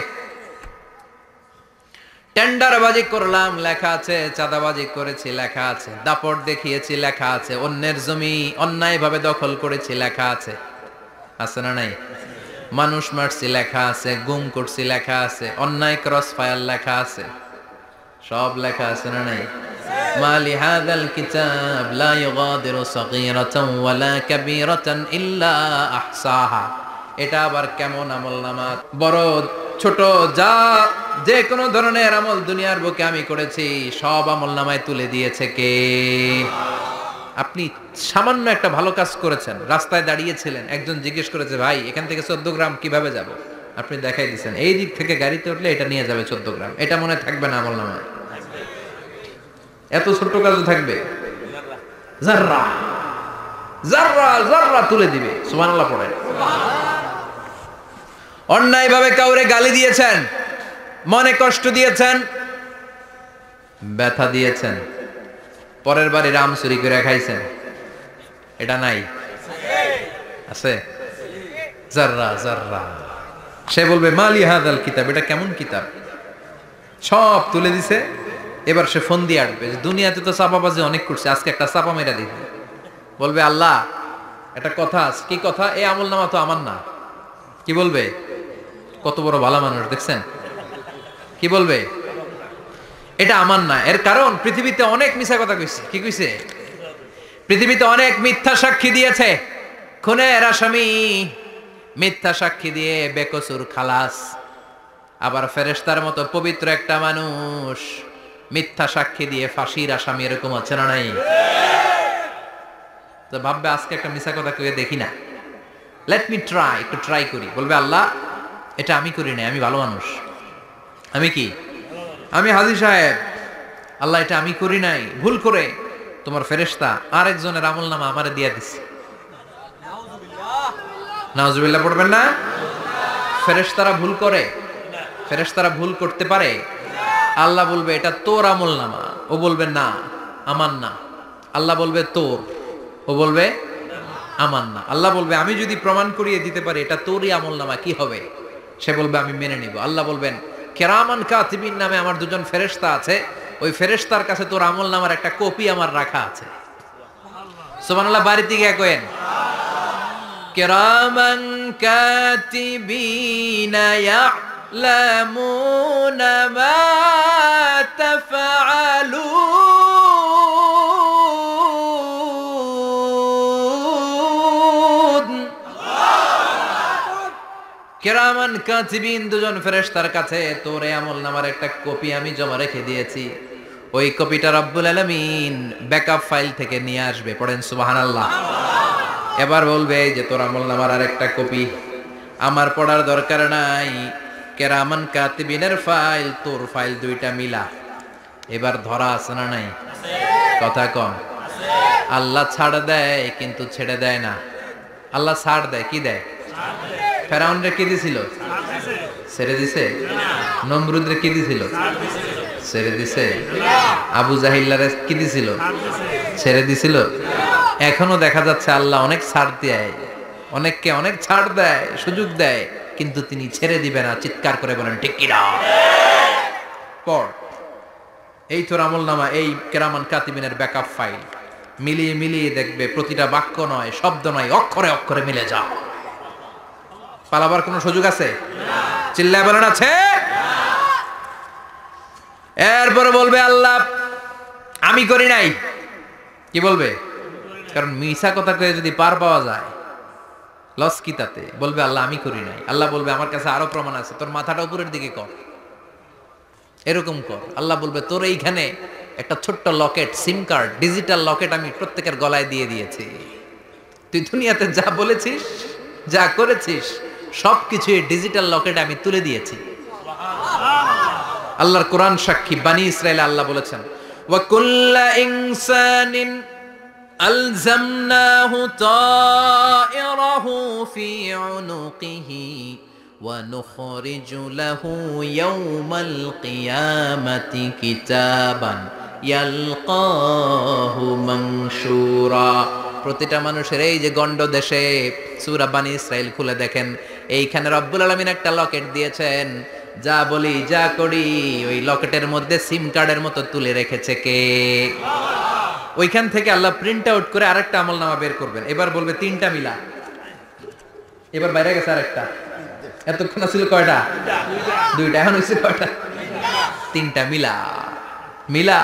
টেন্ডারবাজি করলাম লেখা আছে, চাঁদাবাজি করেছি লেখা আছে, দাপট দেখিয়েছি লেখা আছে, অন্যের জমি অন্যায়ভাবে দখল করেছি লেখা আছে, আছে না নাই? মানুষ মারছি লেখা আছে, গুম করছি লেখা আছে, অন্যায় ক্রস ফায়ার লেখা আছে, সব লেখা আছে না নাই? মালি হাদাল কিতাব লা ইউগাদিরু সাগীরাতান ওয়ালা কাবীরাতান ইল্লা আহসাহা। এটা আবার কেমন আমলনামা? বড় ছোট যা যে কোনো ধরনের আমল দুনিয়ার বুকে আমি করেছি সব আমলনামায় তুলে দিয়েছে কে? আপনি সামান্য একটা ভালো কাজ করেছেন, রাস্তায় দাঁড়িয়েছিলেন, একজন জিজ্ঞেস করেছে ভাই এখান থেকে 14 গ্রাম কিভাবে যাব, আপনি দেখাই দিচ্ছেন এই দিক থেকে গাড়িতে উঠলে এটা নিয়ে যাবে 14 গ্রাম, এটা মনে থাকবে না আমলনামায়? এত ছোট্ট কাজও থাকবে? জাররা জাররা জাররা তুলে দিবে। সুবহানাল্লাহ পড়ে। অন্যায়ভাবে কাউরে গালি দিয়েছেন, মনে কষ্ট দিয়েছেন, ব্যথা দিয়েছেন, পরের বাড়ি রাম চুরি করে খাইছেন, এটা নাই? আছে? জাররা জাররা। সে বলবে মালি হাদাল কিতাব, এটা কেমন কিতাব, সব তুলে দিছে। এবার সে ফোন দিয়ে আসবে যে দুনিয়াতে তো চাপাবাজি অনেক করছে, আজকে একটা চাপা মেরা দিবে। বলবে আল্লাহ একটা কথা আছে। কি কথা? এই আমলনামা তো আমার না। কি বলবে? কত বড় ভালো মানুষ দেখছেন, কি বলবে? এটা আমার না। এর কারণ পৃথিবীতে অনেক মিথ্যা কথা কইছে। কি কইছে? পৃথিবীতে অনেক মিথ্যা সাক্ষী দিয়েছে, খুনের আসামি মিথ্যা সাক্ষী দিয়ে বেকসুর খালাস। আবার ফেরেশতার মতো পবিত্র একটা মানুষ মিথ্যা সাক্ষী দিয়ে ফাঁসির আসামি, এরকম আছে না নাই? তো ভাববে আজকে একটা মিথ্যা কথা কইয়ে দেখি না, লেট মি ট্রাই, একটু ট্রাই করি। বলবে আল্লাহ এটা আমি করি নাই, আমি ভালো মানুষ। আমি কি? আমি হাজী সাহেব। আল্লাহ এটা আমি করি নাই, ভুল করে তোমার ফেরেশতা আরেকজনের আমলনামা আমারে দিয়া দিছে। নাউজুবিল্লাহ পড়বেন না? ফেরেশতারা ভুল করে? ফেরেশতারা ভুল করতে পারে? আল্লাহ বলবে এটা তোর আমলনামা, ও বলবে না আমার না। আল্লাহ বলবে তোর, ও বলবে আমার না। আল্লাহ বলবে আমি যদি প্রমাণ করিয়ে দিতে পারি এটা তোরই আমলনামা, কি হবে? সে বলবে আমি মেনে নিব। আল্লাহ বলবেন কিরামান কাতিবিন নামে আমার দুজন ফেরেশতা আছে, ওই ফেরেশতার কাছে তোর আমলনামার একটা কপি আমার রাখা আছে। সুবহানাল্লাহ। বাড়িতে গিয়ে কইেন কিরামান কাতিবিনা ইয়ালামুনা মা তাফআলুন। কিরামান কাতিবিন দুজন ফেরেশতার কাছে তোর এই আমলনামার একটা কপি আমি জমা রেখে দিয়েছি। ওই কপিটা রব্বুল আলামিন ব্যাকআপ ফাইল থেকে নিয়ে আসবে। পড়েন সুবহানাল্লাহ। এবার বলবে যে তোর আমলনামার আরেকটা কপি আমার পড়ার দরকার নাই, কিরামান কাতিবিনের ফাইল তোর ফাইল দুইটা মিলা। এবার ধরা আছে না নাই? কথা কম। আল্লাহ ছাড় দেয় কিন্তু ছেড়ে দেয় না। আল্লাহ ছাড় দেয়, কি দেয়? ফেরাউনরে কি দিছিল? ছেড়ে দিছে। নমরুদরে কি দিছিল? ছেড়ে দিছে? আবু জাহিল্লারে কি দিছিল? ছেড়ে দিছিল? এখনো দেখা যাচ্ছে আল্লাহ অনেক ছাড় দেয়, অনেককে অনেক ছাড় দেয়, সুযোগ দেয়, কিন্তু তিনি ছেড়ে দিবে না। চিৎকার করে বলেন ঠিক কিনা? পর এই তোর আমলনামা, এই কেরামান কাতিবিনের ব্যাকআপ ফাইল মিলিয়ে মিলিয়ে দেখবে প্রতিটা বাক্য নয়, শব্দ নয়, অক্ষরে অক্ষরে মিলে যাও। পালাবার কোনো সুযোগ আছে? চিল্লায় বলেন আছে? এরপরে বলবে আল্লাহ আমি করি নাই। কি বলবে? কারণ মিছা কথা কয়ে যদি পার পাওয়া যায়, লস কি তাতে? বলবে আল্লাহ আমি করি নাই। আল্লাহ বলবে আমার কাছে আরো প্রমাণ আছে, তোর মাথাটা উপরের দিকে কর, এরকম কর। আল্লাহ বলবে তোর এইখানে একটা ছোট্ট লকেট, সিম কার্ড, ডিজিটাল লকেট আমি প্রত্যেকের গলায় দিয়ে দিয়েছি। তুই দুনিয়াতে যা বলেছিস, যা করেছিস, সবকিছু এই ডিজিটাল লকেটে আমি তুলে দিয়েছি। আল্লাহর কোরআন সাক্ষী। বানি ইসরায়েলে আল্লাহ বলেছেন ওয়া কুল্লা ইনসানিন আলজামনাহু তায়রাহু ফি উনুকিহি ওয়া নুখরিজু লাহু ইয়াওমাল কিয়ামাতি কিতাবান ইয়ালকাহু মানশুরা। প্রতিটা মানুষের এই যে গন্ড দেশে সূরা বানি ইসরাইল খুলে দেখেন, এইখানে রব্বুল আলামিন একটা লকেট দিয়েছেন। যা বলি যা করি ওই লকেটের মধ্যে সিম কার্ডের মতো তুলে রেখেছে কে? ওইখান থেকে আল্লাহ প্রিন্ট আউট করে আরেকটা আমলনামা বের করবেন। এবার বলবে তিনটা মিলা। এবার বাইরে গেছে আরেকটা। এতক্ষণ ছিল কয়টা? দুইটা। এখন হয়েছে কয়টা? তিনটা। মিলা মিলা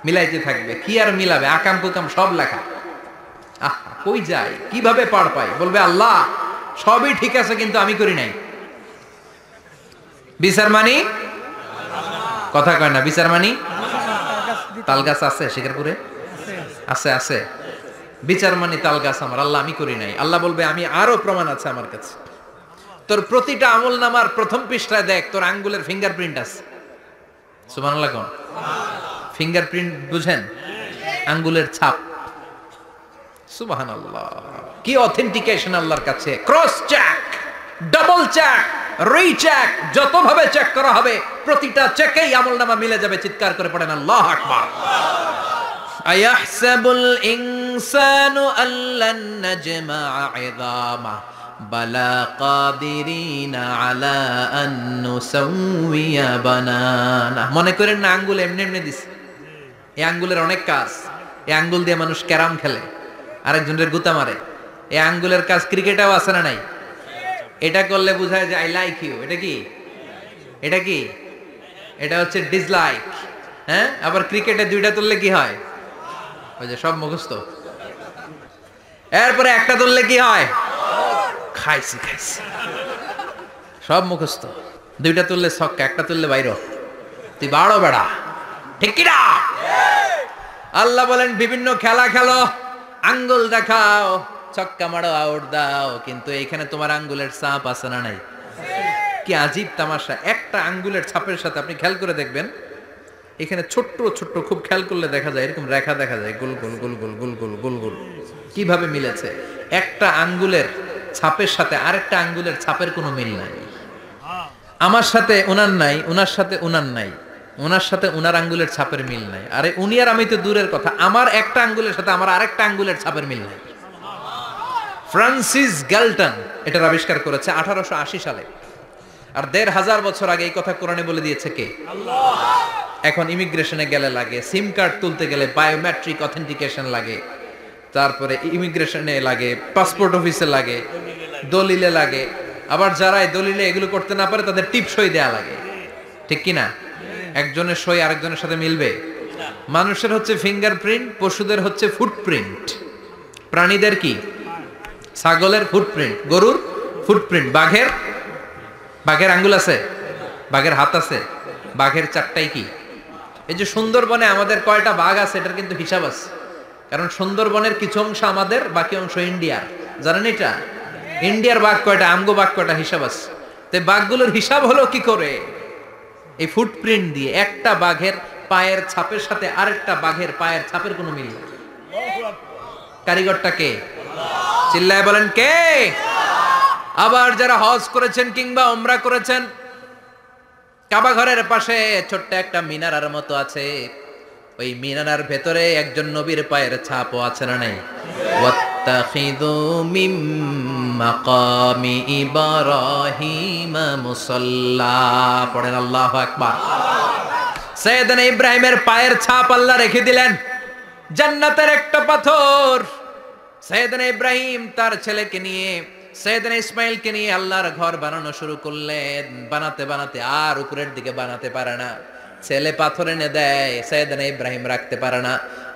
মিলাইতে থাকবে। কি আর মিলাবে? আকাম কুকাম সব লেখা। আহ কই যায়, কিভাবে পার পাই? বলবে আল্লাহ সবই ঠিক আছে কিন্তু আমি করি নাই। বিচার মানি? কথা কয় না। বিচার মানি? তাল গাছ আছে শিকারপুরে? আছে আছে। বিচার মানি তাল গাছ আমার। আল্লাহ আমি করি নাই। আল্লাহ বলবে আমি আরো প্রমাণ আছে আমার কাছে। তোর প্রতিটা আমল নামার প্রথম পৃষ্ঠায় দেখ তোর আঙ্গুলের ফিঙ্গারপ্রিন্ট আছে। সুবহানাল্লাহ কোন? ফিঙ্গারপ্রিন্ট বুঝেন? আঙ্গুলের ছাপ। সুবহানাল্লাহ, কি অথেন্টিকেশন আল্লাহর কাছে। Cross check, double check, recheck, যতভাবে চেক করা হবে প্রতিটা চেকেই আমলনামা মিলে যাবে। চিৎকার করে পড়েন আল্লাহু আকবার। আয়াহসাবুল ইনসানু আল্লান নাজমা'a 'ইযামা বালা কাদিরিনা আলা আন নুসাউইয়া বানানা। মনে করেন না আঙ্গুল এমনি এমনি দিছে। এই আঙ্গুলের অনেক কাজ। এই আঙ্গুল দিয়ে মানুষ ক্যারাম খেলে, আরেকজনের গুতা মারে। এই আঙ্গুলের কাজ ক্রিকেটেও আছে না নাই? এটা করলে বোঝায় যে আই লাইক ইউ। এটা কি? এটা কি? এটা হচ্ছে ডিসলাইক। হ্যাঁ, আবার ক্রিকেটে দুইটা তুললে কি হয়? ওই যে সব মুখস্থ। এরপরে একটা তুললে কি হয়? খাইছি খাইছি। সব মুখস্থ। দুইটা তুললে ছক্কা, একটা তুললে বাইরে। তুই বাড়ো বেড়া, ঠিক কি না? আল্লাহ বলেন বিভিন্ন খেলা খেলো, আঙ্গুল দেখাও, ছক্কা মারো, আউট দাও, কিন্তু এখানে তোমার আঙ্গুলের ছাপ আছে না নাই? কি আজীব তামাশা। একটা আঙ্গুলের ছাপের সাথে আপনি খেয়াল করে দেখবেন, এখানে ছোট্ট ছোট্ট খুব খেয়াল করলে দেখা যায় এরকম রেখা দেখা যায়, গোল গোল গোল গোল গোল গোল গোল গোল। কিভাবে মিলেছে? একটা আঙ্গুলের ছাপের সাথে আরেকটা আঙ্গুলের ছাপের কোনো মিল নাই। আমার সাথে ওনার নাই, ওনার সাথে ওনার নাই, ওনার সাথে ওনার আঙ্গুলের ছাপের মিল নাই। আরে উনি আর আমি তো দূরের কথা, আমার একটা আঙ্গুলের সাথে আমার আরেকটা আঙ্গুলের ছাপের মিল নাই। ফ্রান্সিস গ্যালটন এটার আবিষ্কার করেছে 1880 সালে। আর 1500 বছর আগে এই কথা কোরআনে বলে দিয়েছে কে? আল্লাহ। এখন ইমিগ্রেশনে গেলে লাগে, সিম কার্ড তুলতে গেলে বায়োমেট্রিক অথেন্টিকেশন লাগে, তারপরে ইমিগ্রেশনে লাগে, পাসপোর্ট অফিসে লাগে, দলিলে লাগে। আবার যারা এই দলিলে এগুলো করতে না পারে তাদের টিপ সই দেয়া লাগে, ঠিক কি না? একজনের সই আরেকজনের সাথে মিলবে? মানুষের হচ্ছে ফিঙ্গারপ্রিন্ট, পশুদের হচ্ছে ফুটপ্রিন্ট। প্রাণীদের কি? ছাগলের ফুটপ্রিন্ট, গরুর ফুটপ্রিন্ট, বাঘের আঙ্গুল আছে, বাঘের হাত আছে, বাঘের চারটাই কি? এই যে সুন্দরবনে আমাদের কয়টা বাঘ আছে এটার কিন্তু হিসাব আছে। কারণ সুন্দরবনের কিছু অংশ আমাদের, বাকি অংশ ইন্ডিয়ার। জানেন এটা? ইন্ডিয়ার বাঘ কয়টা, আমগো বাঘ কয়টা, হিসাব আছে। তো বাঘগুলোর হিসাব হলো কি করে? এই ফুটপ্রিন্ট দিয়ে। একটা বাঘের পায়ের ছাপের সাথে আরেকটা বাঘের পায়ের ছাপের কোনো মিল নেই। কারিগরটা কে? চিল্লায় বলেন কে? আবার যারা হজ করেছেন কিংবা উমরা করেছেন, কাবা ঘরের পাশে ছোট্ট একটা মিনারার মতো আছে, ওই মিনারার ভেতরে একজন নবীর পায়ের ছাপও আছে না নাই? ওয়াত্তাখিযু মিম মাকামি ইব্রাহিম মুসাল্লা, পড়েন আল্লাহু আকবার। সাইয়েদনা ইব্রাহিমের পায়ের ছাপ আল্লাহ রেখে দিলেন জান্নাতের একটা পাথর। সাইয়েদনা ইব্রাহিম তার ছেলেকে নিয়ে, সাইয়েদনা ইসমাইলকে নিয়ে আল্লাহর ঘর বানানো শুরু করলেন। বানাতে বানাতে আর উপরের দিকে বানাতে পারে না, ছেলে পাথর এনে দেয়, সাইয়েদনা ইব্রাহিম রাখতে পারে না।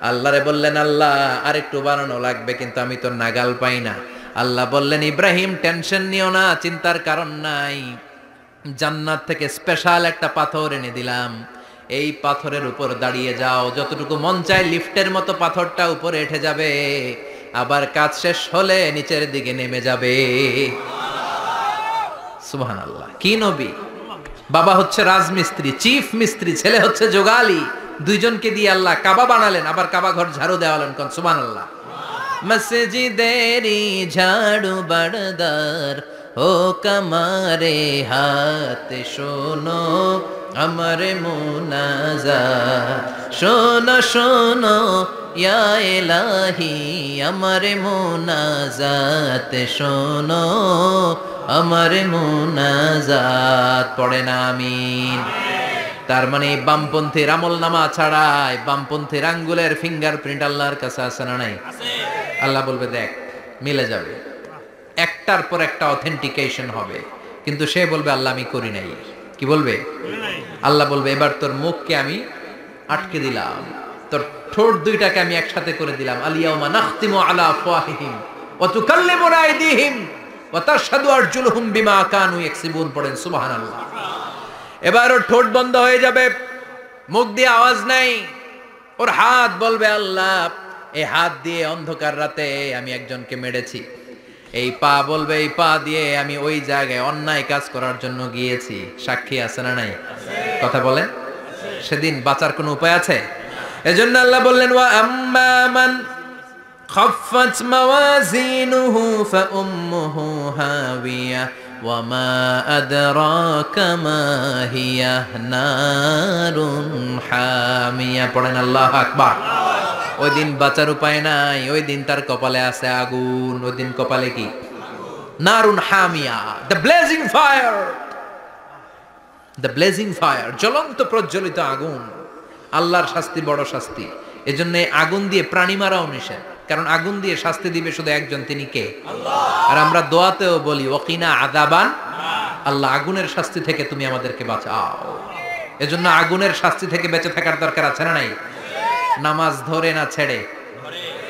আল্লাহরে বললেন, আল্লাহ আর একটু বানানো লাগবে, কিন্তু আমি তো নাগাল পাই না। আল্লাহ বললেন, ইব্রাহিম টেনশন নিও না, চিন্তার কারণ নাই, জান্নাত থেকে স্পেশাল একটা পাথর এনে দিলাম, এই পাথরের উপর দাঁড়িয়ে যাও, যতটুকু মন চায় লিফটের মতো পাথরটা উপরে উঠে যাবে, আবার কাজ শেষ হলে নিচের দিকে নেমে যাবে। সুবহানাল্লাহ, কি নবী! বাবা হচ্ছে রাজমিস্ত্রি, চিফ মিস্ত্রি, ছেলে হচ্ছে যোগালী, দুইজনকে দিয়ে আল্লাহ কাবা বানালেন, আবার কাবা ঘর ঝাড়ু দেওয়ালেন। কোন সুবহানাল্লাহ। মসজিদেরি ঝাড়ু বারদার ও কমারে হাত, শোনো আমার মুনাজাত, শোনো শোনো ইয়া ইলাহি আমার মুনাজাত, শোনো আমার মুনাজাত, পড়েন আমিন। তার মানে বামপন্থীর আমল নামা ছাড়াই বামপন্থীর আঙ্গুলের ফিঙ্গারপ্রিন্ট আল্লাহর কাছে আছে না নাই? আল্লাহ বলবে দেখ মিলে যাবে, একটার পর একটা অথেন্টিকেশন হবে, কিন্তু সে বলবে আল্লাহ আমি করি নাই। কি বলবে? আল্লাহ বলবে এবার তোর মুখকে আমি আটকে দিলাম, তোর ঠোঁট দুইটাকে আমি একসাথে করে দিলাম। আলিয়াউমা নাখতিমু আলা আফওয়াহিহিম ওয়া তুকাল্লিমুনা আইদিহিম ওয়া তাশহাদু আরজুলুহুম বিমা কানু ইয়াকসিবুন, পড়েন সুবহানাল্লাহ। এবার ওর ঠোঁট বন্ধ হয়ে যাবে, মুখ দিয়ে আওয়াজ নাই, ওর হাত বলবে আল্লাহ এই হাত দিয়ে অন্ধকার রাতে আমি একজনকে মেরেছি, এই পা বলবে এই পা দিয়ে আমি ওই জায়গায় অন্যায় কাজ করার জন্য গিয়েছি। সাক্ষী আছে না নাই? কথা বলেন, সেদিন বাঁচার কোনো উপায় আছে? এজন্য আল্লাহ বললেন ওয়া আম্মা মান খাফফাত মাওয়াজিনুহু ফাউম্মুহু হাবিয়া ওয়া মা আদরাকা মা হিয়া নারুন হামিয়া, পড়েন আল্লাহু আকবার। ওই দিন বাঁচার উপায় নাই, ওই দিন তার কপালে আছে আগুন। ওই দিন কপালে কি? নারুন হামিয়া, the blazing fire, the blazing fire, জ্বলন্ত প্রজ্বলিত আগুন। আল্লাহর শাস্তি বড় শাস্তি, এজন্য আগুন দিয়ে প্রাণী মারাও নিষেধ, কারণ আগুন দিয়ে শাস্তি দিবে শুধু একজন, তিনি কে? আল্লাহ। আর আমরা দোয়াতেও বলি ওয়াকিনা আযাবান, আল্লাহ আগুনের শাস্তি থেকে তুমি আমাদেরকে বাঁচাও। এজন্য আগুনের শাস্তি থেকে বেঁচে থাকার দরকার আছে না নাই? নামাজ ধরে না ছেড়ে?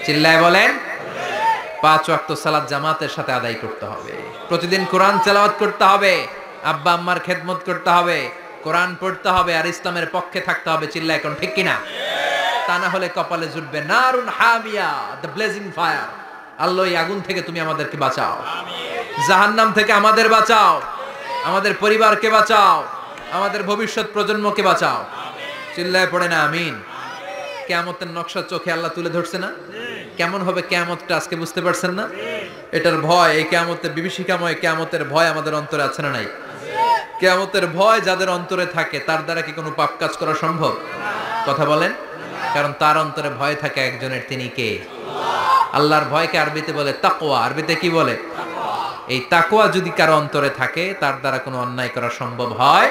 চিল্লায় বলেন। 5 ওয়াক্ত সালাত জামাতের সাথে আদায় করতে হবে, প্রতিদিন কোরআন তেলাওয়াত করতে হবে, আব্বা আম্মার খেদমত করতে হবে, কোরআন পড়তে হবে, আর ইসলামের পক্ষে থাকতে হবে। চিল্লায় কোন ঠিক কিনা? তা না হলে কপালে জুটবে নারুন হামিয়া, দ্য ব্লেজিং ফায়ার। আল্লাহ এই আগুন থেকে তুমি আমাদেরকে বাঁচাও, জাহান্নাম থেকে আমাদের বাঁচাও, আমাদের পরিবারকে বাঁচাও, আমাদের ভবিষ্যৎ প্রজন্মকে বাঁচাও। চিল্লায় পড়ে না আমিন। কিয়ামতের নকশা চোখে আল্লাহ তুলে ধরছে না? কেমন হবে কিয়ামতটা আজকে বুঝতে পারছেন না? এটার ভয়, এই কিয়ামতের বিভীষিকাময় কিয়ামতের ভয় আমাদের অন্তরে আছে না নাই? কিয়ামতের ভয় যাদের অন্তরে থাকে তার দ্বারা কি কোনো পাপ কাজ করা সম্ভব? কথা বলেন। কারণ তার অন্তরে ভয় থাকে একজনের, তিনি কে? আল্লাহর ভয়কে আরবিতে বলে তাকওয়া। আরবিতে কি বলে? এই তাকওয়া যদি কারো অন্তরে থাকে তার দ্বারা কোনো অন্যায় করা সম্ভব হয়।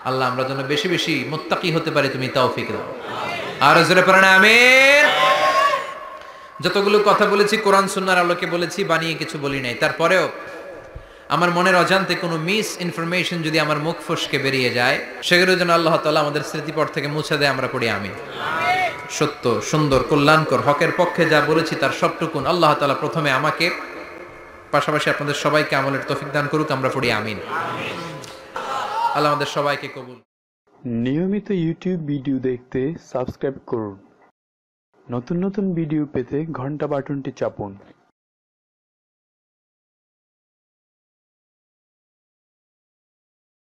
আল্লাহ আমরা যেন বেশি বেশি মুত্তাকি হতে পারি, তুমি তৌফিক দাও। আর জোরে পড়েন আমিন। যতগুলো কথা বলেছি কোরআন সুন্নাহর আলোকে বলেছি, বানিয়ে কিছু বলি নাই। তারপরেও আমার মনের অজান্তে কোনো মিস ইনফরমেশন যদি আমার মুখ ফসকে বেরিয়ে যায়, সেগুলো যেন আল্লাহ তাআলা আমাদের স্মৃতিপট থেকে মুছে দেয়, আমরা পড়ি আমিন। সত্য, সুন্দর, কল্যাণকর, হকের পক্ষে যা বলেছি তার সবটুকুন আল্লাহ তাআলা প্রথমে আমাকে, পাশাপাশি আপনাদের সবাইকে আমলের তৌফিক দান করুক, আমরা পড়ি আমিন। আল্লাহ আমাদের সবাইকে কবুল। নিয়মিত ইউটিউব ভিডিও দেখতে সাবস্ক্রাইব করুন, নতুন নতুন ভিডিও পেতে ঘন্টা বাটনটি চাপুন।